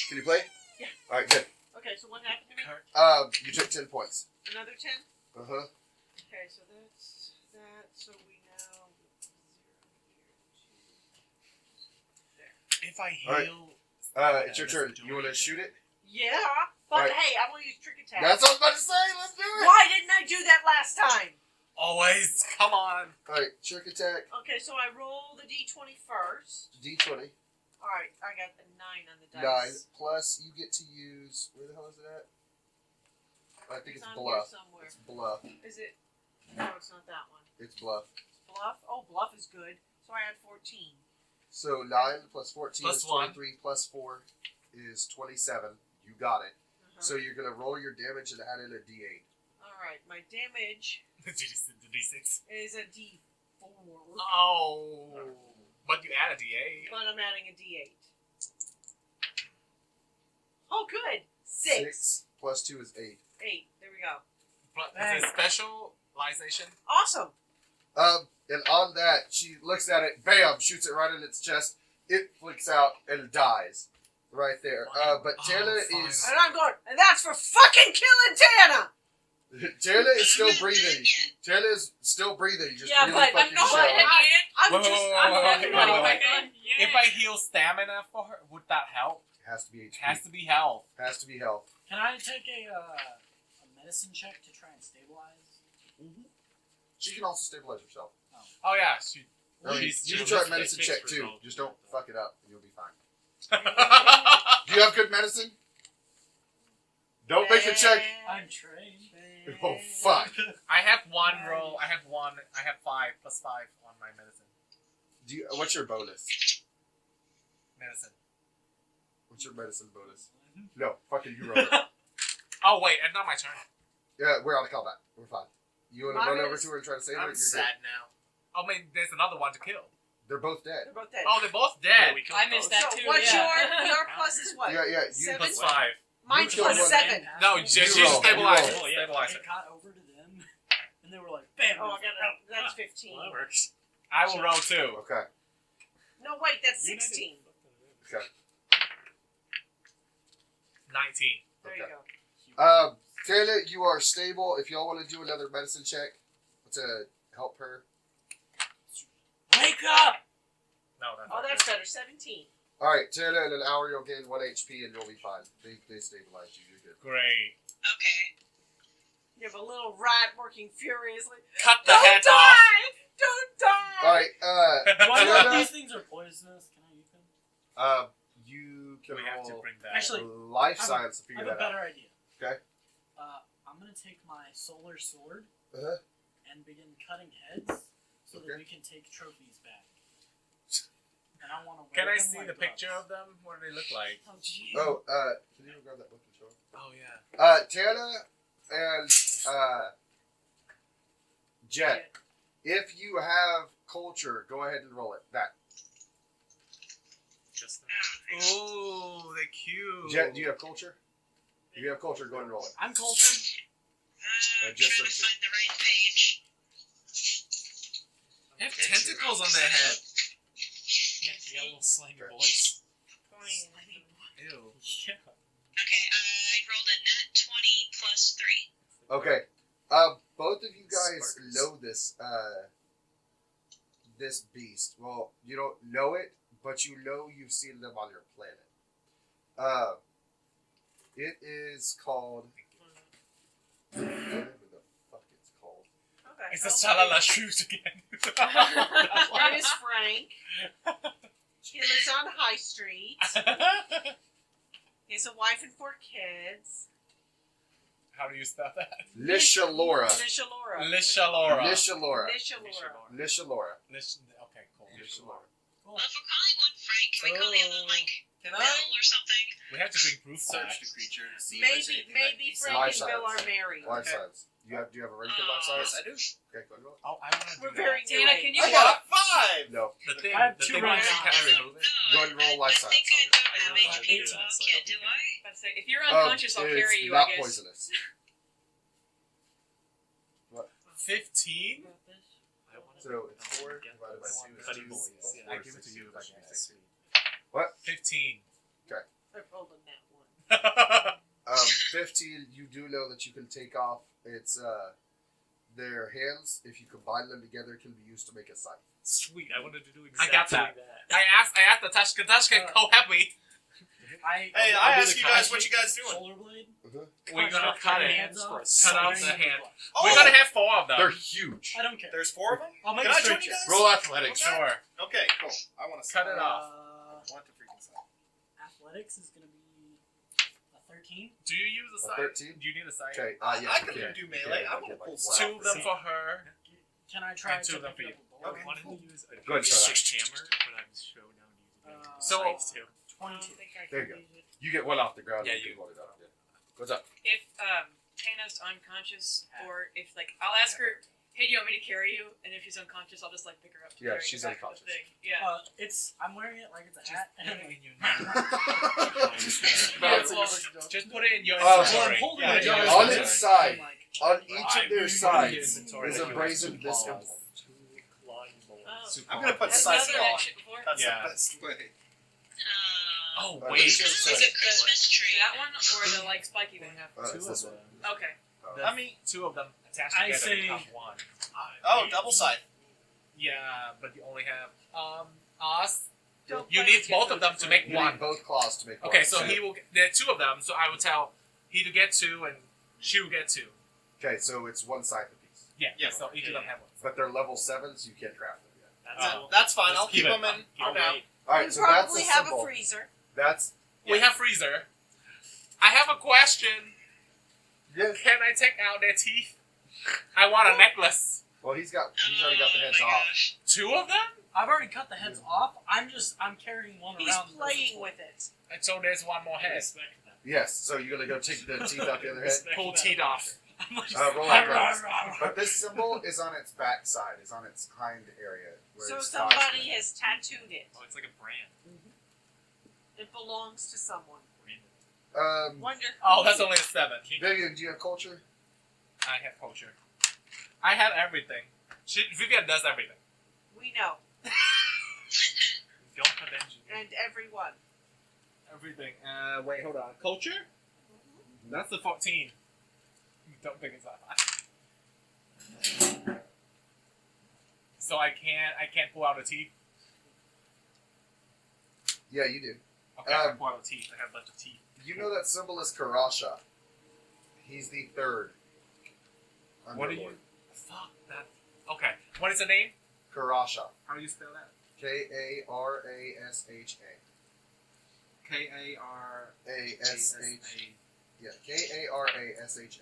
Can you play? Yeah. All right, good. Okay, so what happened to me? You took 10 points. Another 10? Uh-huh. Okay, so that's that. So we now 0 here, 2 there. If I All right. heal, It's your turn. You want to shoot it? Yeah, but Alright. hey, I want to use trick attack. That's what I was about to say. Let's do it. Why didn't I do that last time? always come on. All right, trick attack, Okay, so I roll the d20 first. D20. All right, I got a 9 on the 9. dice. Plus, you get to use. Where the hell is it at? I think it's on bluff. here somewhere. It's bluff. Is it? No, it's not that one. It's bluff. Bluff? Oh, bluff is good. So I had 14. So 9 plus 14 Plus is 23. Plus 4 is 27. You got it. So you're gonna roll your damage and add in a D8. All right, my damage The D6. is a D4, Oh. But you add a D8. but I'm adding a D8. Oh, good. 6. Plus 2 is 8. 8. There we go. But it's a specialization. Awesome. And on that, she looks at it, bam, shoots it right in its chest. It flicks out and it dies right there. But Tana fine. is And I'm going, and that's for fucking killing Tana. Tana is still I'm not breathing. done yet. Tana is still breathing. Just Yeah, really but fucking no, shallow. I'm Whoa, just, whoa, I'm whoa, whoa, everybody whoa, whoa. quick. If I heal stamina for her, would that help? Has to be HP. Has to be health. Has to be health. Can I take a medicine check to try and stabilize? She can also stabilize herself. Oh yeah, she. I mean, she's- you can she's- try medicine takes check too. resolve. Just don't fuck it up, and you'll be fine. Do you have good medicine? Don't make a check. I'm trained. Oh fuck! I have one roll. I have 5 plus 5 on my medicine. Do you? What's your bonus? Medicine. What's your medicine bonus? No, fucking you roll it. Oh wait, and not my turn. Yeah, we're out of combat. We're fine. You want to Mine run over is- to her and try to save her? I'm You're sad now. Oh, I mean, there's another one to kill. good. They're both dead. They're both dead. Oh, they're both Yeah, dead. we killed I missed both. that So too. what's yeah. your plus is what? Yeah, you. 7? Plus 5. Mine's You plus killed 7. No, You just roll, stabilize you it. roll. Yeah. Stabilize It it. got over to them, and they were like, "Bam!" Oh, I got that's 15. Well, that works. I will roll 2. Okay. No, wait, that's United 16. Okay. 19. There you Okay. go. Tana, you are stable. If y'all want to do another medicine check to help her. Wake up! No, that's Oh, not that's good. better. 17. All right, Tana, in an hour you'll gain 1 HP and you'll be fine. They stabilized you. You're good. Great. Okay. You have a little rat working furiously. Cut the Don't head die! off. Don't die! All right. Why Tana, not? These things are poisonous. Can I eat them? you can We have to roll bring that. Actually, life I have a- science to I figure have a that out. better idea. Okay. I'm gonna take my solar sword Uh-huh. and begin cutting heads so Okay. that we can take trophies back. And I want to. Can I see the picture of them? What do they look like? Oh, gee. Oh, can you grab that book and show her? Oh yeah. Tana and Jet, if you have culture, go ahead and roll it. That. Just Oh, they're cute. Jet, do you have culture? If you have culture, go ahead and roll it. I'm cultured. I'm just trying to so- find the right page. They have tentacles on their head. yeah, little slangy voice. Ew. Yeah. Okay, I rolled a nat 20 plus 3. Okay. Both of you guys Sparkles. know this, this beast. Well, you don't know it, but you know you've seen them on your planet. It is called... Whatever the fuck it's called. Okay. It's the Shalala shoes again. It is Frank. He lives on High Street. He has a wife and 4 kids. How do you spell that? Lishalora. Lishalora. Lishalora. Lishalora. Lishalora. Lishalora. Okay, cool. Lishalora. Well, if we're calling one Frank, can we call the other one, like, Can Bill or something? We have to bring proof back. Search the creature to see if there's Maybe anything that maybe he's Frank Life and Bill science. are married. Life science. Do you have a rank in life Yes, science? I do. Okay, go ahead and roll. Oh, I want to do We're that. very Tana, new can age. you I got a 5! No. The thing, I have the 2 thing rounds. can I remove it? Go ahead and roll life I think science. I don't I have really HP do to that, walk so I yet, hope do you can. I? Let's say, if you're unconscious, I'll it's carry you, not I guess. poisonous. 15? I want So it's 4 Yeah, divided by I 2 want is cutting 2. boys. plus Yeah. 4 I is give it to 16 you if I plus can. 6. 15. I rolled a nat 1. 15, you do know that you can take off its their hands. If you combine them together, it can be used to make a scythe. Sweet, I wanted to do I exactly got that. that. I asked Natashka, go help me. Hey, I'll I do asked the you guys cut. what you guys doing. Shoulder blade. We're gonna cut it. hands off. Cut off the hand. Oh, We're gonna have 4 of them. They're huge. I don't care. there's 4 of them? I'll make Can a I join straight you check. guys? Roll athletics. Sure. Okay, cool. I want to Cut it off. want to freaking say. Athletics is gonna be a 13. Do you use a A sight? 13? Do you need a sight? Okay, I yeah, can you do You melee. can. I want Get to pull like 2 of them See? for her. Can I try And two to of them pick for you. up a bolt? Okay. I wanted to use a Go ahead, try fixed hammer, but I'm showing down using it. So- Scythe too. 22. There you go. You get one off the ground. Yeah, and you- hold it up. Yeah. What's up? If Tana's unconscious, or if like I'll ask her, hey, do you want me to carry you? And if she's unconscious, I'll just like pick her up. Yeah, carry her she's back to the unconscious. thing. Yeah. I'm wearing it like it's a hat. And I'm like, Just put it in your Oh, well, I'm inventory. holding Yeah, it. your On inventory. its side, I'm like, on each of their sides, inventory. is emblazoned this Two emblem. Oh. I'm going to put Has scythe another off. action before? That's Yeah. the best way. Oh, Uh, wait. this is- It's a Christmas tree. That one or the like spiky one? It's this one. Okay. I mean, 2 of them attached I together say- become 1. oh, double scythe. Yeah, but you only have us. Don't You play need with both your of them to food. make You 1. need both claws to make one. Okay, so he will. There are 2 of them, so I will tell he to get 2 and she will get 2. Okay, so it's one scythe apiece. Yeah, Yeah. so each of them have 1. But they're level 7, so you can't craft them yet. That's fine. Let's I'll keep keep it. them in I'll for now. wait. Alright, You so that's probably the have symbol. a freezer. That's We have freezer. I have a question. yes. Can I take out their teeth? I want a necklace. Well, he's already got the heads Oh my off. gosh. 2 of them? I've already cut the heads off. I'm carrying one He's around. playing with it. And so there's 1 more I head. respect that. Yes, so you're gonna go take the teeth out the other head. Respect Pull that. teeth off. I'm like, Roll athletics. But this symbol is on its back side, is on its hind area. Where So its somebody thighs has tattooed it. Oh, it's like a brand. It belongs to someone. Branded. Wonder. Oh, that's only a 7. Vivian, do you have culture? I have culture. I have everything. Vivian does everything. We know. Don't have engineering. And everyone. Everything. Wait, hold on. Culture? That's the 14. Don't think it's that high. So I can't pull out a teeth. Yeah, you do. Okay, I can pull out a teeth. I have a bunch of teeth. You know that symbol is Karasha. He's the 3rd. What do you? Underlord. Fuck that. Okay. What is the name? Karasha. How do you spell that? Karasha. K-A-R-A-S-H. Yeah, Karasha.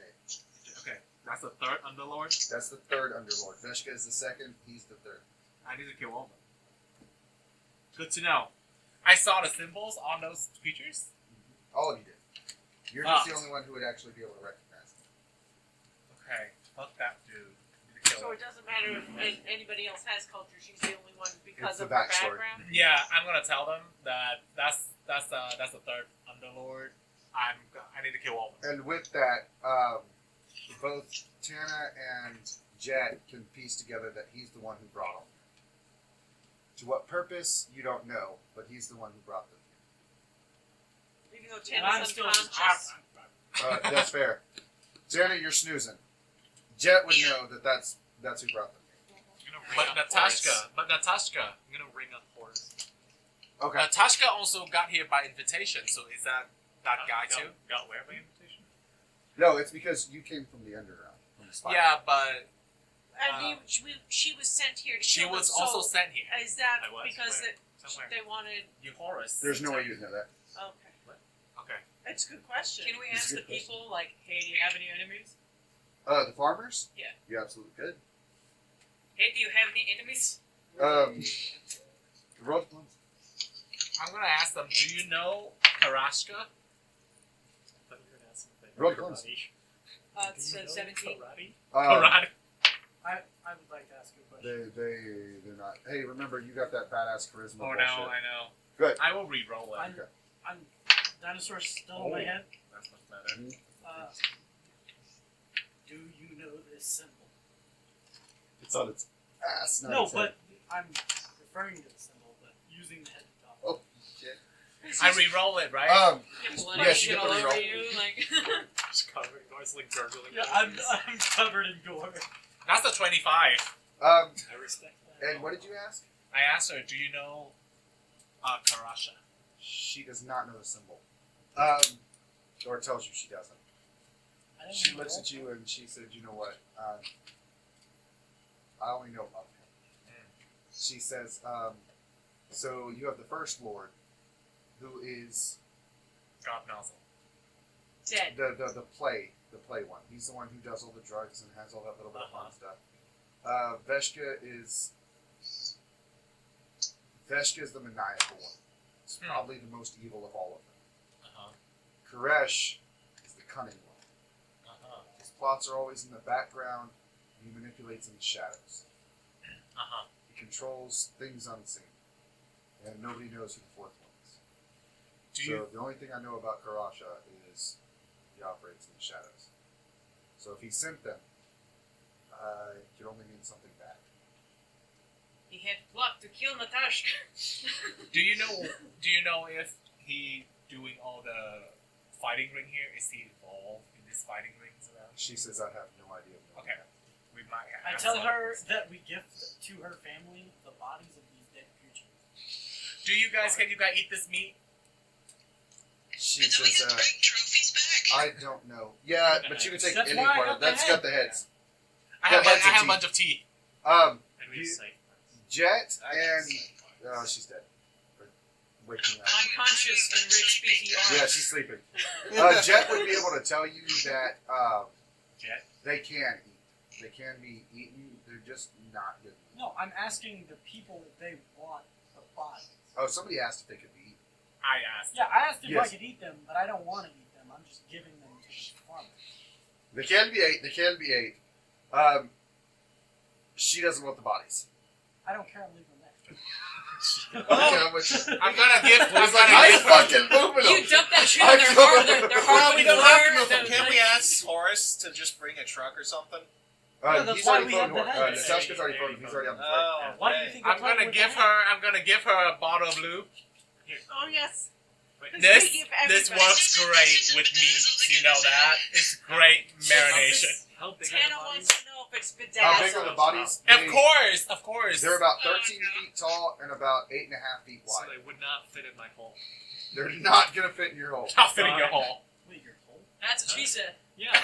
Okay. That's the 3rd underlord. That's the 3rd underlord. Veshka is the 2nd. He's the 3rd. I need to kill all of them. Good to know. I saw the symbols on those creatures. All of you did. You're just the only one who would actually be able to recognize them. Okay. Fuck that dude. Need to kill So him. it doesn't matter if anybody else has culture. She's the only one because It's of the her backstory. background. Yeah, I'm gonna tell them that that's the 3rd underlord. I need to kill all of them. And with that, both Tana and Jet can piece together that he's the one who brought them. To what purpose, you don't know, but he's the one who brought them. Even though And I'm Tana's still unconscious. That's fair. Tana, you're snoozing. Jet would know that that's who brought them. But Natashka, I'm gonna ring up Horus. Okay. Natashka also got here by invitation. So is that guy too? Got where by invitation? No, it's because you came from the underground, from the spire. Yeah, but And she was sent here to she kill was them. also So sent here. is that I was. because Where? that Somewhere. they wanted? You Horus. There's no way you'd know that. Okay, Okay. that's a good question. Can we This ask is a the good question. people like, hey, do you have any enemies? The farmers? Yeah. You absolutely could. Hey, do you have any enemies? Roll clones. I'm gonna ask them. Do you know Karashka? I thought you were gonna ask something. Roll clones. Karate. It's Do you know 17. Karate? Karate. I would like to ask you a question. They're not. Hey, remember you got that badass charisma. Oh bullshit. no, I know. Good. I will re-roll it. I'm dinosaur's still in my head. That's much better. Do you know this symbol? It's on its ass. not No, its head. but I'm referring to the symbol, but using the head to talk. Oh shit. I re-roll it, right? Get blood Yes, you shit get all the over reroll. you, like. Just covered in gore, it's like gurgling. Yeah, I'm covered in gore. That's a 25. I respect that. And what did you ask? I asked her, do you know Karasha? She does not know the symbol. Or tells you she doesn't. I don't She know looks what. at you and she said, "You know what? I only know of him." She says, "So you have the First Lord, who is God nozzle. Dead. the play one. He's the one who does all the drugs and has all that little bit of fun stuff. Veshka is the maniacal one. It's probably the most evil of all of them. Koresh is the cunning one. His plots are always in the background, and he manipulates in the shadows. He controls things unseen, and nobody knows who the fourth one is. The only thing I know about Karasha is he operates in the shadows. So if he sent them, it could only mean something bad. He had plot to kill Natashka. Do you know if he doing all the fighting ring here? Is he involved in this fighting rings around? She says, "I have no idea." Okay. We might I have tell some. her that we gift to her family the bodies of these dead creatures. Can you guys eat this meat? She And then we says, have to bring trophies back. "I don't know." Yeah, but you can take That's any why I part got of the that's head. got the heads. I have heads and a bunch of tea. And we You- have safe parts. Jet I can and say she's dead. Or waking up. Unconscious in Rick's beefy arms. Yeah, she's sleeping. Jet would be able to tell you that Jet? they can eat. They can be eaten. They're just not good. No, I'm asking the people if they want the bodies. Oh, somebody asked if they could be eaten. I asked. Yeah, I asked if Yes. I could eat them, but I don't want to eat them. I'm just giving them to the farmer. They can be ate. They can be ate. She doesn't want the bodies. I don't care. I'm leaving them there. Okay, I'm with you. I'm gonna give. I'm He's like, gonna I give her. fucking moving You them. dump that shit on their heart. Their heart Well, will we be don't have to blurred. move them. the- Can't we ask Horace to just bring a truck or something? Yeah, that's He's why already we phoned have the her. heads. Natashka's already phoned him. He's already on the phone. Oh, Why do you okay. think I'm gonna give her a bottle of blue. Oh yes. Wait, This- This we give this everybody- works great with meat. You know that? It's great marination. How big are the Tana bodies? wants to know if it's How big are bedazzled. the bodies? Of course. They're about 13 feet tall and about 8.5 feet So wide. they would not fit in my hole. They're not gonna fit in your hole. I'll fit in your hole. Wait, your hole? That's what she said. Yeah. I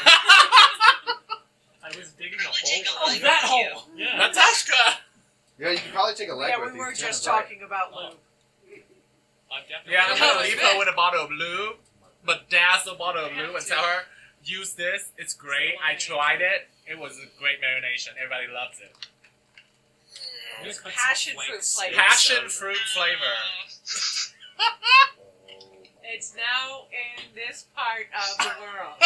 was digging a Probably hole. take a Oh, look that at you. hole! Yeah. Natashka. Yeah, you can probably take a leg Yeah, with we you. were Tana's just right. talking about lube. I'm definitely. Yeah, I'm Well, gonna it's leave good. her with a bottle of blue, but dazzle bottle of blue and tell her, use this. It's great. I tried it. It was a great marination. Everybody loves it. I'm gonna cut some Passion flank fruit steaks flavor. Passion out of fruit it. flavor. It's now in this part of the world.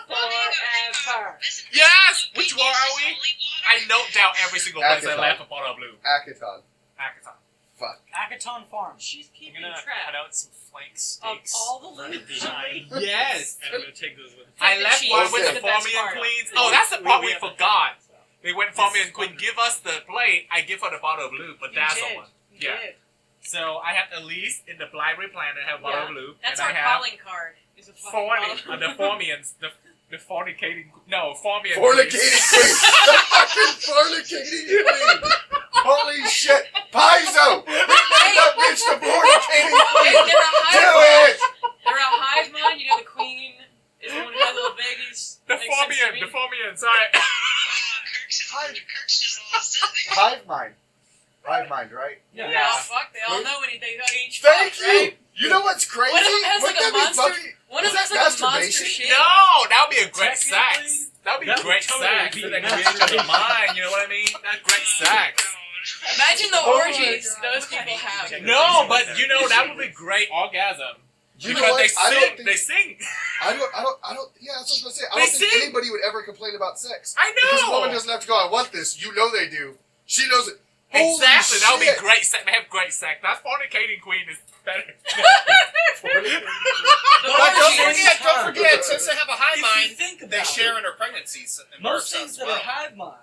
Well, Forever. listen, Yes! we Which use war are this we? holy water. I note down every single place I Akaton. left a bottle of blue. Akaton. Akaton. Fuck. Akaton Farm. She's I'm keeping gonna track cut out some flank of steaks. all the from lube. behind, Yes! and I'm gonna take those with me. I left cheese one is with the the best Formian part. Queens. Oh, that's the part we have to forgot. cut, so. They went This Formian is Queen, wonderful. give us the plate. I give her the bottle of blue, but You that's did. the one. You Yeah. did. So I have at least in the library planner I have a bottle of blue. That's and our I have calling card. Is a fucking the bottle. Formians, the fornicating, no, Formian Fornicating Queens. queen! The fucking fornicating queen! Holy shit! Paizo! Bring that bitch the fornicating Hey, queen! they're a Do hive it! mind. They're a hive mind. You know the queen is the one who has little babies. The Makes sense to me. Formian, sorry. Kirk's just lost it. Hive mind. Hive mind, right? Yeah, Yeah. fuck. They all know anything. Each Thank fuck, you! right? You know what's crazy? One of them has Wouldn't like a that be monster. fucking- One of is them has that like a monster masturbation? shit. No, that would be a great Technically, sex. That would be that would great totally sex. be For the creation of the masturbation. mind, you know what I mean? That's great sex. Imagine the Oh my orgies God. those people have. No, but you know that would be great orgasm. You know Because what? they I don't sing. think- They sing. I don't, yeah, that's what I was going to say. I They don't think sing. anybody would ever complain about sex. I Because a woman know. doesn't have to go, I want this. You know they do. She knows it. Holy Exactly. That would be shit. great sex. They have great sex. That fornicating queen is better. The But orgies. don't forget, since they have a hive If you mind, think about they share it, in her pregnancies and most births things as that well. are hive minds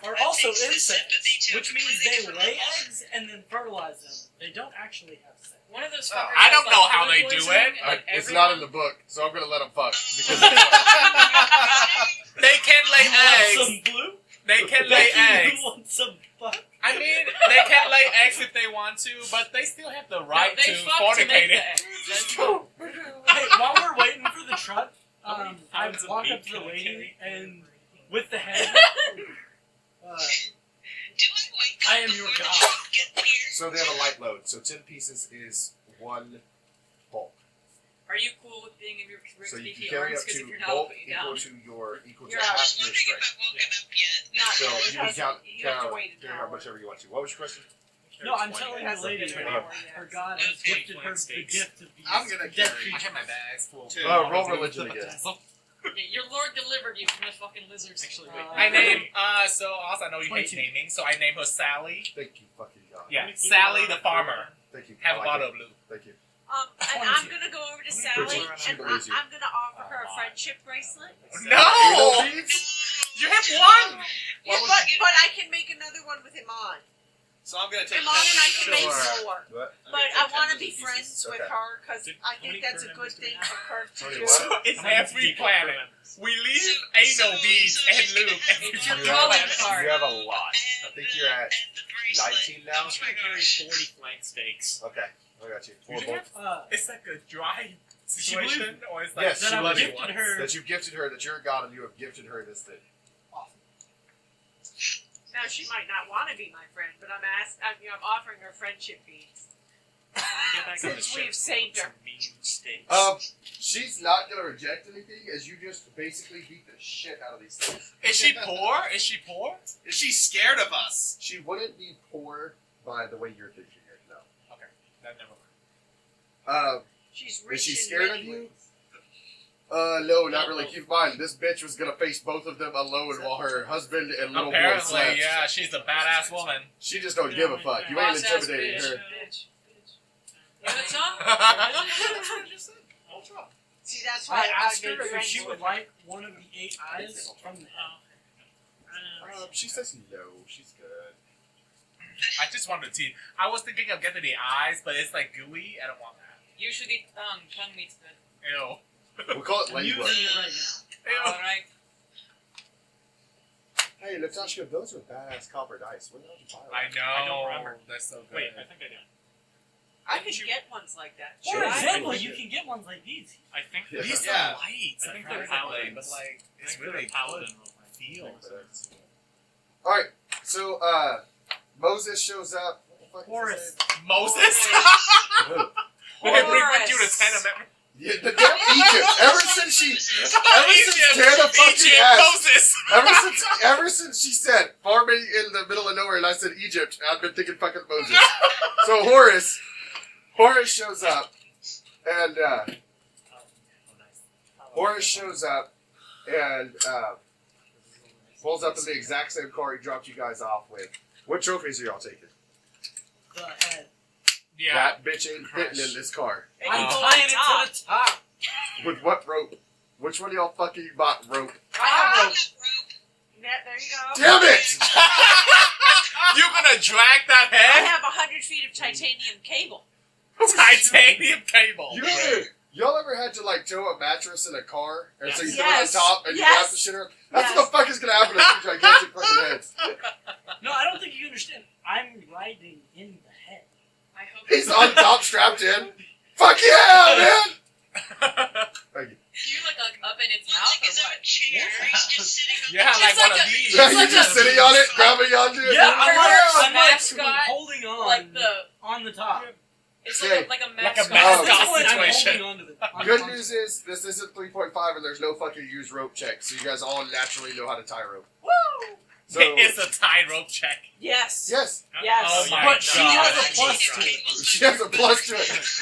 are also That takes the sympathy insects, to which means completely they different lay level. eggs and then fertilize them. They don't actually have sex. One of those Oh, fuckers I don't has, know like, how food they do poisoning, it. and, like, It's not in the everyone- book, so I'm gonna let them fuck. Because They can lay eggs. Some blue? They can lay eggs. You want some fuck? I mean, they can lay eggs if they want to, but they still have the right they to fuck to make fornicate it. the eggs. That's true. Hey, while we're waiting for the truck, I pounds of walk meat up to the can I lady carry? and with the head. Do I wake up I am your before the god. truck gets here? so they have a light load. So 10 pieces is 1 bulk. Are you cool with being in your So you can DP carry arms? up Because to if you're not, I'll bulk put you equal down. to your equal to You're I half was your wondering if strength. I've woken up yet. Not So yet. It you can hasn't- count you have to wait an how hour. much ever you want to. What was your question? No, I'm telling It the hasn't lady been an her, hour yet. her god has Okay. gifted her the gift of these I'm gonna dead carry- I creatures. have my bags full. Two. Roll religion again. Yeah, your lord delivered you from the fucking lizards. Actually, wait. I name, so also I know you hate 22. naming, so I name her Sally. Thank you, fucking God. Yeah, How many people Sally are the on farmer. Thank you. Have I a like bottle it. of blue. Thank you. And I'm gonna go over to Sally She and believes you. I'm gonna offer her a friendship bracelet. No! You have one! Yeah, but I can make another one with Emon. So I'm gonna take. Emon and I can 10 make pieces. more. What? I'm But gonna I take want to 10 be pieces. friends with Okay. her because Did- I how many think that's a crew good members do we thing have? for Kirk to Sorry, do. what? It's How many every people planet. crew members? We leave So- Ano so- Beach so and she's gonna Luke have and the It's future your You calling have, card. you have a lot. I think you're at and the bracelet. 19 now. I'm just gonna carry 40 flank steaks. Okay, I got you. You 4 bulk. It's like a dry She believes situation, or it's like Yes, that she I've loves you. gifted her. That you've gifted her, that you're a god and you have gifted her this thing. Now she might not want to be my friend, but I'm offering her friendship beads. When we get back on the Since ship, we've saved some her. mean steaks. She's not gonna reject anything as you just basically beat the shit out of these things. Is she poor? Is she poor? Is she scared of us? She wouldn't be poor by the way you're thinking it, no. That never mind. She's rich Is she in scared many of you? ways. No, not really. Keep in mind, this bitch was gonna face both of them alone while her husband and little boy Apparently, slept. yeah, she's a badass woman. She just don't give a fuck. You ain't Boss ass intimidating bitch. her. Bitch. You know that song? See, that's I why asked I her made if friends she with would her. like one of the 8 eyes from the She says no. She's good. I just wanted to see. I was thinking of getting the eyes, but it's like gooey. I don't want that. Usually tongue meat's good. Ew. We call it I'm lengua. using it right now. Ew. Alright. Hey, Natashka, those are badass copper dice. Where the hell did you buy them? I know. I don't remember. They're so good. Wait, I think I do. I could get ones like that. For Sure. example, I- you can get ones like these. I think Yeah. These Yeah. are light. I think they're surprisingly, paladins. but like I it's think really they're paladin good role feel. Alright, so, Moses shows up. What the fuck is his Horus. Moses. name? They bring with you to Horus. Tana. Yeah, the damn Egypt. Ever since Tana fucking Egypt, asked, Moses. ever since she said farming in the middle of nowhere, and I said Egypt, I've been thinking fucking Moses. So Horus shows up, and Horus shows up, and pulls up in the exact same car he dropped you guys off with. What trophies are y'all taking? The head. Yeah. That bitch ain't fitting in this car. And I'm you go tying on it top. to the top. With what rope? Which one of y'all fucking bought rope? I have rope. rope. Yeah, there you go. Damn it! You gonna drag that I head? have 100 feet of titanium cable. Titanium cable. Y'all ever had to like tow a mattress in a car and so you Yes. throw it on top and you Yes. wrap the shit around? That's Yes. what the fuck is gonna happen to two gigantic fucking heads. No, I don't think you understand. I'm riding in the head. I hope He's on top, strapped in. Fuck yeah, man! Thank you. You like up in its Well, mouth like, or is there what? a chair? He's just sitting on Yeah, the like It's one like of a- these. Yeah, It's you're like just a- sitting on it, grabbing onto it. Yeah, I'm like, a I'm like mascot, holding on Like the on the top. it's Okay. like a Like a mascot. mascot. At this point, I'm situation. holding on to the. on- Good on- news is this isn't 3.5 and there's no fucking use rope check, so you guys all naturally know how to tie rope. Woo! So It's a tight rope check. Yes. yes, Yes. Oh my But she God. has a Like, plus she's to right. it. she has a plus to it.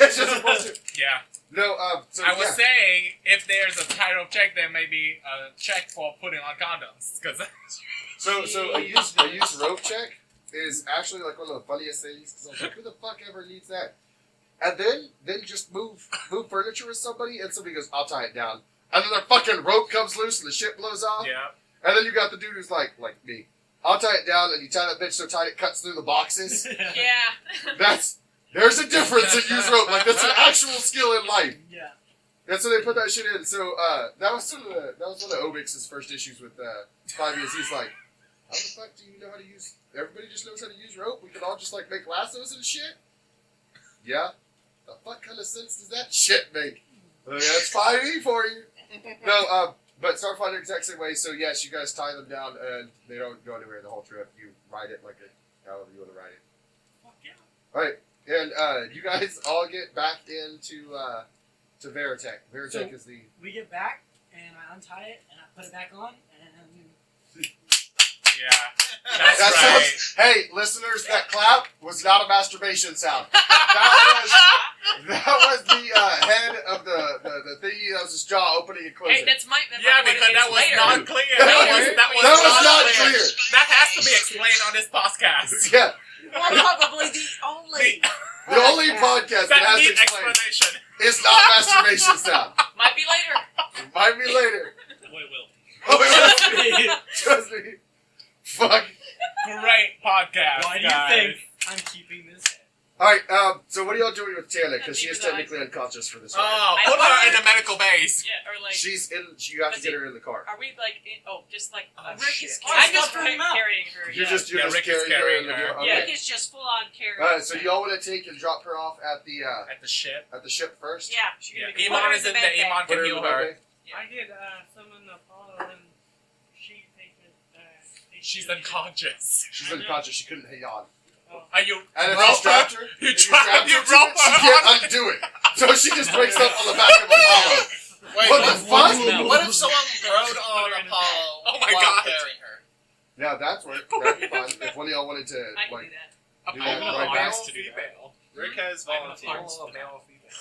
It's just a plus to it. Yeah. No, so I was yeah. saying, if there's a tight rope check, there may be a check for putting on condoms. Because So a use rope check is actually like one of the funniest things because I was like, who the fuck ever needs that? And then just move furniture with somebody and somebody goes, I'll tie it down. And then their fucking rope comes loose and the shit blows off. yeah. And then you got the dude who's like me. I'll tie it down and you tie that bitch so tight it cuts through the boxes. Yeah. That's There's a difference in use rope. Like that's an actual skill in life. Yeah. That's why they put that shit in. So that was one of Obix's first issues with 5 years. He's like, how the fuck do you know how to use? Everybody just knows how to use rope. We can all just like make lassos and shit. Yeah. The fuck kind of sense does that shit make? That's 5e for you. No, but Starfighter exact same way. So yes, you guys tie them down and they don't go anywhere the whole trip. You ride it like however you want to ride it. Fuck yeah. All right, and you guys all get back into to Veritech. Veritech So- is the We get back, and I untie it, and I put it back on, and Yeah. That's that right. sounds, hey, listeners, that clap was not a masturbation sound. That was the head of the thingy. That was his jaw opening and closing. Hey, that might Yeah, be what because it that is was later. not clear. That was not clear. That has to be explained on this podcast. Yeah, Well, probably the only. the only podcast that That has to needs explain explanation. it's not masturbation sound. Might be later. It might be later. Wait, Will. Oh, it will. Trust me. Fuck. Great podcast, why do you guys. think I'm keeping this head? All right. So what are y'all doing with Tana? Because she is Keep her technically eyes. unconscious for this. Oh, round. put her in the medical base. Yeah, or like. She's in. You have to Let's get see. her in the car. Are we like? Just like. Oh, Rick shit. is. Oh, I'm just stuff her mouth. carrying her. You're yeah. just Yeah, Rick is carrying her. carrying in the her. okay. Yeah, it's just full on carrying. All right. So y'all want to take and drop her off at the At the ship. ship first? Yeah, she's Yeah. gonna be. Put her Emon in is the in bed the bay. Emon Put can her in heal the her. bed. Yeah. I did summon Apollo and she taken. She's unconscious. She's unconscious. She couldn't hang on. Are you And if rope you strapped her, You if tried strapped you her to rope it, she her can't on. undo it. So she just wakes up on the back of Apollo. Wait, What the fuck? What if someone rode on Apollo Oh my while God. carrying her? Yeah, that's work. That'd be fine. If one of y'all wanted to, I can like, do that. do that Apollo right back. wants to do that. Rick has I'm a volunteers. farm male or female.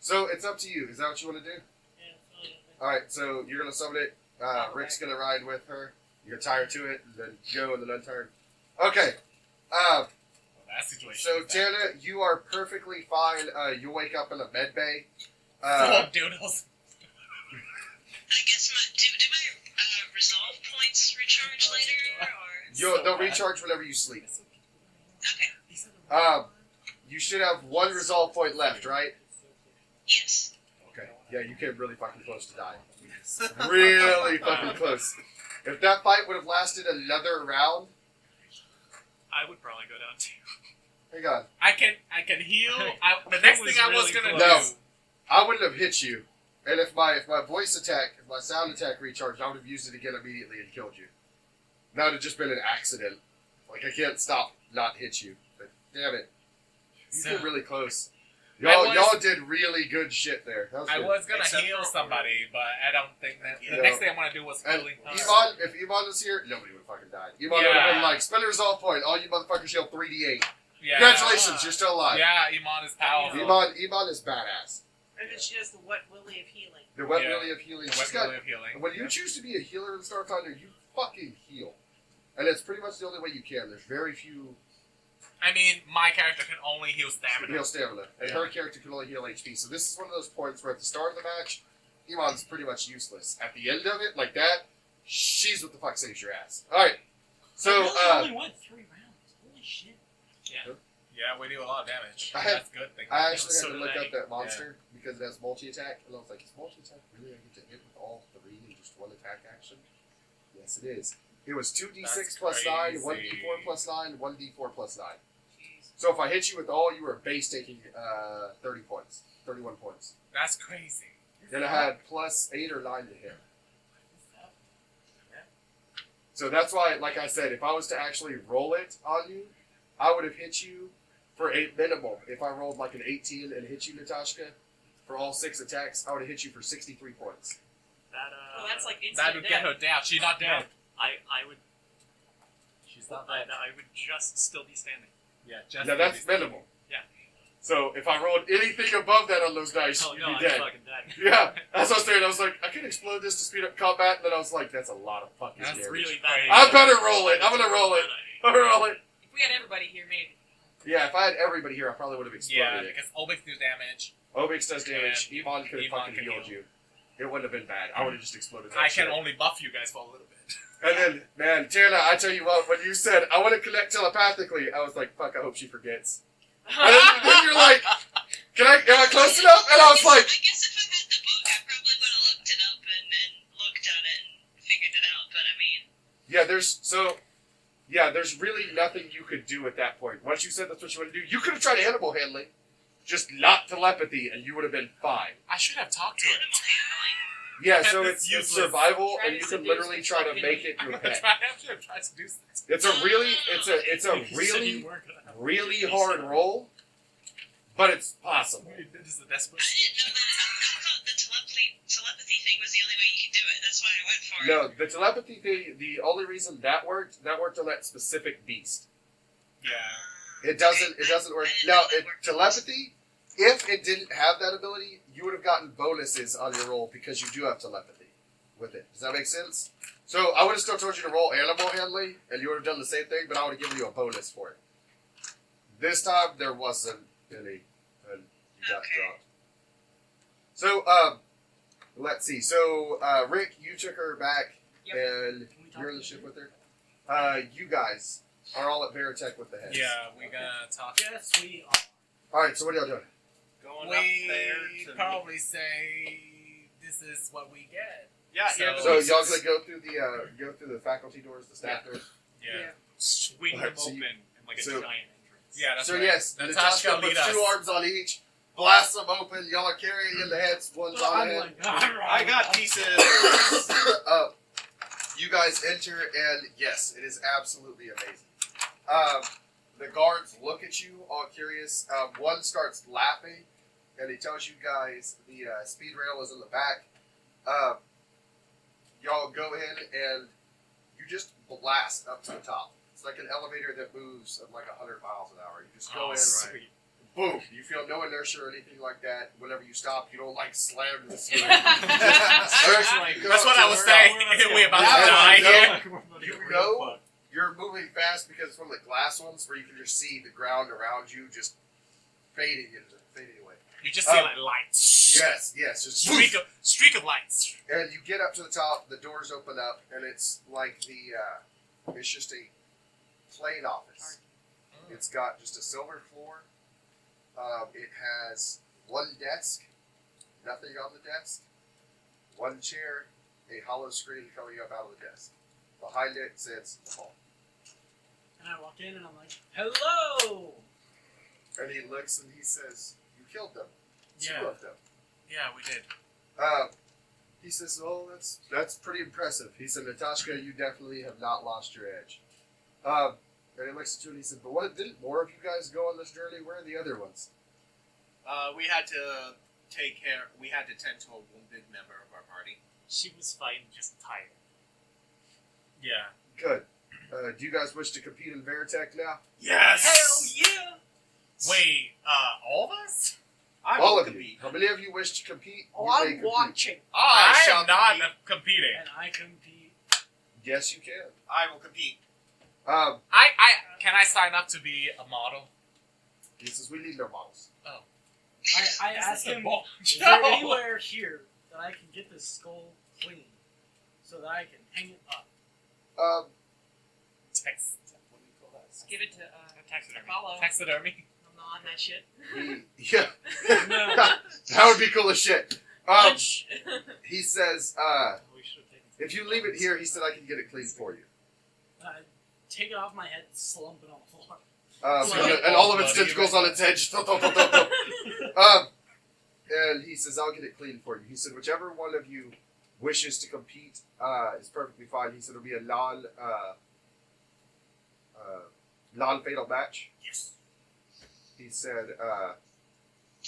So it's up to you. Is that what you want to do? Yeah, All right. So you're gonna summon it. Rick's gonna ride with her. You're gonna tie her to it, and then go, and then untie her. Okay. Well, that situation. So is bad. Tana, you are perfectly fine. You wake up in a med bay. Full of doodles. I guess do my resolve points recharge later, or They'll recharge whenever you sleep. okay? You should have one resolve point left, right? Yes. Okay. Yeah, you came really fucking close to dying. Really fucking close. If that fight would have lasted another round, I would probably go down too. hang on. I can heal. The next thing I was gonna No. do. I wouldn't have hit you. And if my voice attack, if my sound attack recharged, I would have used it again immediately and killed you. That would have just been an accident. Like, I can't stop not hit you. But damn it. You So- came really close. I Y'all, was- y'all did really good shit there. That was I good. was gonna Except heal for- somebody, but I don't think that. The No. next thing I want to do was And healing. if Emon was here, nobody would have fucking died. Emon would have been like, spend a resolve point. All you motherfuckers heal 3d8. Yeah. Congratulations, you're still alive. Yeah, Emon is powerful. Emon is badass. And then she does the wet willy of healing. The wet Yeah. willy of healing. The She's wet got, willy of healing. when you choose to be a healer in Starfinder, you fucking heal. And it's pretty much the only way you can. There's very few I mean, my character can only heal stamina. heal stamina. And her character can only heal HP. So this is one of those points where at the start of the match, Emon's pretty much useless. At the end of it, like that, she's what the fuck saves your ass. Alright. So, I really only went 3 rounds. Holy shit. Yeah, we do a lot of damage. I had- That's a good thing. I actually So had to did look I. up that monster because it has multi-attack. And I was like, is multi-attack really I get to hit with all 3 in just one attack action? Yes, it is. It was 2d6 That's plus 9, crazy. 1d4 plus 9, 1d4 plus 9. So if I hit you with all, you were base taking 30 points. 31 points. That's crazy. Then I had plus 8 or 9 to hit. So that's why, like I said, if I was to actually roll it on you, I would have hit you for a minimum. If I rolled like an 18 and hit you, Natashka, for all 6 attacks, I would have hit you for 63 points. That Well, that's like That instant would death. get her down. She's not dead. I would She's not I, dead. I would just still be standing. Yeah, just Now that's minimal. Yeah. So if I rolled anything above that on those dice, Oh you'd no, be I'm dead. fucking dead. Yeah, that's what I was saying. I was like, I could explode this to speed up combat, and then I was like, that's a lot of fucking That's damage. Really bad. I better roll it. I'm gonna roll it. I'm gonna roll it. If we had everybody here, maybe. Yeah, if I had everybody here, I probably would have exploded Yeah, it. because Obix do damage. Obix does damage. Emon could have Emon fucking can healed heal. you. It wouldn't have been bad. I would have just exploded that I shit. can only buff you guys for a little bit. And then, man, Tana, I tell you what, when you said, I want to connect telepathically, I was like, fuck, I hope she forgets. And then you're like, am I close enough? And I was like, I guess if I had the book, I probably would have looked it up and looked at it and figured it out. But I mean, there's really nothing you could do at that point. Once you said that's what you want to do, you could have tried animal handling, just not telepathy, and you would have been fine. I should have talked to it. animal handling. Yeah, so It's it's useless. survival, Try and to you can seduce literally the try to fucking- make it I'm your gonna pet. try. I should have tried to do this. It's a really, it's a You said really, you weren't gonna have really hard roll, but it's possible. This is a desperate. I didn't know that. I thought the telepathy thing was the only way you could do it. That's why I went for it. No, the telepathy thing, the only reason that worked on that specific beast. Yeah. It doesn't work. I didn't Now, know that worked. telepathy, if it didn't have that ability, you would have gotten bonuses on your roll because you do have telepathy with it. Does that make sense? So I would have still told you to roll animal handling, and you would have done the same thing, but I would have given you a bonus for it. This time, there wasn't any, and you got Okay. dropped. So, let's see. So, Rick, you took her back, Yep. and Can we talk you're in the to ship her? with her. You guys are all at Veritech with the heads. Yeah, we gonna talk. Yes, we are. All right. So what are y'all doing? Going up We there to probably say this is what we get. Yeah, So- yeah. So y'all gonna go through the faculty doors, the staff doors. Yeah. Swing Alright, them so you- open in like a so- giant entrance. Yeah, that's so right. yes, Natashka Natashka lead puts us. 2 arms on each, blasts them open. Y'all are carrying in the heads. One's on the head. I got pieces. You guys enter, and yes, it is absolutely amazing. The guards look at you, all curious. One starts laughing, and he tells you guys the speed rail is in the back. Y'all go in, and you just blast up to the top. It's like an elevator that moves at like 100 miles an hour. You just go Oh, in, sweet. boom. You feel no inertia or anything like that. Whenever you stop, you don't like slam to the ceiling. That's what I was saying. We about to Yeah, die no. here. You know you're moving fast because it's one of the glass ones where you can just see the ground around you just fading away. You just see like lights. Yes, just Streak of lights. and you get up to the top. The doors open up, and it's like it's just a plain office. It's got just a silver floor. It has one desk, nothing on the desk, one chair, a hollow screen coming up out of the desk. Behind it sits the hall. And I walk in and I'm like, hello! And he looks and he says, "You killed them. Two Yeah. of them." Yeah, we did. He says, "Oh, that's pretty impressive." He said, "Natashka, you definitely have not lost your edge." And he looks at you and he said, "But what? Didn't more of you guys go on this journey? Where are the other ones?" We had to take care. We had to tend to a wounded member of our party. She was fine, just tired. Yeah. Good. Do you guys wish to compete in Veritech now? Yes. Hell yeah! Wait, all of us? I All will of you. compete. How many of you wish to compete? Oh, You may I'm compete. watching. I I shall am not compete. competing. And I compete. Yes, you can. I will compete. I can I sign up to be a model? He says, "We need no models." I asked This is a him, ball. is there anywhere here that I can get this skull clean so that I can hang it up? Text. What do you call that? Give it to Taxidermy. Apollo. Taxidermy. I'm not on that shit. Yeah, No. that would be cool as shit. Punch. He says, We should have taken some "If you leave it here," he said, "I can get it clean for you." I take it off my head and slump it on the floor. And all of its tentacles on its head. Just and he says, "I'll get it clean for you." He said, "Whichever one of you wishes to compete is perfectly fine." He said, "It'll be a non-fatal match." Yes. He said,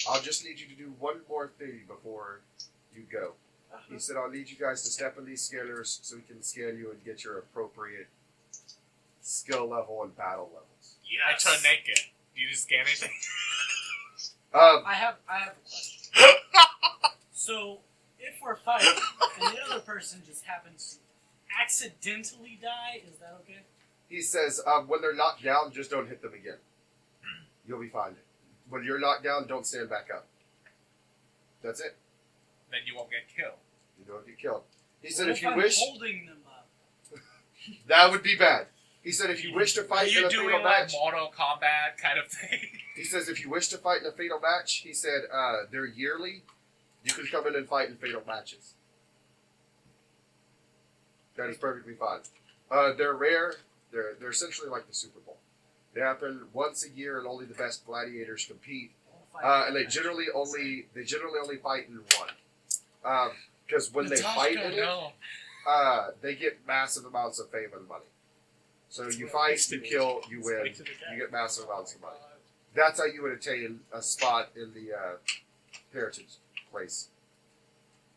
"I'll just need you to do one more thing before you go." He said, "I'll need you guys to step in these scanners so we can scan you and get your appropriate skill level and battle levels." I turn naked. Do you scan anything? I have a question. So, if we're fighting and the other person just happens to accidentally die, is that okay? He says, when they're knocked down, just don't hit them again. You'll be fine. When you're knocked down, don't stand back up. That's it. Then you won't get killed. You don't get killed. He said, What if you I'm wish, holding them up. that would be bad. He said if you wish to Are fight in you a fatal doing like match, Mortal Kombat kind of thing? he says if you wish to fight in a fatal match, he said they're yearly. You can come in and fight in fatal matches. That is perfectly fine. They're rare. They're essentially like the Super Bowl. They happen once a year, and only the best gladiators compete. And they generally only fight in one. Because when they fight in it, they get massive amounts of fame and money. So you fight, you kill, you win, you get massive amounts of money. That's how you would attain a spot in the heritage place.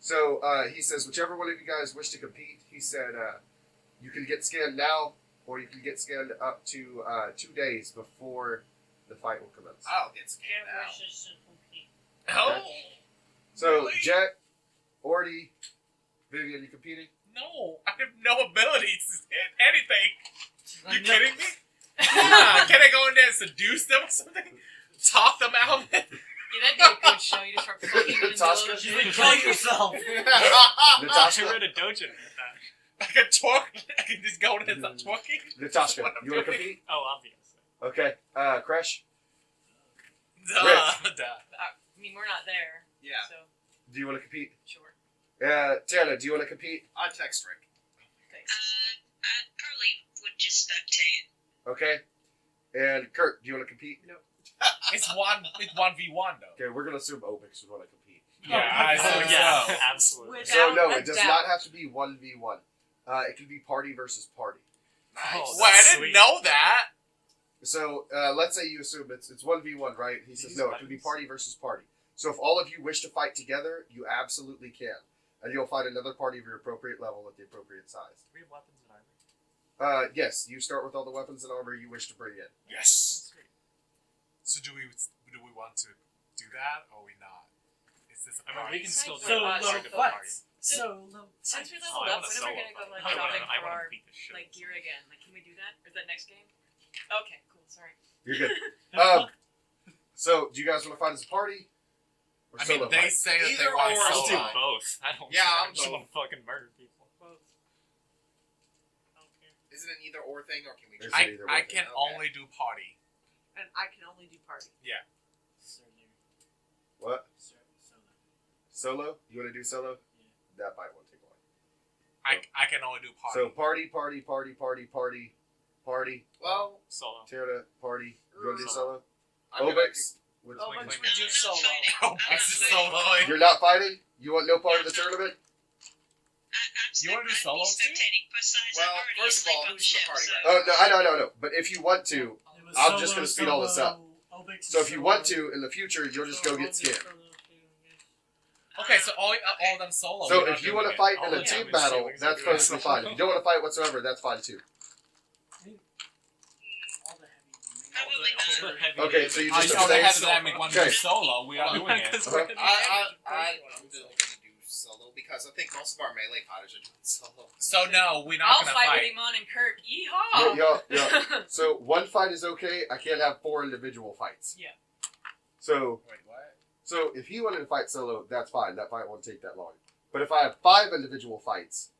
So he says, whichever one of you guys wish to compete, he said, you can get scanned now, or you can get scanned up to 2 days before the fight will commence. I'll get scanned Can't out. wish us to compete. Oh, So Jet, Orty, Vivian, you competing? no, I have no abilities to hit anything. You No. kidding me? Yeah, can I go in there and seduce them or something? Talk them out of it? Yeah, that'd be a good show. You just start fucking in the middle of Natashka? the She's like, kill yourself. I Natasha, read a dojo with that. I can twerk. I can just go in and start twerking. Natasha, What I'm you want to doing. compete? Oh, obviously. Okay. Crash, Duh. I mean, we're not there. Yeah. So, do you want to compete? sure. Tana, do you want to compete? I'll text Rick. Thanks. I probably would just spectate. Okay. And Kirk, do you want to compete? It's 1v1 though. Okay, we're gonna assume Obix would want to compete. Yeah, I Oh, assume yeah, so. absolutely. With- So no, Without it does a doubt. not have to be 1v1. It can be party versus party. Nice. Oh, Well, I that's didn't sweet. know that. So let's say you assume it's 1v1, right? He says These no, it can be buttons. party versus party. So if all of you wish to fight together, you absolutely can, and you'll find another party of your appropriate level at the appropriate size. Do we have weapons and armor? Yes, you start with all the weapons and armor you wish to bring in. Yes. Sweet. So do we want to do that or we not? Is this a I mean, we can still do So it. low Part of the fights. party. Solo. Since we Oh, leveled I up, want when to are we solo gonna go fight. like I shopping want for our to beat the shit. like gear again? Like, can we do that? Or is that next game? Okay, cool. Sorry. You're good. So do you guys want to fight as a party? Or I mean, solo they fight? say that they Either want or. I'll do solo. both. I don't Yeah, care. I'm I just both. want to fucking murder people. Both. Okay. Is it an either or thing, or can we There's just... an either I way. can Okay. only do party. And I can only do party. Solo. What? Solo. Solo? You want to do solo? That fight won't take long. I can only do party. So party, party, party, party, party, party. Well, Solo. Tana, party. You want to do solo? I'm gonna Obix? With- Oh, Wait, but wait, we do I'm not solo. fighting. Oh, I'm this not is fighting. soloing. You're not fighting? You want no part of the tournament? You wanna do I'd solo be too? spectating. Besides, Well, I'm already first of asleep all, on who's the in the ship, party so- right Oh, no. But if you want to, It was I'm just solo, gonna speed all this up. Obix, so if you want solo. to, in the future, you'll just go get scanned. Okay, so all of them solo. So we're if not you doing want it. to fight All in the a time team is battle, ceilings that's are good. perfectly fine. If you don't want to fight whatsoever, that's fine too. All the heavy. Probably All the not. heavy Okay, so you Oh, just you only abstain? have to let me one do Okay. solo. We are doing it. Because Uh-huh. we're heavy damage. I'm still gonna do solo because I think most of our melee fighters are doing solo. So no, we're not I'll gonna fight fight. with Emon and Kirk. Yeah, Yeehaw! yeah. So one fight is okay. I can't have 4 individual fights. Yeah. So Wait, what? So if he wanted to fight solo, that's fine. That fight won't take that long. But if I have 5 individual fights,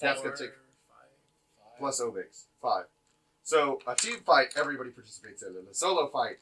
that's gonna take 5. plus Obix 5. So a team fight, everybody participates in. And a solo fight,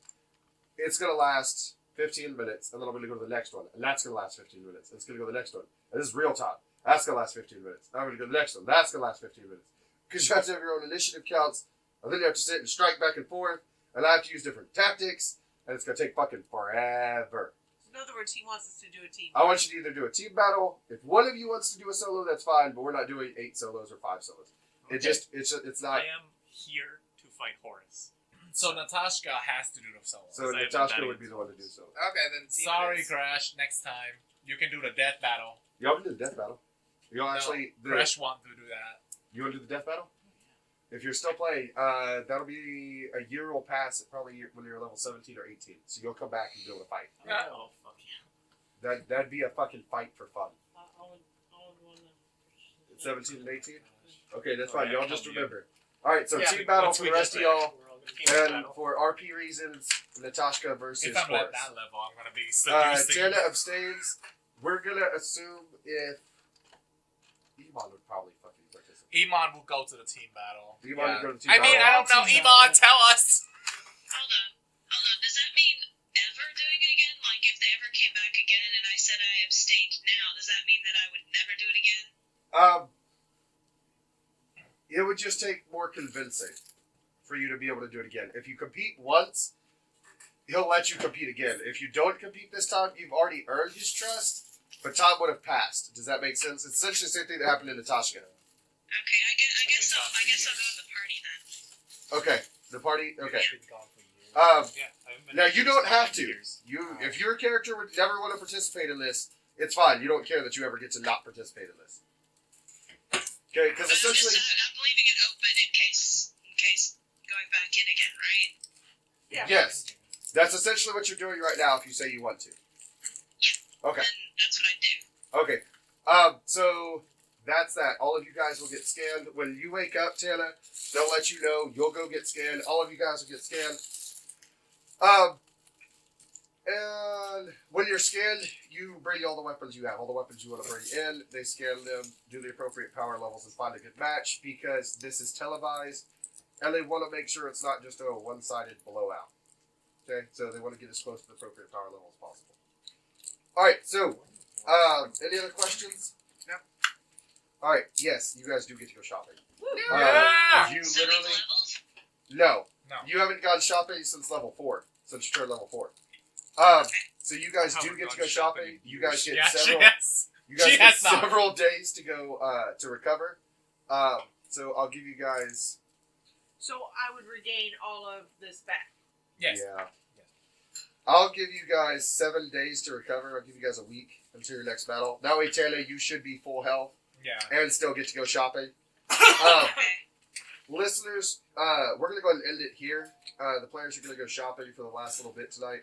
it's gonna last 15 minutes, and then I'm gonna go to the next one, and that's gonna last 15 minutes. And it's gonna go to the next one, and this is real time. That's gonna last 15 minutes. And I'm gonna go to the next one. That's gonna last 15 minutes. Because you have to have your own initiative counts, and then you have to sit and strike back and forth, and I have to use different tactics, and it's gonna take fucking forever. In other words, he wants us to do a team. I want you to either do a team battle. If one of you wants to do a solo, that's fine. But we're not doing 8 solos or 5 solos. It's not. I am here to fight Horus. So Natashka has to do the solo. So I have Natashka been would be the one to do solo. Okay, then. team Sorry, wins. Crash. Next time you can do the death battle. Y'all can do the death battle. Y'all actually. Crash want to do that. You want to do the death battle? If you're still playing, that'll be a year will pass probably when you're level 17 or 18. So you'll come back and be able to fight. Yeah. Oh, fuck yeah. That'd be a fucking fight for fun. I would want to. 17 and 18? Okay, that's fine. Y'all just remember. Alright, so Yeah, team battle once for we the rest get of there, y'all. we're all gonna team And battle. for RP reasons, Natashka versus If I'm at Horus. that level, I'm gonna be seducing. Tana abstains. We're gonna assume if Emon would probably fucking participate. Emon will go to the team battle. Emon would go to the team I mean, battle. I don't know. Emon, tell us. Hold on. Does that mean ever doing it again? Like, if they ever came back again and I said I abstained now, does that mean that I would never do it again? It would just take more convincing for you to be able to do it again. If you compete once, he'll let you compete again. If you don't compete this time, you've already earned his trust, but time would have passed. Does that make sense? It's essentially the same thing that happened in Natashka. Okay, I guess I'll go to the party then. Okay, the party. Okay. Been gone for years. Yeah. I haven't been Now to you don't years. have to. If your character would never want to participate in this, it's fine. You don't care that you ever get to not participate in this. Okay, because But essentially, I'm leaving it open in case going back in again, right? Yeah. yes, that's essentially what you're doing right now. If you say you want to. Yeah. Okay. Then that's what I do. Okay. So that's that. All of you guys will get scanned. When you wake up, Tana, they'll let you know. You'll go get scanned. All of you guys will get scanned. And when you're scanned, you bring all the weapons you have. All the weapons you want to bring in. They scan them, do the appropriate power levels, and find a good match because this is televised, and they want to make sure it's not just a one-sided blowout. Okay, so they want to get as close to the appropriate power level as possible. All right. So, any other questions? No. All right. Yes, you guys do get to go shopping. Yeah! You So many literally levels? no. No. You haven't gone shopping since level 4. Since you turned level 4. So you guys do get to go shopping. You guys get several. Yes. You guys She get has not. several days to go to recover. So I'll give you guys. So I would regain all of this back. Yes. Yeah. I'll give you guys 7 days to recover. I'll give you guys a week until your next battle. That way, Tana, you should be full health Yeah. and still get to go shopping. Okay. Listeners, we're going to go ahead and end it here. The players are going to go shopping for the last little bit tonight,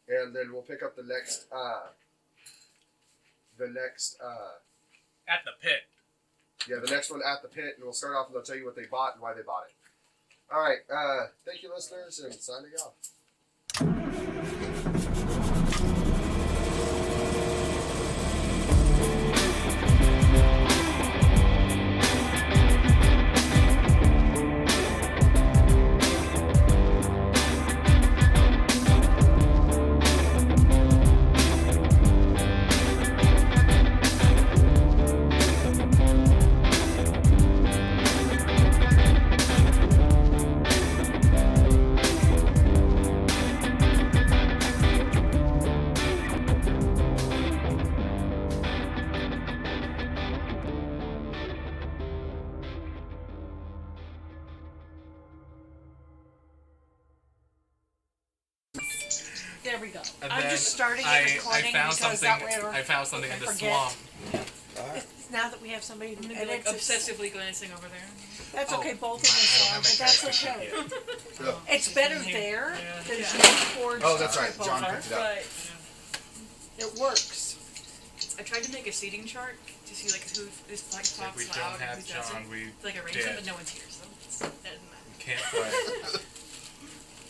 and then we'll pick up the next. At the pit. The next one at the pit, and we'll start off and they'll tell you what they bought and why they bought it. All right, thank you, listeners, and signing off. There we go. And I'm then just starting I recording found because something. that way I found something in the forget. swamp. Now that we have somebody I'm who gonna be like edits, obsessively glancing over there. that's Oh, okay. Both of I us don't are, have but my that's character okay. sheet It's better there Yeah. than Yeah. being forged. Oh, that's right. by John both picked it of up. Right. us. It works. I tried to make a seating chart to see like who is like If talks we loud don't and have who doesn't. John, we Like arrange dead. them, but no one's here, so that doesn't matter. We can't play.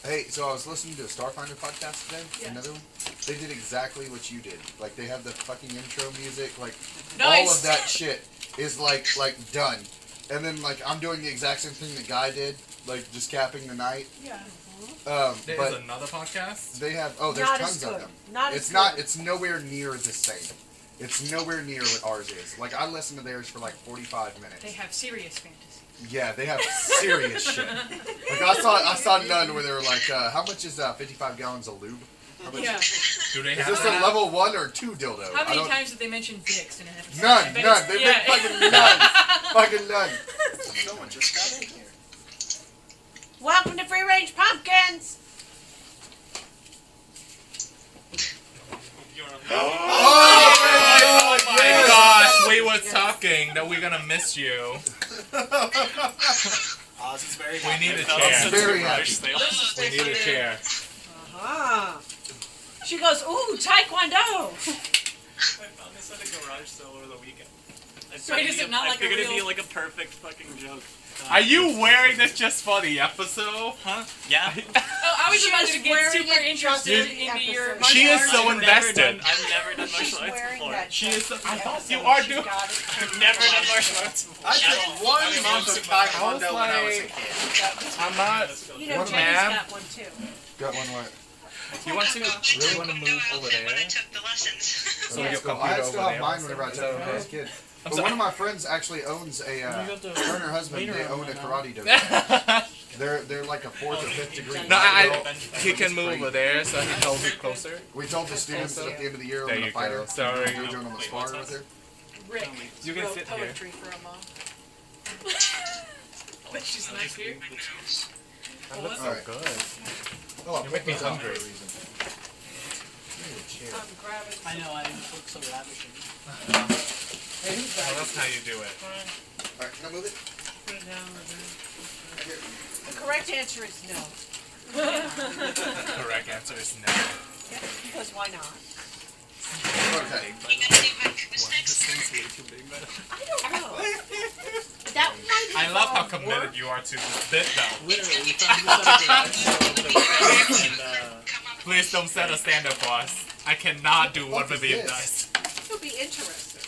Hey, so I was listening to a Starfinder podcast today, Yeah. another one. They did exactly what you did. Like, they have the fucking intro music, like, all Nice. of that shit is, like done. And then, like, I'm doing the exact same thing the guy did, like, just capping the night. Yeah. There's But another podcast. they have, there's Not tons as of good. them. Not It's as not, good. it's nowhere near the same. It's nowhere near what ours is. Like, I listened to theirs for, like, 45 minutes. They have serious fantasy. Yeah, they have serious shit. Like, I saw none where they were like, how much is 55 gallons of lube? How much Yeah. Do they Is have this a that? level 1 or 2 dildo? How I many don't- times did they mention dicks in an episode? None, But none. it's- They've yeah. been fucking none. Fucking none. Someone just got in here. Welcome to Free Range Pumpkins. You're a Oh my yes. gosh, we were talking that we're gonna miss you. Ozzy's very We happy. need a Fell chair. into Very the happy. garage sale. We need a chair. Uh-huh. She goes, ooh, Taekwondo. I found this at a garage sale over the weekend. Wait, is it not like a figured it'd be real- like a perfect fucking joke. Are you wearing this just for the episode? Huh? Yeah. Oh, I was She about was to get wearing super it interested just into your episode. martial She is arts. so invested. I've never done She's martial arts wearing before. that. She is. So, I thought episode. you are She doing. got it. I've never done martial arts before. I took 1 month of Taekwondo when I was a like- kid. I'm not. You know, What, Jenny's ma'am? got one too. Got one what? You want to really want to move over When I there? took the lessons. So Yeah. your So I computer still over have there. mine whenever I took it when I was a kid. But sorry. one of my friends actually owns a. You got the her and her husband, they cleaner own on a that karate dojo. They're like a 4th or 5th degree. No, black belt. he can move over there, so he holds it closer. We told the students that at the end of the year There we're you gonna fight go. her. Sorry. Dojo and I'm gonna spar with her. Rick You can wrote sit here. poetry for a mom. But she's not here. That looks so Alright. good. Oh, You make me hungry. Grab it. I know, I look so ravishing. Hey, who's Well, that? that's how you do it. Alright, can I move it? Put it down. The correct answer is no. Correct answer is no. Yeah, because why not? Okay. You gonna do my goose This next? thing's way too big, but I don't know. That might I love how involve committed work. you are to this bit, though. literally, we found this at a garage sale and Come up Please don't set a standard for us. I cannot do what What is Vivian this? does. It'll be interesting.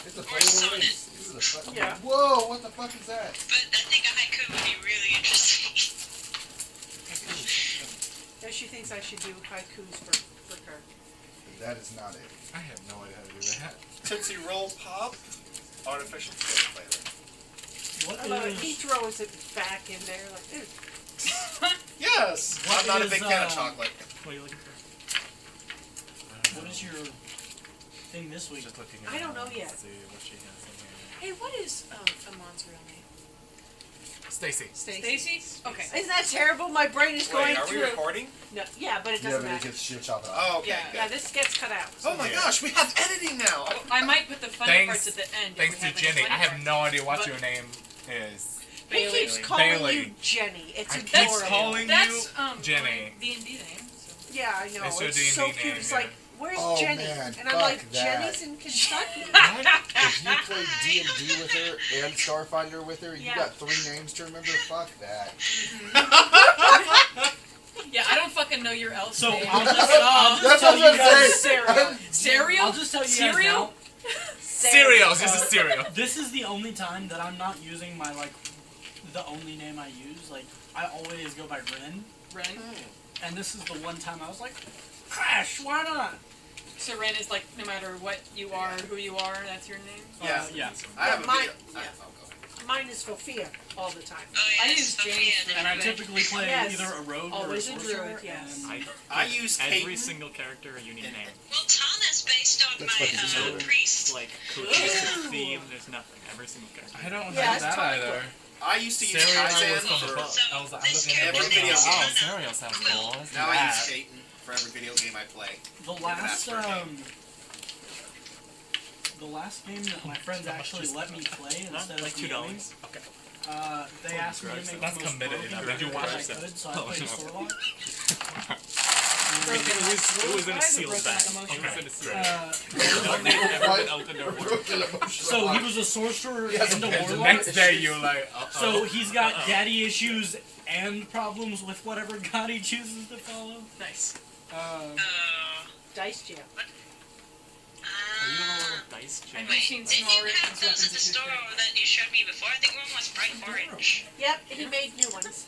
It's a photo race. This is a fucking. Yeah. Whoa! What the fuck is that? But I think a haiku would be really interesting. Yeah, she thinks I should do haikus for Kirk. That is not it. I have no idea how to do that. Tootsie Roll Pop, artificial flavor. What I love it. He is, throws it back in there like, ew. Yes! What I'm not a is, big fan of uh, chocolate. what are you looking for? what is your thing this week? Just looking I don't know around, yet. See what she has in here. Hey, what is Emon's real name? Stacy. Stacy? Okay. Isn't that terrible? My brain is going Wait, are we through. recording? No, yeah, but it Yeah, doesn't but it matter. gets shit chopped off. Oh, okay. Yeah, Yeah, this gets cut out. Oh my gosh, we have editing now! I might put the funny Thanks- parts at the end. if Thanks we to have any Jenny. funny I have parts. no idea what But- your name is. He Bailey. keeps calling you Bailey. Jenny. It's I adorable. keep calling That's you Jenny. my D&D name. So. Yeah, I know. It's your It's so D&D cute. name, It's yeah. like, where's Oh, Jenny? man, And I'm fuck like, that. Jenny's in Kentucky. If you played D&D with her and Starfighter with her, you Yeah. got 3 names to remember? Fuck that. Yeah, I don't fucking know your elf So name. I'll just, at all. I'll That's just tell what you I'm guys. saying. Cereal? I'll just tell you guys Cereal? now. Cereals. This is cereal. This is the only time that I'm not using my the only name I use. Like I always go by Ren, Ren. and this is the one time I was like, Crash, why not? So Ren is like, no matter what you are, who you are, that's your name? Yeah. Yeah. I have a mine- video. yeah. Oh, go ahead. Mine is Sophia all the time. Oh I yes, use Sophia James and And I Right. typically play Yes. either a rogue Always or a a sorcerer. druid, yes. And I use Every Cain. single character a unique name. Well, Tana's based on That's fucking my stupid. priest. Like cohesive theme. There's nothing. Every single character. I don't Yeah, have it's that totally either. I used to use Cereal Kaizen was from the for. book. I was looking at Every the book. video Oh, game. cereal sounds cool. Let's Now do I that. use Cain for every video game I play. the last game that my friends actually let me play instead Like of DMing, $2. Okay. they asked me to make That's the most committed broken enough. character Did you watch I that? could, so I Oh, played no. Sorlock. It was in a Why is it sealed broken bag. like emotion? It was in a sealed Uh, Never been opened or worn. Broken emotional so he heart. was a sorcerer Yes, and a okay. And the warlock. next day you're like, So he's got daddy issues and problems with whatever god he chooses to follow. Nice. Dice Jam. Are you a little dice Have jam? you Wait, seen didn't small you written have those at the weapons store of that you showed me before? I think one was bright orange. Yep, he made new ones.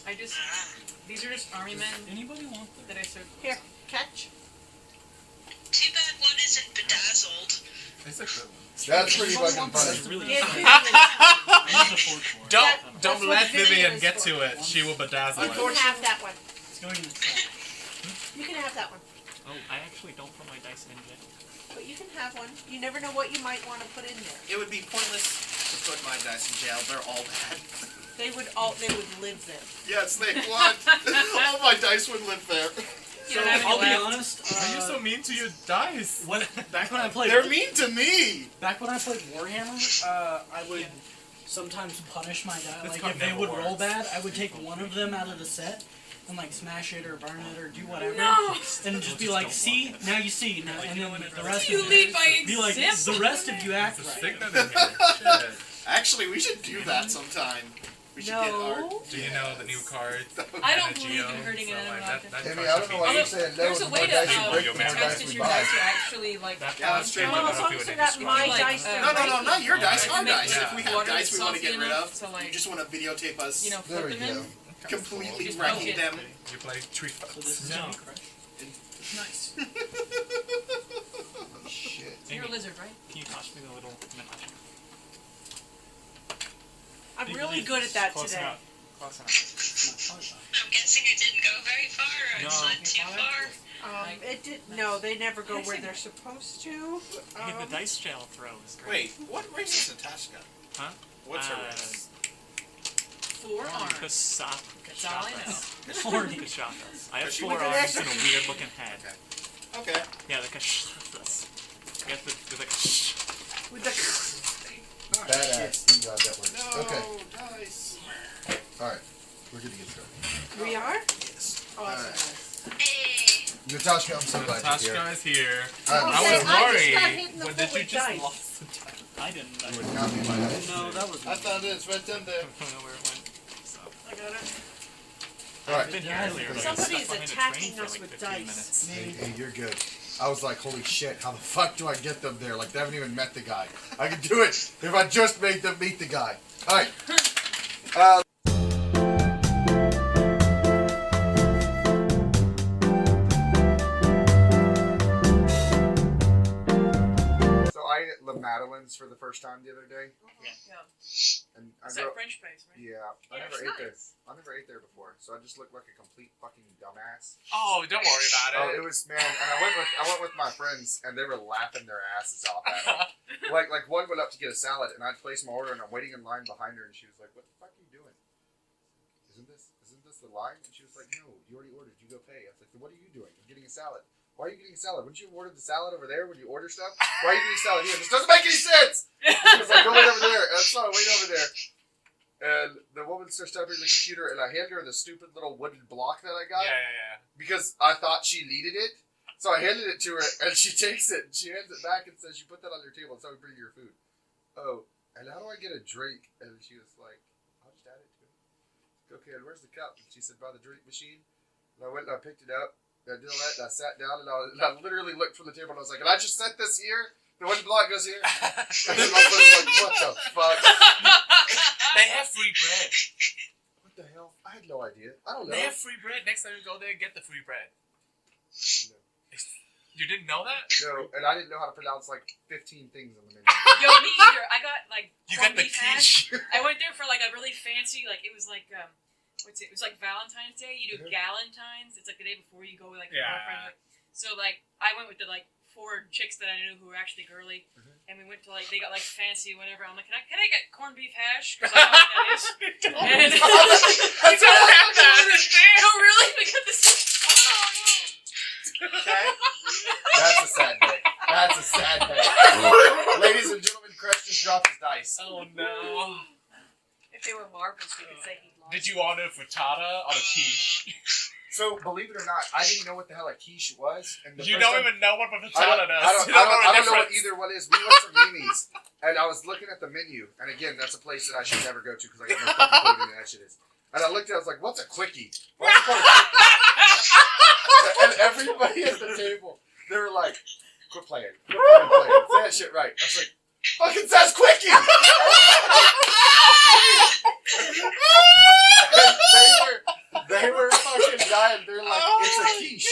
I just, Ah. these are just army men Anybody want that? that I served. Here, catch. Too bad one isn't bedazzled. it's a good one. That's pretty fucking That's funny. really Yeah, fun. Vivian. I need a fork for it. Don't That's don't what let Vivian Vivian is get for. to it. She will bedazzle You it. can have that one. It's going in the trash. You can have that one. Oh, I actually don't put my dice in yet. But you can have one. You never know what you might want to put in there. It would be pointless to put my dice in jail. They're all bad. They would live there. Yes, they would. All my dice would live there. You don't have any I'll be left. honest. Why are you so mean to your dice? Back when I played, They're mean to me. back when I played Warhammer, I would sometimes punish my guy. This Like card if they never would roll works. bad, I would take one of them out of the set and like smash it or burn it or do whatever. No! And just be like, see, now you see, now, and then the rest You of lead by be like, example. the rest of you act There's a right. signal in here. Shit. Actually, we should do that sometime. We should get our. No. Do you know the new cards? I don't and the believe in geos? hurting an like, animal. Amy, I don't know why you're saying no. There's a The way more to dice you break, the more test dice if we your buy. dice are actually like. Yeah, that's true. Well, as long as they're not my Like, dice, they're No, not your dice. Our Make dice. it If we have water dice we want to salty get rid enough of, to, like, you just want to videotape us you know, There flip we them go. in. completely Just wrecking poke it. them. You play tree So fights. this is No. Jimmy Crush. Nice. Shit. You're a lizard, right? Can you toss me the little Natashka? I'm really good at that Close today. enough. Close enough. I'm guessing it didn't go very far, or it's No. not too far. It did. No, they never go where they're supposed to. Hey, the dice jail throw is great. Wait, what race is Natashka? Huh? What's her race? 4 arms. That's That's all I know. Horny. Kashakas. I have She 4 went to arms the and a weird looking head. Okay. Yeah, the Kashakas. I got the like With the Badass. Thank God that works. No, Okay. dice. Alright. We're good to get started. we are. Yes. Awesome. Hey, Natasha, I'm so glad you're here. Natashka is here. I'm I Okay, was so I just worried. got hit in the When foot did you with just dice. lost the dice? I didn't. I It don't would not be my dice. No, that was. I found it. It's right down there. know where it went. So. I got it. Alright. I've been here Yeah, earlier. but I somebody stuck is behind a attacking train for us like with 15 dice. minutes. Hey, you're good. I was like, holy shit, how the fuck do I get them there? Like, they haven't even met the guy. I could do it if I just made them meet the guy. Alright. So I ate La Madeleine's for the first time the other day. Yeah. And I Is grew that up, French place, right? yeah, I Yeah, never it's ate there. nice. I never ate there before, so I just looked like a complete fucking dumbass. Oh, don't worry about Oh, it. it was man, and I went with my friends, and they were laughing their asses off at me. Like one went up to get a salad, and I'd placed my order, and I'm waiting in line behind her, and she was like, "What the fuck are you doing? Isn't this the line?" And she was like, "No, you already ordered. You go pay." I was like, "What are you doing? I'm getting a salad. Why are you getting a salad? Wouldn't you have ordered the salad over there when you order stuff? Why are you getting a salad here? This doesn't make any sense." She was like, "Go wait over there." And so I wait over there. And the woman starts typing in the computer, and I hand her the stupid little wooden block that I got Yeah. because I thought she needed it. So I handed it to her, and she takes it, and she hands it back and says, "You put that on your table, and so we bring you your food." Oh, and how do I get a drink? And she was like, "I'll just add it to it." Okay, and where's the cup? And she said, "By the drink machine." And I went and I picked it up, and I did all that, and I sat down, and I literally looked from the table, and I was like, "Can I just set this here? The wooden block goes here?" And then my friend's like, "What the fuck? They have free bread. What the hell? I had no idea. I don't know." They have free bread. Next time you go there, get the free bread. No. You didn't know that? No, and I didn't know how to pronounce like 15 things on the menu. Yo, me either. I got like You corned got the beef hash. quiche. I went there for like a really fancy, like it was like what's it? It was like Valentine's Day. You do Mhm. Galentine's. It's like the day before you go with like your Yeah. girlfriend. Like, so like I went with the like 4 chicks that I knew who were actually girly, Mhm. and we went to like they got like fancy whatever. I'm like, can I get corned beef hash? Because I know what that is. And You don't have that. no, really? Because this is. Okay. That's a sad day. That's a sad day. Ladies and gentlemen, Crush just dropped his dice. Oh no. If they were marbles, we could say he lost. Did you order frittata or a quiche? So, believe it or not, I didn't know what the hell a quiche was. And the You first don't time- even know what I frittata don't, does. I You don't, know I don't the know what difference. either one is. We went to Mimi's, and I was looking at the menu, and again, that's a place that I should never go to because I got no fucking clue what that shit is. And I looked at it, I was like, "What's a quickie? Why is it called a quickie?" And everybody at the table, they were like, "Quit playing. Quit fucking playing. Say that shit right." I was like, "Fucking says quickie!" And they were fucking dying. They're like, "It's a quiche."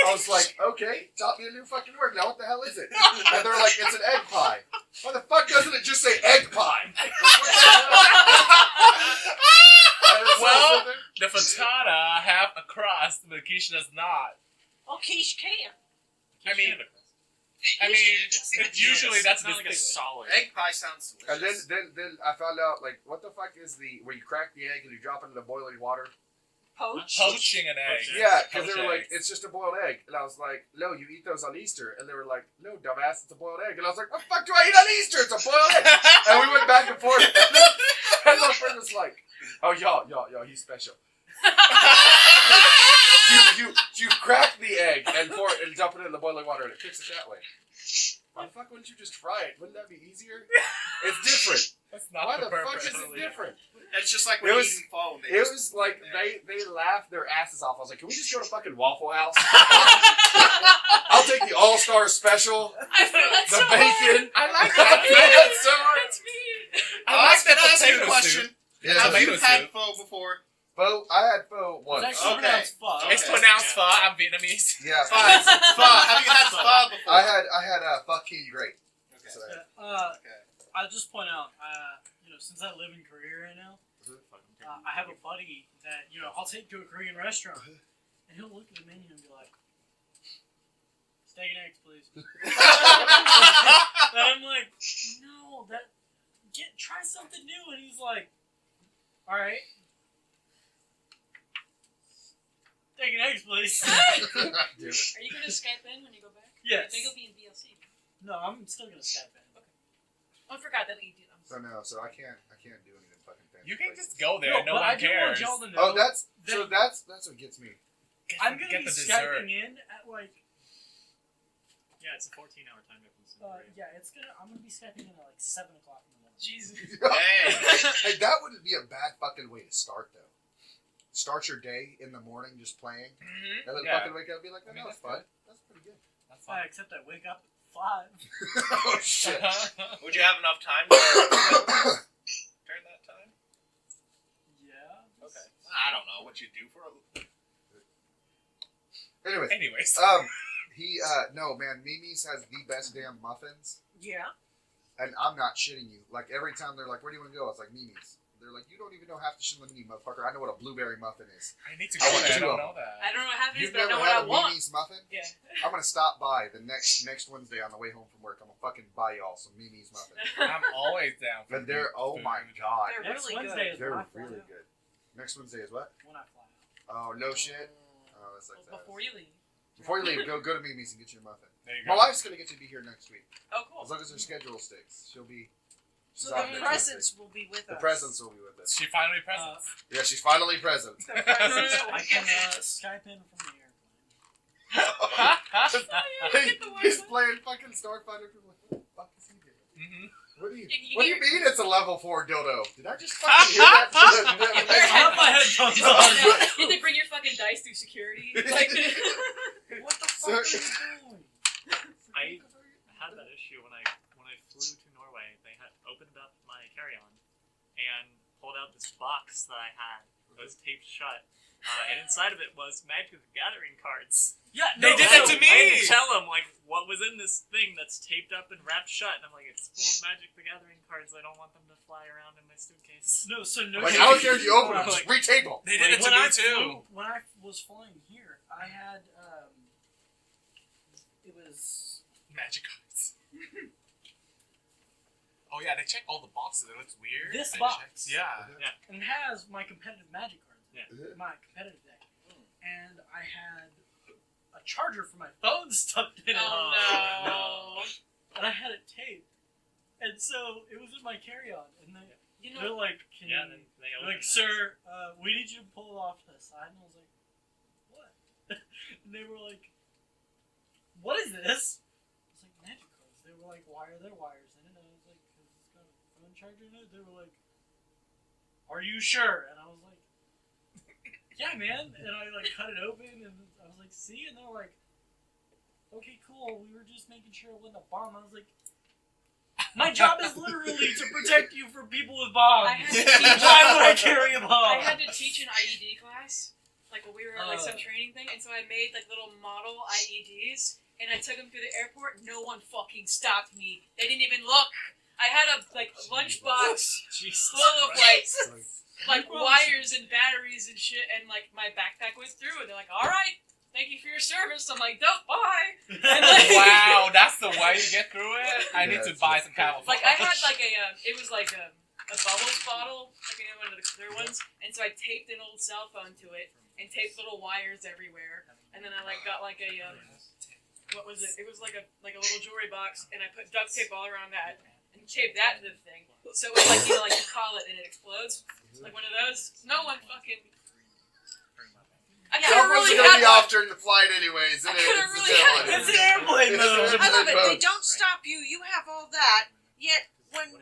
I was like, "Okay, taught me a new fucking word. Now what the hell is it?" And they're like, "It's an egg pie." Why the fuck doesn't it just say egg pie? Like, what the hell? And it's Well, like, the frittata have a crust, but the quiche does not. Oh, quiche can. I mean, usually that's not like a distinct. solid. Egg pie sounds and delicious. then I found out, like, what the fuck is where you crack the egg and you drop it in the boiling water? Poach. Poaching an egg. Poaching. Yeah, because they Poached were like, eggs. "It's just a boiled egg." And I was like, "No, you eat those on Easter." And they were like, "No, dumbass, it's a boiled egg." And I was like, "What the fuck do I eat on Easter? It's a boiled egg." And we went back and forth. And my friend was like, "Oh, y'all, he's special." You crack the egg and pour it and dump it in the boiling water and it cooks it that way. Why the fuck wouldn't you just fry it? Wouldn't that be easier? It's different. That's not Why the the fuck purpose. is it different? It's just like when It you was- eat foam. It was like they laughed their asses off. I was like, can we just go to fucking Waffle House? I'll take the All-Star Special, I feel that the so bacon. I like I that. feel that so hard. That's me. I like Can the I ask you a potato question? soup. Yeah, Have you tomato had soup. pho before? Pho, I had pho once. It's actually Okay. pronounced fuck. It's pronounced pho. I'm Vietnamese. Yeah, Pho. Have you had pho before? I had fucking great. Okay. So, Okay. I'll just point out, since I live in Korea right now, I have a buddy that, I'll take to a Korean restaurant, and he'll look at the menu and be like, steak and eggs, please. And I'm like, no, try something new. And he's like, all right. Steak and eggs, please. Damn it. Are you gonna Skype in when you go back? I Yes. think you'll be in VLC. No, I'm still going to Skype in. Oh, I forgot that you did. I'm So no, so I can't do anything fucking fancy. You can places. just go there. No but I one do want cares. y'all to know. Oh, that's that what gets me. I'm going to Get be the dessert. Skyping in at Yeah, it's a 14-hour time difference. in Korea. I'm going to be Skyping in at 7 o'clock in the morning. Jesus. Hey. Hey, that wouldn't be a bad fucking way to start though. Start your day in the morning just playing, and then Yeah. fucking wake up and be like, I mean, that's that's fun. That's pretty good. That's fine. Except I wake up at 5. Oh shit. Would you have enough time to during that time? Yeah. Okay. I don't know what you do for a. Anyways, Anyways. no man, Mimi's has the best damn muffins, Yeah. and I'm not shitting you. Like every time they're like, where do you want to go? I was like, Mimi's. They're like, you don't even know half the shit in the mini, motherfucker. I know what a blueberry muffin is. I need to I go want there. I two don't of know that. I don't know what happens, You've but I never know what I had a want. Mimi's muffin? Yeah. I'm gonna stop by the next Wednesday on the way home from work. I'm gonna fucking buy y'all some Mimi's muffin. I'm always down for And they're, oh food. my god, They're Next really Wednesday good. is they're when I fly really out. good. Next Wednesday is what? When I fly out. Oh no shit. Oh, that's like Well, that. before you leave. Before you leave, go to Mimi's and get you a muffin. There you My go. wife's gonna get to be here next week. Oh, cool. As long as her schedule sticks, she'll be. So out the next presents will be with Wednesday. The us. presents will be with us. She finally presents. Yeah, she's finally present. The presents will I be can with us. Skype in from the airplane. He's playing fucking Starfighter. People are like, what the fuck is he doing? Mhm. What do you You What do you get mean it's a level 4 dildo? Did I just fucking hear that? I have my headphones on. You have to bring your fucking dice through security. Like, What the fuck are you doing? I had that issue when I flew to Norway. They had opened up my carry-on and pulled out this box that I had. It was taped shut, and inside of it was Magic the Gathering cards. Yeah, They did that to I had me! to tell them what was in this thing that's taped up and wrapped shut, and I'm like, it's full of Magic the Gathering cards. I don't want them to fly around in my suitcase. No, so no. Like, I don't care if you open it, just retape them. They did it to when me I too. When I was flying here, I had it was Magic cards. Oh yeah, they check all the boxes. It looks weird. This They box. check- Yeah. and it has my competitive Magic cards. in it, Yeah. my competitive deck, and I had a charger for my phone stuffed in it. oh no. And I had it taped, and so it was in my carry-on, and You they're know, like, "Can Yeah, you?" then they They're opened like, it. "Sir, we need you to pull it off to the side," and I was like, "What?" And they were like, "What is this?" I was like, "Magic cards." They were like, "Why are there wires in it?" And I was like, "Because it's got a phone charger in it." They were like, "Are you sure?" And I was like, "Yeah, man." And I like cut it open, and I was like, "See?" And they were like, "Okay, cool. We were just making sure it wasn't a bomb." I was like, "My job is literally to protect you from people with bombs. I had to teach. Why would I carry a bomb?" I had to teach an IED class, like when we were at like some training thing, and so I made like little model IEDs, and I took them through the airport. No one fucking stopped me. They didn't even look. I had a like lunchbox Jesus full of Christ. like wires and batteries and shit, and like my backpack went through, and they're like, "All right, thank you for your service." I'm like, "Dope, bye." And like, Wow, that's the way to get through it. I need to Yeah, buy that's some camouflage. Like I had like a it was like a bubbles bottle, like one of the clear ones, and so I taped an old cell phone to it and taped little wires everywhere, and then I like got like a what was it? It was like a little jewelry box, and I put duct tape all around that and taped that to the thing, so it was like like you call it and it explodes, like one of those. No one fucking. I Yeah, could Cell have phones really are gonna had be one. off during the flight anyways. I It coulda is. really had one. It's an airplane mode. I love it. They Both. don't stop you. You have all that. Yet when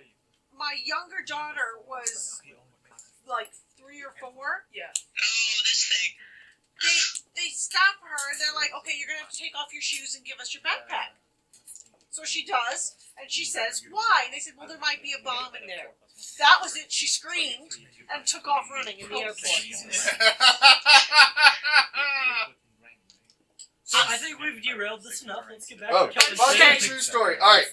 my younger daughter was like 3 or 4, Yeah. Oh, this thing. they stop her and they're like, okay, you're gonna have to take off your shoes and give us your backpack. So she does, and she says, why? And they said, well, there might be a bomb in there. That was it. She screamed and took off running in the airport. I think we've derailed this enough. Let's get back Oh, to killing fucking Cain. true story. All right.